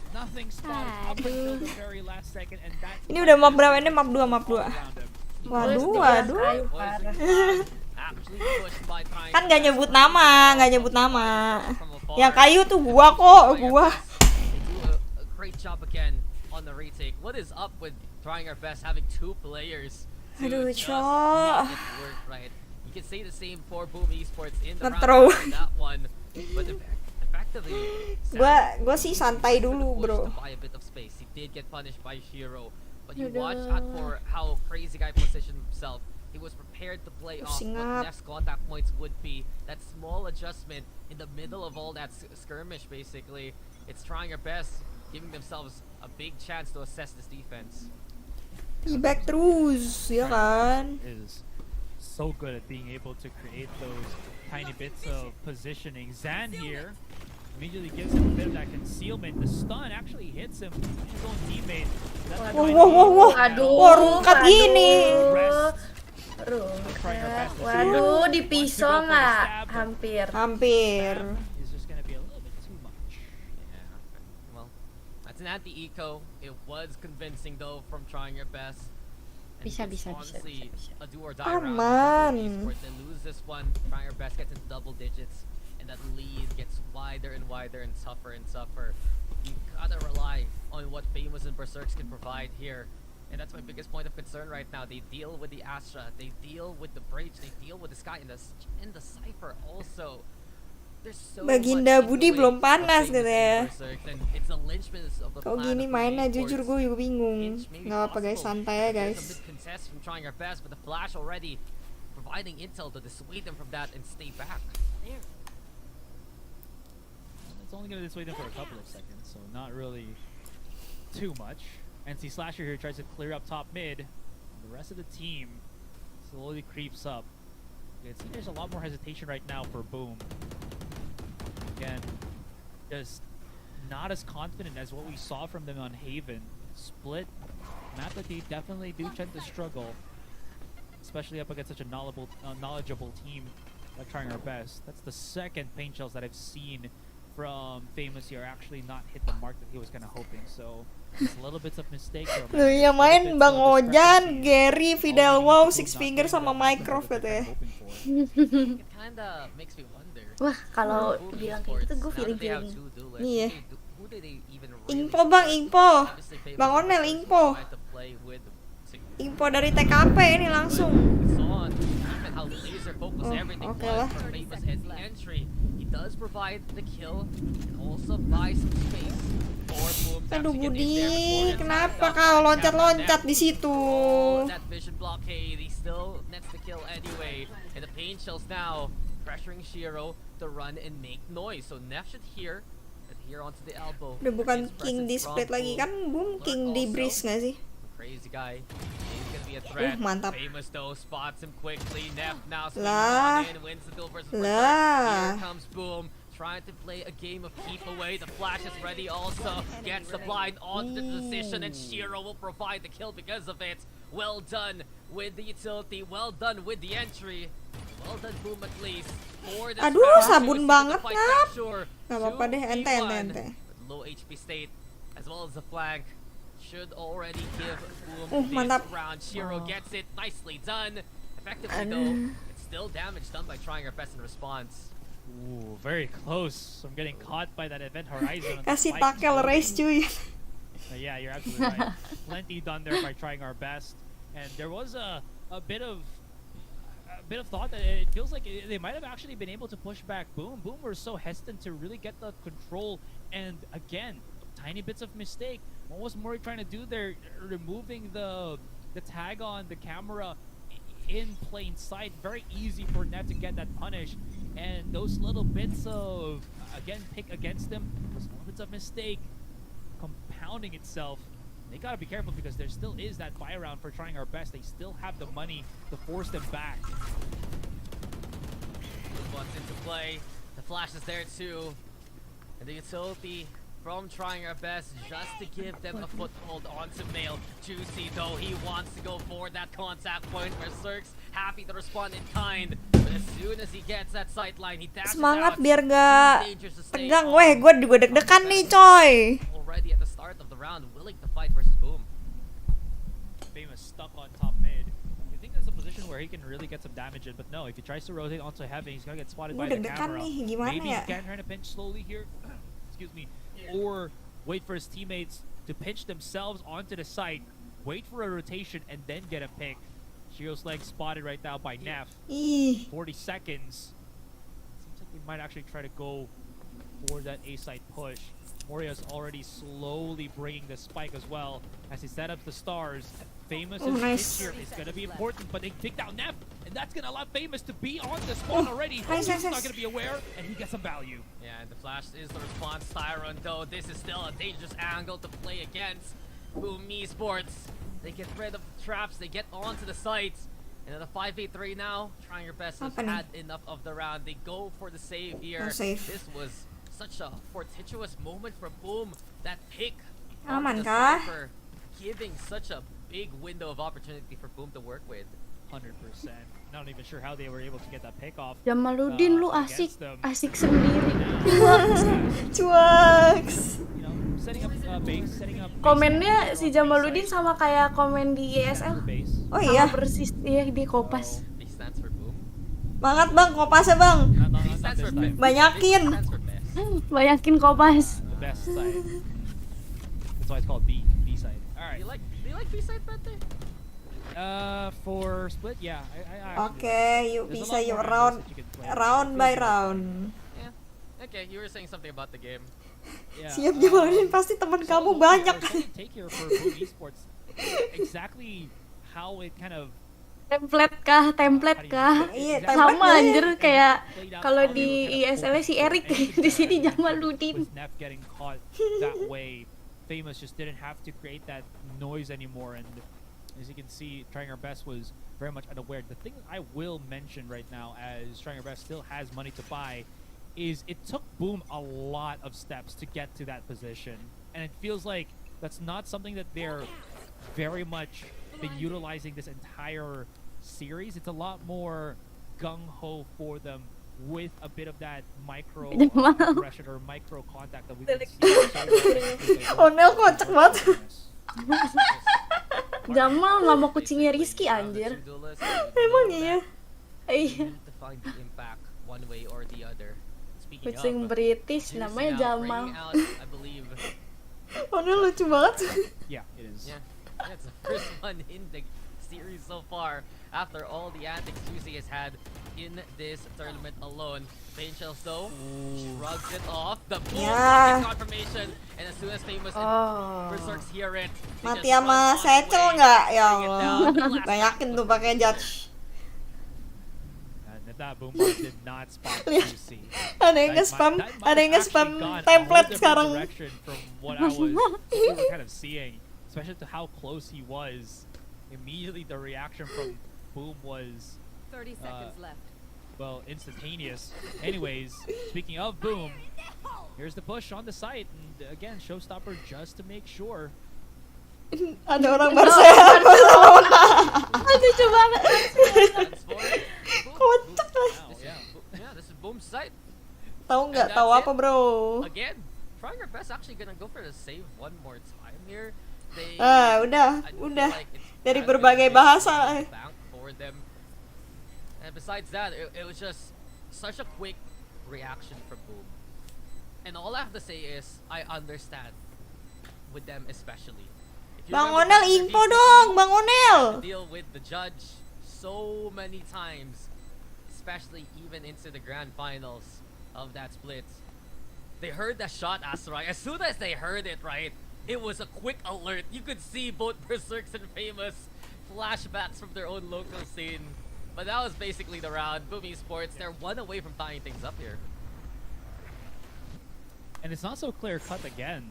B: Nothing spotted up until the very last second, and that
C: Ini udah map berapa? Ini map 2, map 2.
B: around him.
C: Waduh,
D: Terus
C: waduh.
D: ayo, parah.
A: Actually pushed by TRYINGOURBEST.
C: Kan gak nyebut nama. Yang kayu tuh gua kok, gua.
A: They do a great job again on the retake. What is up with TRYINGOURBEST having 2 players to
C: Aduh,
A: just
C: Cok.
A: make it work right? You can say the same for Boom Esports in the
C: Nge-throw.
A: round on that one, but effectively,
C: Gua sih santai dulu, bro.
A: to buy a bit of space. He did get punished by Shiro, but you watch out for how Crazy Guy positioned himself. He was prepared to play off
C: Pusing
A: what
C: up.
A: next contact points would be. That small adjustment in the middle of all that skirmish, basically. It's TRYINGOURBEST giving themselves a big chance to assess this defense.
C: Back terus, ya kan?
B: Is so good at being able to create those tiny bits of positioning. Zan here immediately gives him a bit of that concealment. The stun actually hits him, his own teammate. That's
C: Wow.
D: Aduh,
C: Wah, rungkat gini.
D: Waduh, di pisau nggak? Hampir.
C: Hampir.
B: Is just gonna be a little bit too much.
A: Yeah. Well, that's an anti-eco. It was convincing though from TRYINGOURBEST. And
D: Bisa,
A: it's
D: bisa.
A: honestly a do or die
C: Aman.
A: round. Esports, they lose this one. TRYINGOURBEST gets into double digits, and that lead gets wider and wider and tougher and tougher. You gotta rely on what Famous and Berserks can provide here. And that's my biggest point of concern right now. They deal with the Astra, they deal with the Breach, they deal with the Sky, and the Cypher also. There's so
C: Baginda
A: much in the
C: Budi
A: way
C: belum
A: of
C: panas
A: Famous
C: katanya.
A: and Berserks, and it's the linchpin of the
C: Kok
A: plan
C: gini
A: of
C: mainnya,
A: Esports.
C: jujur gue juga bingung.
A: Inch may be
C: Gak apa guys,
A: possible.
C: santai ya
A: There's
C: guys.
A: a mid-contest from TRYINGOURBEST, but the Flash already providing intel to dissuade them from that and stay back.
B: It's only gonna dissuade them for a couple of seconds, so not really too much. NC Slasher here tries to clear up top mid. And the rest of the team slowly creeps up. You can see there's a lot more hesitation right now for Boom. Again, just not as confident as what we saw from them on Haven. Split map that they definitely do tend to struggle, especially up against such a knowledgeable team like TRYINGOURBEST. That's the second paint shells that I've seen from Famous here actually not hit the mark that he was kind of hoping. So it's a little bit of mistake.
C: Loh, yang main Bang Ojan, Gary, Fidel Wow, Six Finger sama Mycroft katanya.
A: It kinda makes me wonder.
D: Wah, kalau
A: Boom
D: bilang kayak gitu gue
A: Esports, now that they have
D: feeling-feeling.
A: two duelists,
C: Iya.
A: who do they even
C: Info bang, info.
A: Obviously, Famous
C: Bang
A: and
C: Onel,
A: Berserks
C: info.
A: tried to play with
C: Info dari TKP ini langsung.
A: We saw on even how laser focused
C: Oh,
A: everything
C: okay
A: was
C: lah.
A: for Famous at the entry. He does provide the kill and also buy some space for Boom to
C: Aduh
A: actually get in there
C: Budi,
A: before it's
C: kenapa
A: backed up
C: kau
A: by
C: loncat-loncat
A: Captain
C: di situ?
A: Oh, that vision blockade. He still nets the kill anyway. And the pain shells now pressuring Shiro to run and make noise. So Neff should hear, but here onto the elbow.
C: Udah bukan
A: His
C: King
A: presence
C: di split
A: from
C: lagi
A: Boom.
C: kan, Boom King di
A: Also,
C: Breeze gak sih?
A: Crazy Guy. He's gonna be a threat.
C: Mantap.
A: Famous though spots him quickly. Neff now swings
C: Lah.
A: on in, wins the duel versus
C: Lah.
A: Here comes Boom, trying to play a game of keep away. The flash is ready also. Gets the blind on the position, and Shiro will provide the kill because of it. Well done with the utility. Well done with the entry. Well done, Boom, at least. For this
C: Aduh,
A: round,
C: sabun
A: we see
C: banget,
A: the fight
C: Ngap.
A: back, sure.
C: Gak apa-apa deh, ente.
A: 2v1. Low HP state, as well as the flank, should already give Boom this
C: mantap.
A: round. Shiro gets it, nicely done. Effectively though, it's still damage done by TRYINGOURBEST in response.
B: Ooh, very close. I'm getting caught by that event horizon. on the
C: Kasih
B: spike
C: tackle race cuy.
B: Now Yeah, you're absolutely right. Plenty done there by trying our best, and there was a bit of thought that it feels like they might have actually been able to push back Boom. Boom were so hesitant to really get the control, and again, tiny bits of mistake. What was Mori trying to do there? Removing the tag on the camera in plain sight. Very easy for Net to get that punish, and those little bits of again pick against them, those moments of mistake compounding itself. They gotta be careful because there still is that buy round for trying our best. They still have the money to force them back.
A: What's into play? The flash is there too, and the utility from trying our best just to give them a foothold onto Mail. Juicy though, he wants to go for that contact point where Cirque's happy to respond in kind, but as soon as he gets that sight line, he dashes
C: Semangat
A: out.
C: biar gak
A: Too dangerous to stay
C: tegang.
A: on.
C: Weh, gue juga deg-degan nih coy.
A: Already at the start of the round, willing to fight versus Boom.
B: Famous stuck on top mid. You think that's a position where he can really get some damage in, but no, if he tries to rotate onto heaven, he's gonna get spotted
C: Gue
B: by the
C: deg-degan
B: camera.
C: nih, gimana
B: Maybe
C: ya?
B: he can try to pinch slowly here, excuse me, or wait for his teammates to pinch themselves onto the site, wait for a rotation, and then get a pick. Shio's leg spotted right now by Neff.
C: Ih,
B: 40 seconds. Seems like they might actually try to go for that A-side push. Moria's already slowly bringing the spike as well as he set up the stars. Famous
C: Oh, nice.
B: here is going to be important, but they picked out Neff, and that's going to allow Famous to be on the spawn already.
C: Nice,
B: He's
C: nice,
B: not
C: nice.
B: going to be aware, and he gets some value.
A: Yeah, and the flash is the response. Tyron though, this is still a dangerous angle to play against. Boom Esports. They get rid of the traps, they get onto the sites. And then the 5v3 now, trying your best has
C: Apa nih?
A: had enough of the round. They go for the save here.
C: No save.
A: This was such a fortuitous moment for Boom. That pick
C: Aman
A: on the
C: kah?
A: Cypher, giving such a big window of opportunity for Boom to work with.
B: 100%. Not even sure how they were able to get that pick off.
D: Jamaludin lu
B: against
D: asik,
B: them.
D: asik sendiri.
C: Cuaks.
B: You know, setting up base, setting up base
D: Komennya
B: camp
D: si
B: on
D: Jamaludin
B: base
D: sama kayak komen di
B: site,
D: ESL.
B: base.
C: Oh
D: Sama
C: iya,
D: persis iya di Kopas.
A: B stands for Boom.
C: banget bang, kopasnya bang.
B: Not
A: B stands
B: this
A: for
B: time.
C: Banyakin.
A: B stands for best.
D: Banyakin Kopas.
B: The best side. That's why it's called B side. All
A: Do
B: right.
A: you like B side better?
B: For split, yeah. I actually
C: Oke, yuk
B: There's a
C: bisa
B: lot
C: yuk
B: more
C: round
B: angles that you can play.
C: round by round.
A: Yeah. Okay, you were saying something about the game.
B: Yeah,
C: Siap Jamaludin, pasti teman kamu banyak.
B: Take here for Boom Esports. Exactly how it kind of
D: Template kah?
C: Iya,
D: Sama
C: template
D: anjir kayak
B: played out
D: kalau
B: how they
D: di
B: were kind of
D: ESL si
B: focused
D: Erik,
B: and
D: di sini
B: with
D: Jamaludin.
B: Neff getting caught that way, Famous just didn't have to create that noise anymore, and as you can see, Trying Our Best was very much unaware. The thing that I will mention right now, as Trying Our Best still has money to buy, is it took Boom a lot of steps to get to that position, and it feels like that's not something that they're very much been utilizing this entire series. It's a lot more gung-ho for them with a bit of that micro aggression or micro contact that we've been seeing.
C: Oh Nel kocak banget.
D: Jamal nggak mau kucingnya Rizky anjir.
C: Emang iya.
D: Iya.
A: To find the impact one way or the other. Speaking
D: Kucing
A: of,
D: British
A: Juicy
D: namanya
A: now
D: Jamal.
A: bringing out, I believe.
C: Oh Nel lucu banget.
B: Yeah, it is.
A: Yeah, that's the first one in the series so far. After all the antics Juicy has had in this tournament alone. Pain Shells though shrugs it off. The boom
C: Yeah.
A: confirmation, and as soon as Famous and
D: Oh.
A: Berserks hear it, they
C: Mati
A: just
C: sama
A: run on
C: Secel
A: away,
C: nggak? Ya
A: bring it
C: Allah.
A: down. The last
C: Banyakin
A: round
C: tuh
A: was
C: pakai
A: for
C: judge.
B: And that boom bot did not spot Juicy.
C: Ada yang nge-spam, ada yang nge-spam template sekarang.
B: Direction from what we were kind of seeing, especially to how close he was. Immediately, the reaction from Boom was
E: 30 seconds left.
B: well, instantaneous. Anyways, speaking of Boom, here's the push on the site, and again, showstopper just to make sure.
C: Ada orang Barcelona.
D: Lucu banget.
A: Stands for Boom.
C: Kocak lah.
B: Wow, yeah.
A: Yeah, this is Boom's site.
C: Tahu nggak? Tahu apa bro?
A: Again, Trying Our Best actually gonna go for the save one more time here. They,
C: Udah,
A: I feel
C: udah.
A: like it's
C: Dari
A: kind of
C: berbagai
A: a big
C: bahasa.
A: bank for them. And besides that, it was just such a quick reaction from Boom. And all I have to say is, I understand. with them especially. If you
C: Bang
A: remember
C: Onel
A: back in their
C: info
A: VCT,
C: dong, Bang
A: had
C: Onel.
A: to deal with the judge so many times, especially even into the grand finals of that split. They heard that shot, Asteroid. As soon as they heard it, right, it was a quick alert. You could see both Berserks and Famous flashbacks from their own local scene. But that was basically the round. Boom Esports, they're one away from tying things up here.
B: And it's not so clear cut again,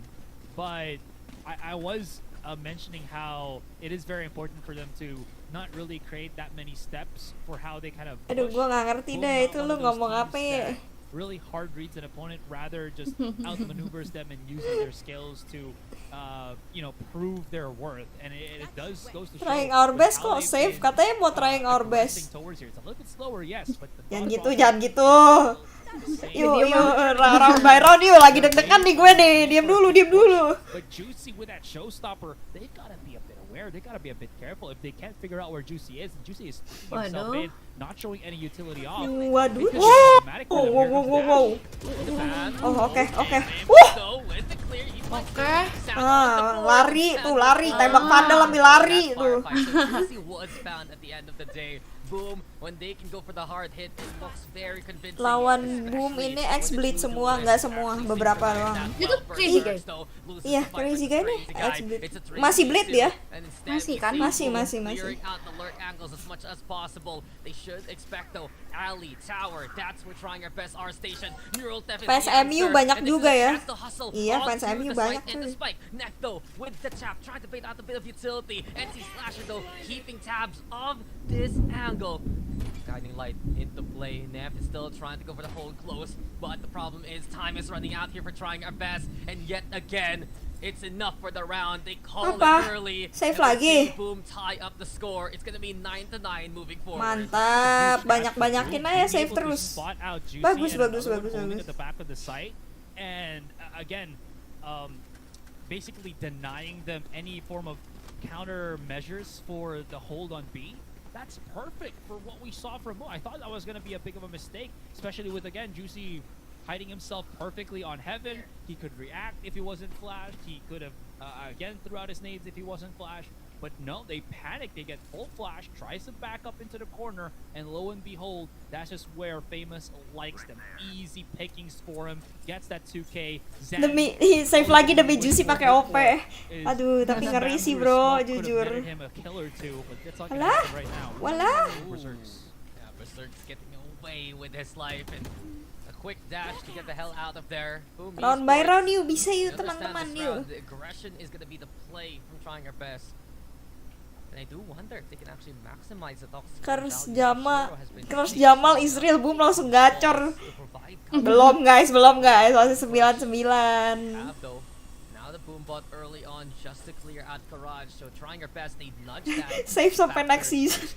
B: but I was mentioning how it is very important for them to not really create that many steps for how they kind of
C: Aduh,
B: push.
C: gua nggak ngerti
B: Boom,
C: deh
B: not
C: itu
B: one
C: lu
B: of those
C: ngomong
B: teams
C: apa ya.
B: that really hard reads an opponent, rather just outmaneuvers them and using their skills to you know, prove their worth. And it does goes to show
C: Trying our
B: with
C: best
B: how
C: kok,
B: they've
C: save
B: been,
C: katanya mau trying our
B: aggressing
C: best.
B: towards here. It's a little bit slower, yes, but the
C: Jangan
B: thought
C: gitu,
B: process
C: jangan gitu.
B: is the same.
C: Yuk, round by round yuk, lagi deg-degan nih gue nih. Diam dulu, diam dulu.
B: But Juicy with that showstopper, they gotta be a bit aware. They gotta be a bit careful. If they can't figure out where Juicy is, and Juicy is putting himself
D: Waduh.
B: in, not showing any utility off.
C: Waduh.
B: it could be
C: Wow.
B: problematic
C: Wow,
B: for them.
C: wow,
B: Here
C: wow,
B: comes
C: wow,
B: Dash.
C: wow. Oh, oke, oke.
D: Oke.
C: Lari tuh, lari. Tembak Vandal ambil lari tuh.
A: Was found at the end of the day. Boom, when they can go for the hard hit, it looks very convincing.
C: Lawan Boom ini X-Blitz semua, nggak semua, beberapa doang.
D: Itu Crazy Guy.
C: Iya, Crazy Guy nih, X-Blitz. Masih Blade dia?
D: Masih kan?
C: Masih.
A: Clearing out the lurk angles as much as possible. They should expect though, alley, tower, that's where trying our best are station. Neural theft is
C: Fans
A: the
C: MU
A: answer,
C: banyak
A: and this is
C: juga
A: a
C: ya.
A: chance to hustle
C: Iya,
A: onto
C: fans MU
A: the
C: banyak
A: site and the
C: tuh.
A: spike. Neck though, with the tap, trying to bait out a bit of utility. NC Slasher though, keeping tabs of this angle. Guiding light into play. Neff is still trying to go for the hold close, but the problem is time is running out here for trying our best, and yet again, it's enough for the round. They call
C: Apa?
A: it early.
C: Save
A: and we're
C: lagi.
A: seeing Boom tie up the score. It's gonna be 9-9 moving forward.
C: Mantap, banyak-banyakin aja
B: Being
C: save
B: able to
C: terus.
B: spot out Juicy
C: Bagus,
B: and
C: bagus,
B: another
C: bagus,
B: one holding
C: bagus.
B: at the back of the site, and again, basically denying them any form of countermeasures for the hold on B. That's perfect for what we saw from Mo. I thought that was going to be a big of a mistake, especially with, again, Juicy hiding himself perfectly on Heaven. He could react if he wasn't flashed. He could have, again, threw out his nades if he wasn't flashed. But no, they panic. They get full flash, tries to back up into the corner, and lo and behold, that's just where Famous likes them. Easy pickings for him. Gets that 2K. Zan,
C: Demi save lagi demi Juicy pakai OP. Aduh, tapi ngeri sih bro, jujur. Alah, walah.
A: Yeah, Berserk's getting away with his life and a quick dash to get the hell out of there. Boom,
C: Round by
A: Esports.
C: round yuk, bisa yuk
A: We understand
C: teman-teman
A: this
C: yuk.
A: round, the aggression is gonna be the play from trying our best. And I do wonder if they can actually maximize the toxic
C: Kers
A: value
C: Jamal,
A: Shiro has been
C: Kers
A: facing.
C: Jamal Israel Boom langsung gacor.
A: To provide
C: Belum guys, masih 99.
A: have, though. Now the boom bot early on just to clear out garage. So trying our best, they nudge that.
C: Save sampai next
A: factor.
C: season.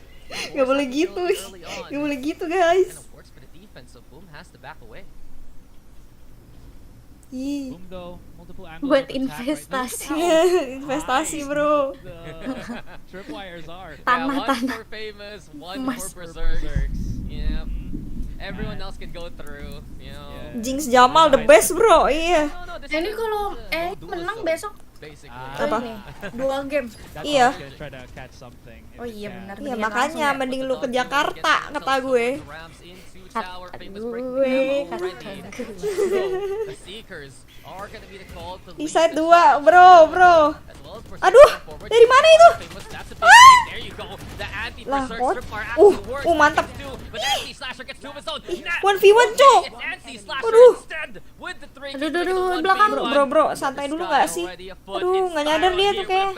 C: Gak boleh gitu,
A: Early on.
C: gak boleh gitu guys.
A: Kind of works for the defense, so Boom has to back away.
C: Ih,
B: Boom though, multiple angles
D: Buat
B: of attack right now.
D: investasi.
C: investasi bro.
B: The tripwires are.
D: Tanah,
A: one
D: tanah.
A: for Famous, one
D: Emas.
A: for Berserk.
B: Berserks.
A: Yeah. Everyone else can go through, you know.
B: Yeah.
C: Jinx Jamal the best bro, iya.
A: No, this
D: Ini
A: is
D: kalau
A: the duelist
D: menang
A: zone,
D: besok
A: basically.
C: Apa?
D: ini 2 game.
B: That's
C: Iya.
B: always gonna try to catch something if
D: Oh
B: it
D: iya
B: can.
D: benar.
C: Iya
D: Mendingan
C: makanya
D: langsung ya.
C: mending lu ke Jakarta kata gue.
A: The Seekers are gonna be the call to
C: Di
A: lead
C: side
A: the
C: 2
A: charge.
C: bro.
A: As well as Berserk
C: Aduh,
A: going forward.
C: dari mana itu?
A: Famous, that's a big
C: Ah!
A: thing. There you go. The
C: Lah,
A: anti-Berserk
C: what?
A: strip bar actually works.
C: Mantap.
A: But anti-Slasher gets to his own.
C: 1v1 cok.
A: It's anti-Slasher
C: Aduh.
A: instead with the 3
D: Aduh,
A: kills
D: aduh,
A: to the
D: belakang.
A: 1v1.
C: Bro, santai dulu gak sih? Aduh, nggak nyadar dia tuh kayak.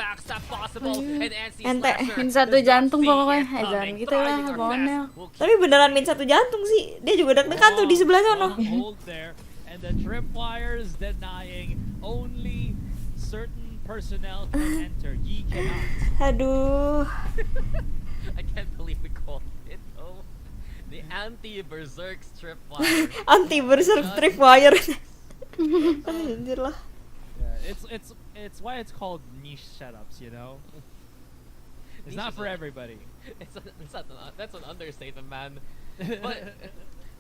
C: Ente.
D: Min satu jantung pokoknya. Jangan gitu lah, Bonel.
C: Tapi beneran min satu jantung sih. Dia juga deg-degan tuh di sebelah sana.
B: Hold there, and the tripwires denying only certain personnel can enter. Ye cannot.
C: Aduh.
A: I can't believe we called it though. The anti-berserk tripwire.
C: Anti berserk tripwire. Anjir lah.
B: Yeah, it's why it's called niche setups, you know. It's
A: Niche
B: not
A: is
B: for
A: a-
B: everybody.
A: That's an understatement, man. But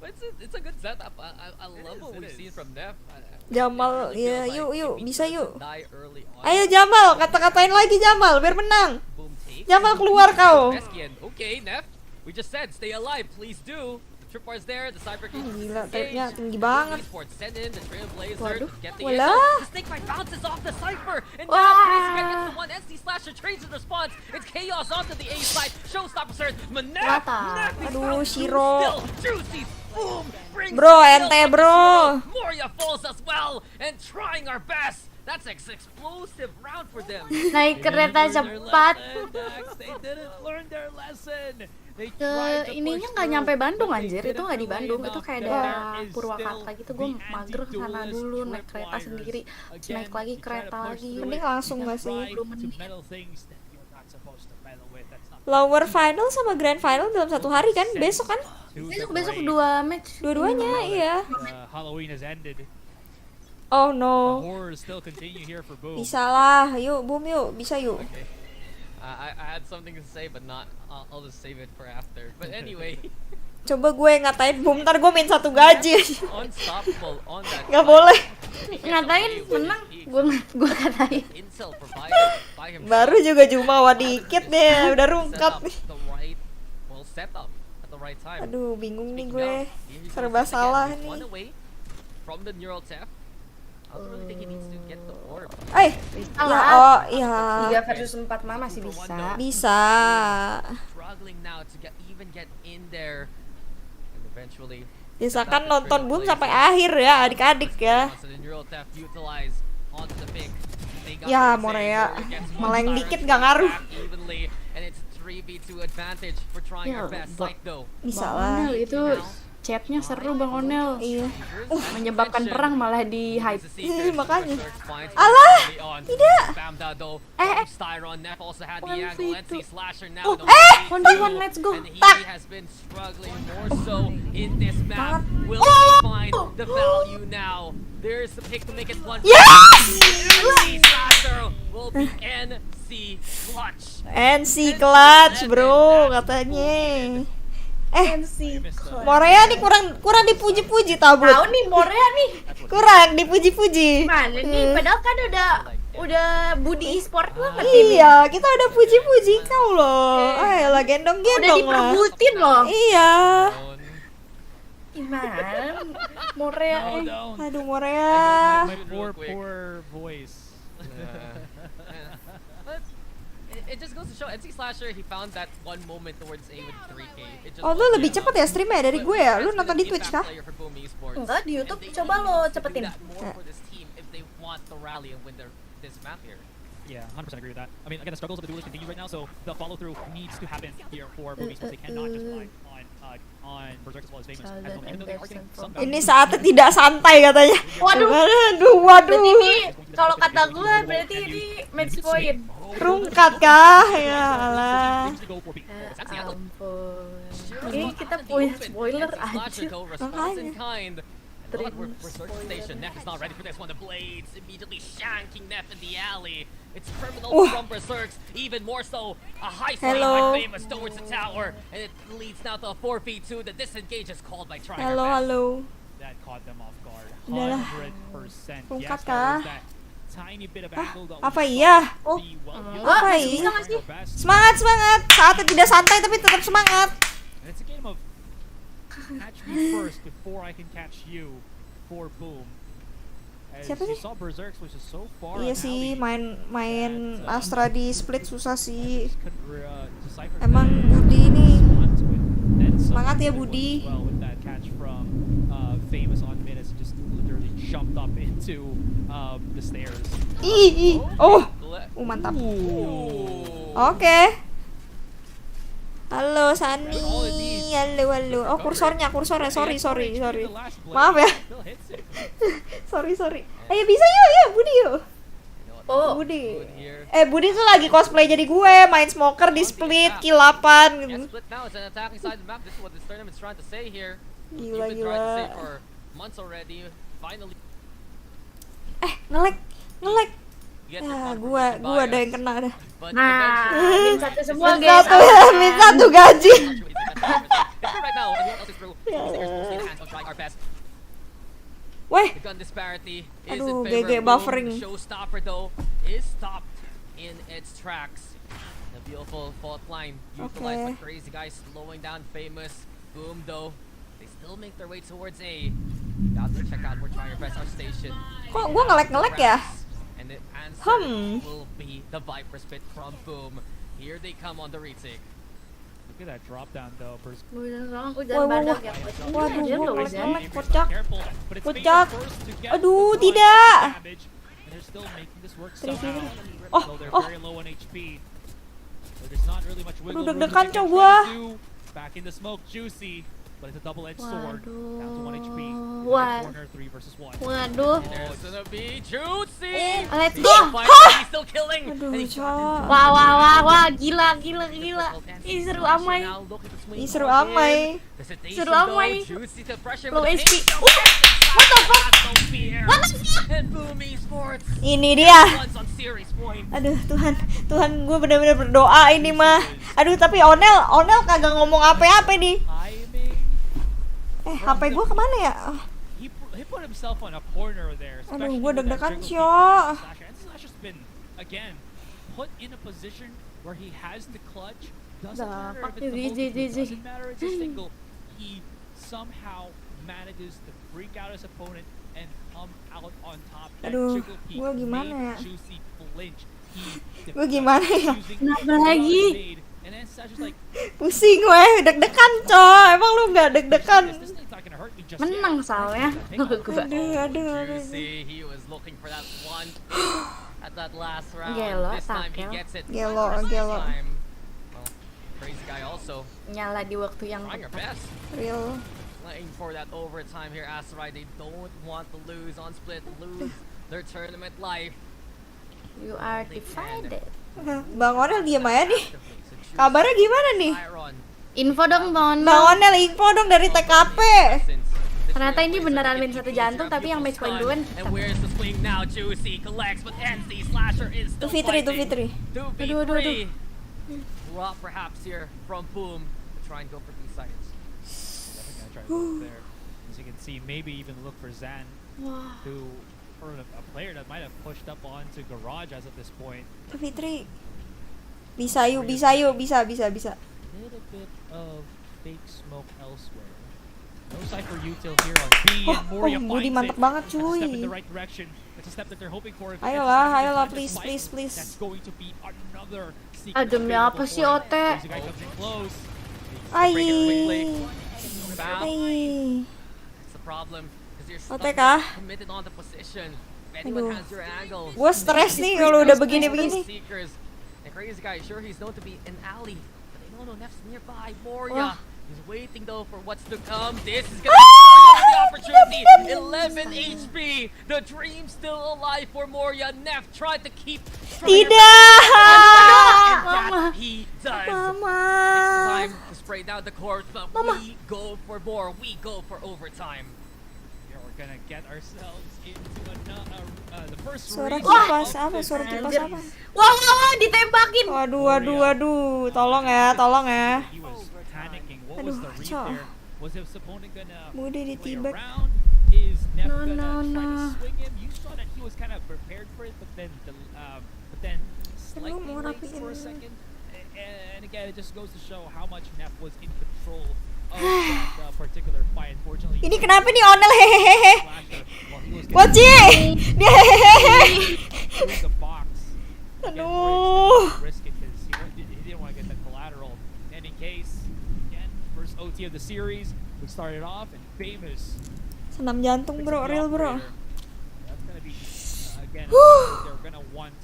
A: But it's a good setup. I love what we've seen from Neff.
C: Jamal, ya yuk bisa yuk.
A: Die early on.
C: Ayo Jamal, kata-katain lagi Jamal biar menang.
A: Boom take.
C: Jamal keluar kau.
A: Veskian. Okay, Neff. We just said stay alive. Please do. The trip bar's there. The cyber cage is
C: Gila,
A: engaged.
C: tripnya tinggi banget.
A: Esports send in the Trailblazer.
C: Waduh,
A: Get the
C: wala.
A: The snake bite bounces off the cypher. And now
D: Wah.
A: Crazy Guy gets the one. NC Slasher trades his response. It's chaos onto the A side. Showstopper surge. Manef.
D: Wata.
C: Aduh, Shiro.
A: Juicy. Boom. Brings
C: Bro,
A: the
C: ente,
A: kill up to
C: bro.
A: Shiro. Moria falls as well. And trying our best. That's an explosive round for them.
D: Naik kereta cepat.
B: They didn't learn their lesson. They
D: Ke
B: tried to
D: ininya
B: push
D: nggak
B: through,
D: nyampe Bandung
B: but they
D: anjir, itu
B: didn't
D: nggak di
B: relay
D: Bandung, itu
B: enough.
D: kayak
B: There
D: daerah
B: is
D: Purwakarta
B: still
D: gitu. Gue
B: the
D: mager ke sana
B: anti-duelist
D: dulu, naik kereta
B: tripwires.
D: sendiri,
B: Again,
D: naik lagi
B: you try to
D: kereta
B: push
D: lagi.
B: through
C: Mending
B: it,
C: langsung
B: you
C: nggak sih?
B: try
D: 20
B: to
D: menit.
B: meddle things that you're not supposed to meddle with. That's not
C: Lower final sama grand final dalam satu hari kan? Besok kan?
B: to the
D: Besok
B: brave.
D: 2 match.
C: Dua-duanya, iya.
B: Halloween has ended.
C: Oh
B: The
C: no.
B: horrors still continue here for Boom.
C: Bisa lah, yuk boom yuk, bisa yuk.
A: Okay. I had something to say, but not. I'll just save it for after. But anyway,
C: Coba gue ngatain boom, ntar gue main satu gaji.
A: unstoppable on that.
C: Gak
A: side.
C: boleh.
D: Ngatain menang, gue katain.
A: Intel provided by himself.
C: Baru juga jumawa dikit deh, udah rungkat nih.
A: Set up at the right time.
C: Aduh, bingung nih
A: Speaking
C: gue.
A: of, here he
C: Serba
A: goes again.
C: salah
A: He's one
C: nih.
A: away from the neural theft. I don't really think he needs to get the orb.
C: Eh,
D: Bisa
C: ya
D: lah.
C: oh iya.
D: 3 versus 4 mah masih bisa.
C: Bisa.
A: Struggling now to even get in there. And eventually
C: Biasakan nonton boom sampai akhir ya, adik-adik ya.
A: So the neural theft utilize onto the pick. They got
C: Ya,
A: the
C: Morea.
A: save, gets one
C: Meleng
A: siren
C: dikit
A: to
C: gak
A: go
C: ngaruh.
A: back evenly, and it's 3v2 advantage for trying
D: Ya,
A: our best.
D: Bang.
A: Sight though.
C: Bisa
D: Bang
C: lah.
D: Onel itu chatnya seru Bang Onel.
C: Iya.
D: Menyebabkan perang malah di hype.
C: Ih, makanya. Alah, tidak.
A: Styron Neff also had the
D: 1v2.
A: angle. NC Slasher now.
C: Oh,
A: the
D: 1v1, let's go.
A: And he
C: Tak.
A: has been struggling more so in this map.
C: Banget.
A: Will he find the value now? There's the pick to make it 1v1.
C: Yes!
A: NC Slasher will be NC Clutch.
C: NC clutch bro katanya. Morea nih kurang dipuji-puji tau bro.
D: Tahu nih Morea nih.
C: Kurang dipuji-puji.
D: Mana nih? Padahal kan udah Budi Esports banget ini.
C: Iya, kita udah puji-puji kau loh. Ayolah
D: Udah
C: gendong-gendong lah.
D: diperbutin loh.
C: Iya.
D: Gimana? Morea
B: No, don't.
C: Aduh
B: My,
C: Morea.
B: my poor voice.
A: But it just goes to show NC Slasher, he found that one moment towards A with 3K. It just
C: Oh lu
A: wasn't
C: lebih
A: enough.
C: cepet ya streamnya dari gue ya? Lu nonton di Twitch kah?
A: Player for Boom Esports.
D: Enggak, di YouTube.
A: And they
D: Coba
A: need
D: lo
A: to do
D: cepetin.
A: that more for this team if they want to rally and win this map here.
B: Yeah, 100% agree with that. I mean, again, the struggles of the duelist continue right now, so the follow-through needs to happen here for Boom Esports. They cannot just rely on Berserk as well as Famous. Even though they are getting some
C: Ini saatnya tidak santai katanya.
D: Waduh.
C: Waduh.
D: Berarti ini kalau kata gue berarti ini match point.
C: Rungkat kah? Ya Allah.
B: things to go for B.
D: Ampun. Ini kita punya spoiler aja.
C: Makanya.
A: Berserk Station. Neff is not ready for this one. The blades immediately shanking Neff in the alley. It's criminal from Berserks, even more so. A high speed
C: Hello.
A: by Famous towards the tower, and it leads now to a 4v2. The disengage is called by Trying
C: Halo
A: Our Best.
C: halo.
B: That caught them off guard.
C: Udahlah.
B: 100%.
C: Rungkat
B: Yes,
C: kah?
B: there was that tiny bit of
C: Ah,
B: angle that
C: apa
B: we
C: iya?
B: saw
D: Oh,
B: be well
D: enggak,
C: Apa
B: used.
C: iya?
D: bisa nggak sih?
B: Our best.
C: Semangat semangat. Saatnya tidak santai tapi tetap semangat.
B: And it's a game of catch me first before I can catch you for Boom. As
C: Siapa
B: you
C: sih?
B: saw Berserks, which is so far
C: Iya
B: on
C: sih,
B: alley,
C: main Astra di split susah sih.
B: could, decipher
C: Emang
B: that,
C: Budi nih.
B: respond to it. Then
C: Semangat ya,
B: someone
C: Budi.
B: as well with that catch from Famous on mid as he just literally jumped up into the stairs.
C: Ih. Oh.
A: Gle-
C: Mantap.
A: Ooh.
C: Oke. Halo Sani. Halo. Oh, kursornya. Sorry. Maaf ya.
B: Still hits it.
C: Sorry. Ayo bisa yuk, Budi yuk.
D: Oh,
C: Budi.
A: Good here.
C: Budi tuh lagi cosplay jadi gue, main smoker di split, kill 8 gitu.
A: Yeah, split now. It's an attacking side of the map. This is what this tournament's trying to say here.
C: Gila,
A: You've been trying to say
C: gila.
A: for months already. Finally,
C: Ngelek.
A: you get the
C: Ya,
A: confirmation
C: gua ada
A: bias.
C: yang kena dah.
A: But
D: nah,
A: eventually-
D: min satu semua
C: Min
D: guys.
C: satu gaji.
A: Right now, anyone else is through.
C: Weh,
A: The gun disparity is
C: Aduh,
A: in favor
C: GG
A: of
C: buffering.
A: Boom. Showstopper though is stopped in its tracks. The beautiful fault line utilized by
C: Okay.
A: Crazy Guy, slowing down Famous. Boom though, they still make their way towards A. Got to check out where Trying Your Best are stationed.
C: kok gua ngelek ya?
A: And the answer
C: Hmm.
A: will be the Viper Spit from Boom. Here they come on the retake.
B: Look at that drop down though.
D: Hujan
C: Wah,
D: badak ya.
C: Waduh,
D: Hujan
C: gua
D: loh, hujan.
C: ngelek, kocak.
B: Careful, but it's
C: Kocak.
B: Faker first to get
C: Aduh,
B: the
C: tidak.
B: damage, and they're still making this work
C: Three,
B: somehow.
C: three. Oh,
B: Though they're
C: oh.
B: very low on HP. So there's not really much wiggle room
C: deg-degan,
B: they can
C: cow
B: try
C: gua.
B: to do. Back in the smoke, Juicy, but it's a double-edged sword. Down to 1 HP. In the
D: Wah.
B: corner, 3 versus 1.
D: Waduh.
A: There's gonna be Juicy!
D: Let's
A: He's
D: go.
A: fighting, he's still killing!
C: Aduh,
A: And he's
C: cowok.
D: Wah, gila. Ih, seru amai.
C: Ih, seru amai.
D: Seru amai.
A: Juicy to pressure
D: Low
A: with the
D: HP.
A: hit.
D: What the fuck? What the fuck?
A: And Boom Esports
C: Ini dia.
A: runs on series point.
C: Aduh, Tuhan gue bener-bener berdoa ini mah. Aduh, tapi Onel kagak ngomong apa-apa nih.
B: Timing.
C: HP gue kemana ya? Oh,
B: He put himself on a corner there.
C: Aduh,
B: especially
C: gua
B: with that
C: deg-degan,
B: jiggle
C: Cio.
B: kick from Slasher. And Slasher's been, again, put in a position where he has the clutch. Doesn't matter if it's the multiple, doesn't matter if it's a single. He somehow manages to freak out his opponent and come out on top. That
C: Aduh,
B: jiggle kick
C: gua gimana
B: made
C: ya?
B: Juicy flinch. He
C: Gua gimana ya?
B: using
D: Kenapa
B: the
D: lagi?
B: made, and then Slasher's like,
C: Pusing gue, deg-degan coy. Emang lu nggak deg-degan?
B: this thing's not gonna hurt me just
D: Menang
B: yet.
D: soalnya.
C: Aduh.
A: Juicy, he was looking for that one at that last round.
D: Gelo,
A: This time he
D: tackle.
A: gets it.
C: Gelo,
A: First
C: gelo.
A: time. Well, Crazy Guy also
D: Nyala di waktu yang
A: trying your
D: tepat.
A: best.
C: Real.
A: Playing for that overtime here, Asteroid. They don't want to lose on split, lose their tournament life.
D: You are divided.
C: Bang Onel diem aja nih. Kabarnya gimana nih?
D: Info dong, Don.
C: Bang Onel info dong dari TKP.
D: Ternyata ini beneran win 1 jantung, tapi yang match point duluan
A: And where's the swing now? Juicy collects, but NC Slasher is still
C: 2v3,
A: fighting.
C: 2v3.
A: 2v3. Drop perhaps here from Boom to try and go for B sides.
B: Definitely gonna try to look there. As you can see, maybe even look for Zan,
D: Wah.
B: who, for a player that might have pushed up onto Garage as of this point.
C: 2v3. Bisa yuk, bisa.
B: Little bit of fake smoke elsewhere. No Cypher util here on B, and Moria
C: Budi
B: finds
C: mantep
B: it.
C: banget
B: That's a step in
C: cuy.
B: the right direction. It's a step that they're hoping for.
C: Ayolah,
B: It's
C: please,
B: a
C: please,
B: cycle.
C: please.
B: That's going to be another secret
D: Ah, demi
B: available
D: apa sih,
B: for him.
D: Ote?
B: Crazy Guy comes in close.
C: Ai.
A: Bounce.
C: Ai.
A: That's the problem. Because you're
C: Ote
A: stuck
C: kah?
A: committed on the position. If anyone
C: Aduh.
A: has your angle.
C: Gue stres nih kalau udah begini-begini.
A: Seekers. And Crazy Guy, sure he's known to be an alley. But they don't know Nef's nearby. Moria. He's waiting though for what's to come. This is gonna be the opportunity. 11 HP. The dream still alive for Moria. Nef tried to keep.
C: Tidak.
A: And that he does.
C: Mama.
A: Time to spray down the court, but we go for more. We go for overtime.
B: Here we're gonna get ourselves into the first
C: Suara
B: race
C: kipas
B: of
C: apa?
B: this
C: Suara kipas apa?
D: Wah, ditembakin.
C: Waduh. Tolong ya.
B: He was panicking. What was
C: Aduh,
B: the read
C: Cok.
B: there? Was his opponent gonna
C: Budi
B: play
C: ditibak.
B: around? Is Nef
D: No,
B: gonna
D: no,
B: try
D: no.
B: to swing him? You saw that he was kind of prepared for it, but then slightly
C: mau
B: late for a
C: rapiin.
B: second. And again, it just goes to show how much Nef was in control of that particular fight. Unfortunately,
C: Ini kenapa nih Onel hehehe?
B: Slasher, while he was
C: Waci. Dia hehehe.
B: through the box. Again,
C: Aduh.
B: Moritz risk it because he didn't want to get the collateral. In any case, again, first OT of the series, we started off and Famous.
C: Senam jantung bro, real bro.
B: That's gonna be again. They're gonna want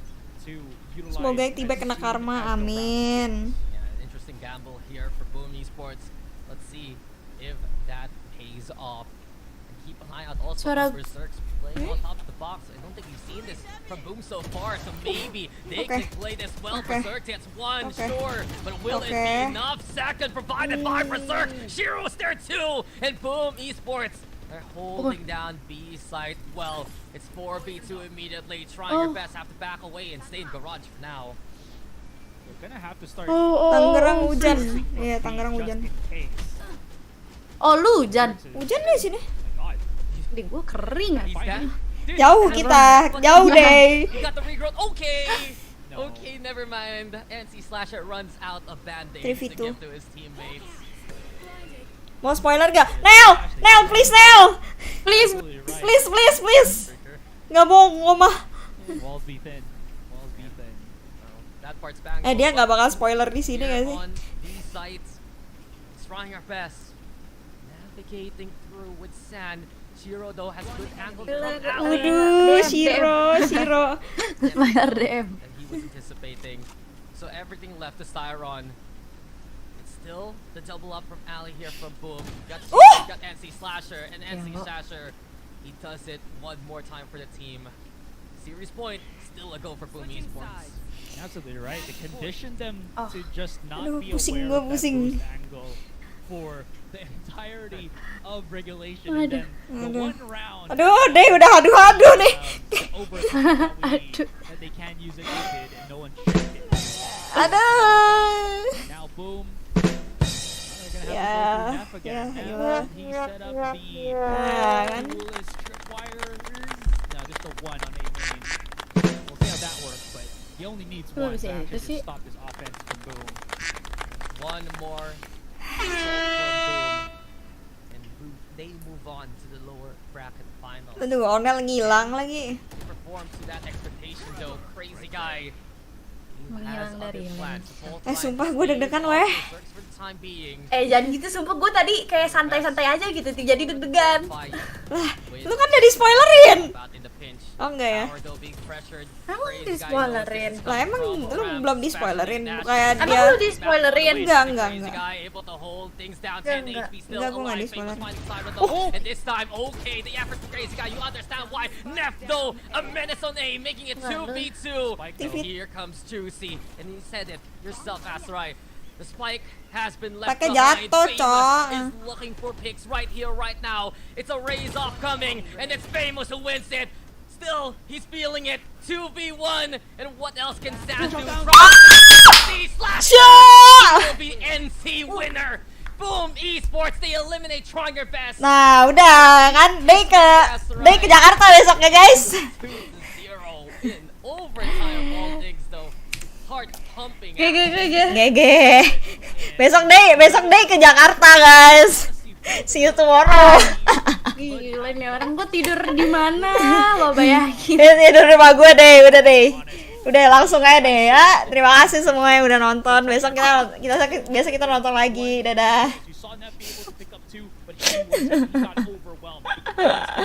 B: to utilize.
C: Semoga yang tiba kena karma, amin.
A: Yeah, an interesting gamble here for Boom Esports. Let's see if that pays off. And keep an eye out also
D: Suara-
A: for Berserk's playing on top of the box. I don't think we've seen this from Boom so far, so maybe they
C: Okay.
A: can play this well.
C: Okay.
A: Berserk gets one,
C: Okay.
A: sure, but will it be
C: Okay.
A: enough? Second provided by Berserk. Shiro's there too, and Boom Esports. They're holding down B site well. It's 4v2 immediately. Trying your best, have to back away and stay in garage for now.
B: They're gonna have to start.
C: Tangerang hujan. Iya, Tangerang
B: just
C: hujan.
B: in case.
D: Oh lu hujan.
C: Hujan di sini.
B: God.
D: Di gua kering.
A: He's dead. Dude,
C: Jauh kita, jauh deh.
A: he got the regrowth. Okay.
B: No.
A: Okay, never mind. NC Slasher runs out of band-aids
C: 3v2.
A: to give to his teammates.
C: Mau spoiler gak? Nel, please Nel.
D: Please.
B: Absolutely right.
C: Please. Nggak mau ngomah.
B: Walls be thin. Walls be thin.
A: That part's bang.
C: Dia nggak bakal spoiler di sini
A: Here
C: nggak sih?
A: on these sites, it's trying our best. Navigating through with sand. Shiro though has good angles from alley.
C: Waduh, Shiro.
D: Bayar DM.
A: And he was anticipating. So everything left to Styron. It's still the double up from alley here from Boom. Got NC Slasher and NC Slasher. He does it one more time for the team. Series point, still a go for Boom Esports.
B: Absolutely right. They conditioned them to just not
C: Aduh,
B: be
C: pusing
B: aware
C: gua,
B: of that
C: pusing.
B: boost angle for the entirety of regulation. And then the one round
C: Aduh, deh udah adu nih.
B: overtime that they can use it, they did, and no one checked it.
C: Aduh.
B: Now Boom. They're gonna have to go through Neff again.
C: yeah,
B: Neff, he set up the
C: kan.
B: coolest tripwires. No, just the one on A main. We'll see how that works, but he only needs one to actually just stop this offense from Boom.
A: One more assault from Boom. And they move on to the lower bracket finals.
C: Aduh, Onel ngilang lagi.
A: Perform to that expectation though. Crazy guy. He has
D: Menghilang
A: other
D: dari
A: plans. Full
C: sumpah
A: time
C: gue deg-degan weh.
A: works for the time being.
D: Jangan gitu, sumpah gue tadi kayak santai-santai aja gitu, jadi deg-degan.
C: Lah, lu kan udah di-spoilerin.
A: About in the pinch.
C: Oh enggak ya?
A: Power though being pressured.
D: Emang
A: Crazy guy
D: di-spoilerin?
A: knows
C: Lah emang
A: from
C: lu
A: Rams,
C: belum di-spoilerin, kayak
D: Emang
C: dia
D: lu di-spoilerin?
C: Enggak.
A: Crazy guy able to hold things down. 10
D: Enggak.
A: HP still
C: Enggak, gua nggak
A: alive.
C: di-spoiler.
A: Famous finds Siren though. And this time, okay, the effort from Crazy guy. You understand why. Neff though, a menace on A, making it 2v2.
C: Defeat.
A: Here comes Juicy, and you said it yourself, Asteroid. The spike has been left
C: Pakai
A: behind.
C: jatuh,
A: Famous
C: Cok.
A: is looking for picks right here, right now. It's a raise off coming, and it's Famous who wins it. Still, he's feeling it. 2v1, and what else can Sand do? NC Slash will be NC winner. Boom Esports, they eliminate TRYINGOURBEST.
C: Nah, udah kan Day ke Jakarta besoknya, guys.
A: 2-0 in overtime. All things though, heart pumping.
C: GG. Besok Day ke Jakarta, guys. See you tomorrow.
D: Gila nih orang, gue tidur di mana? Lo bayangin.
C: Tidur di rumah gue deh, udah deh. Udah langsung aja deh ya. Terima kasih semua yang udah nonton. Besok kita nonton lagi. Dadah.
B: You saw Neff be able to pick up two, but he got overwhelmed.